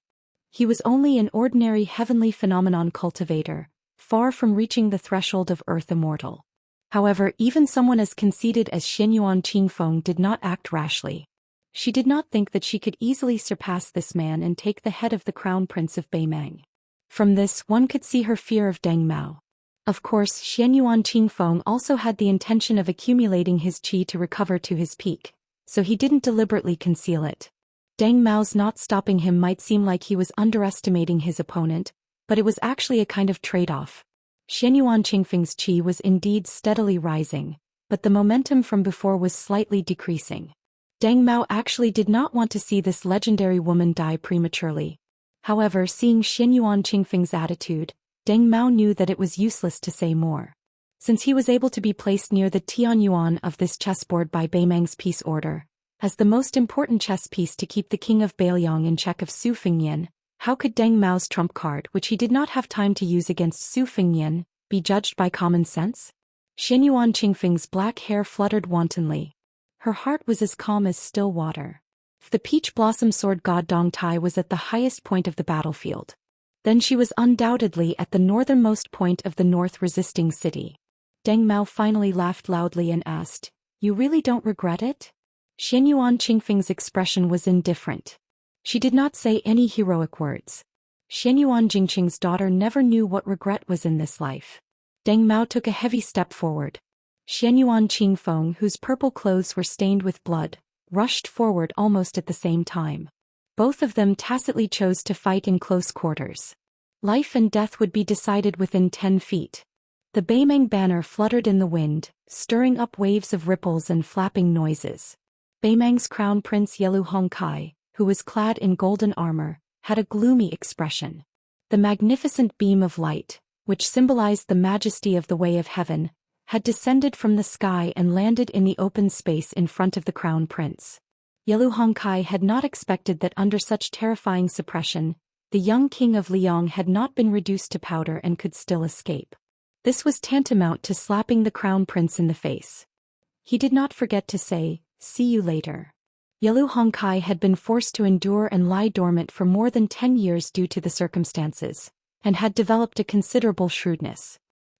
He was only an ordinary heavenly phenomenon cultivator, far from reaching the threshold of Earth Immortal. However, even someone as conceited as Xianyuan Qingfeng did not act rashly. She did not think that she could easily surpass this man and take the head of the crown prince of Beimang. From this, one could see her fear of Deng Mao. Of course, Xianyuan Qingfeng also had the intention of accumulating his qi to recover to his peak, so he didn't deliberately conceal it. Deng Mao's not stopping him might seem like he was underestimating his opponent, but it was actually a kind of trade-off. Xianyuan Qingfeng's qi was indeed steadily rising, but the momentum from before was slightly decreasing. Deng Mao actually did not want to see this legendary woman die prematurely. However, seeing Xianyuan Qingfeng's attitude, Deng Mao knew that it was useless to say more. Since he was able to be placed near the Tianyuan of this chessboard by Beimang's peace order, as the most important chess piece to keep the king of Bailiang in check of Su Fengnian, how could Deng Mao's trump card, which he did not have time to use against Su Fengnian, be judged by common sense? Xianyuan Qingfeng's black hair fluttered wantonly. Her heart was as calm as still water. The peach blossom sword god Dong Tai was at the highest point of the battlefield. Then she was undoubtedly at the northernmost point of the north-resisting city. Deng Mao finally laughed loudly and asked, "You really don't regret it?" Xianyuan Qingfeng's expression was indifferent. She did not say any heroic words. Xianyuan Jingqing's daughter never knew what regret was in this life. Deng Mao took a heavy step forward. Xianyuan Qingfeng, whose purple clothes were stained with blood, rushed forward almost at the same time. Both of them tacitly chose to fight in close quarters. Life and death would be decided within 10 feet. The Beimeng banner fluttered in the wind, stirring up waves of ripples and flapping noises. Beimeng's crown prince Yelu Hongkai, who was clad in golden armor, had a gloomy expression. The magnificent beam of light, which symbolized the majesty of the way of heaven, had descended from the sky and landed in the open space in front of the crown prince. Yelu Hongkai had not expected that under such terrifying suppression, the young king of Liang had not been reduced to powder and could still escape. This was tantamount to slapping the crown prince in the face. He did not forget to say, "See you later." Yelu Hongkai had been forced to endure and lie dormant for more than 10 years due to the circumstances, and had developed a considerable shrewdness.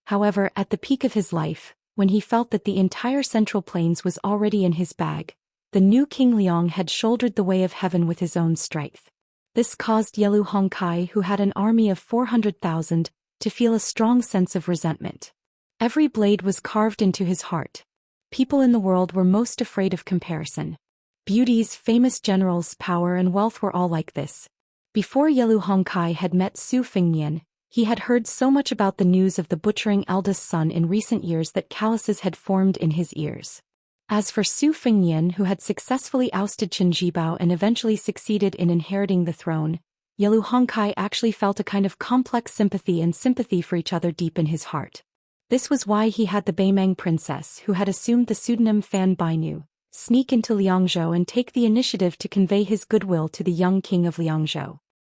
However, at the peak of his life, when he felt that the entire Central Plains was already in his bag, the new King Liang had shouldered the way of heaven with his own strength. This caused Yelu Hongkai, who had an army of 400,000, to feel a strong sense of resentment. Every blade was carved into his heart. People in the world were most afraid of comparison. Beauties, famous generals, power and wealth were all like this. Before Yelu Hongkai had met Su Fengnian, he had heard so much about the news of the butchering eldest son in recent years that calluses had formed in his ears. As for Su Fengnian, who had successfully ousted Chen Jibao and eventually succeeded in inheriting the throne, Yelu Hongkai actually felt a kind of complex sympathy for each other deep in his heart. This was why he had the Beimeng princess, who had assumed the pseudonym Fan Bainu, sneak into Liangzhou and take the initiative to convey his goodwill to the young king of Liangzhou.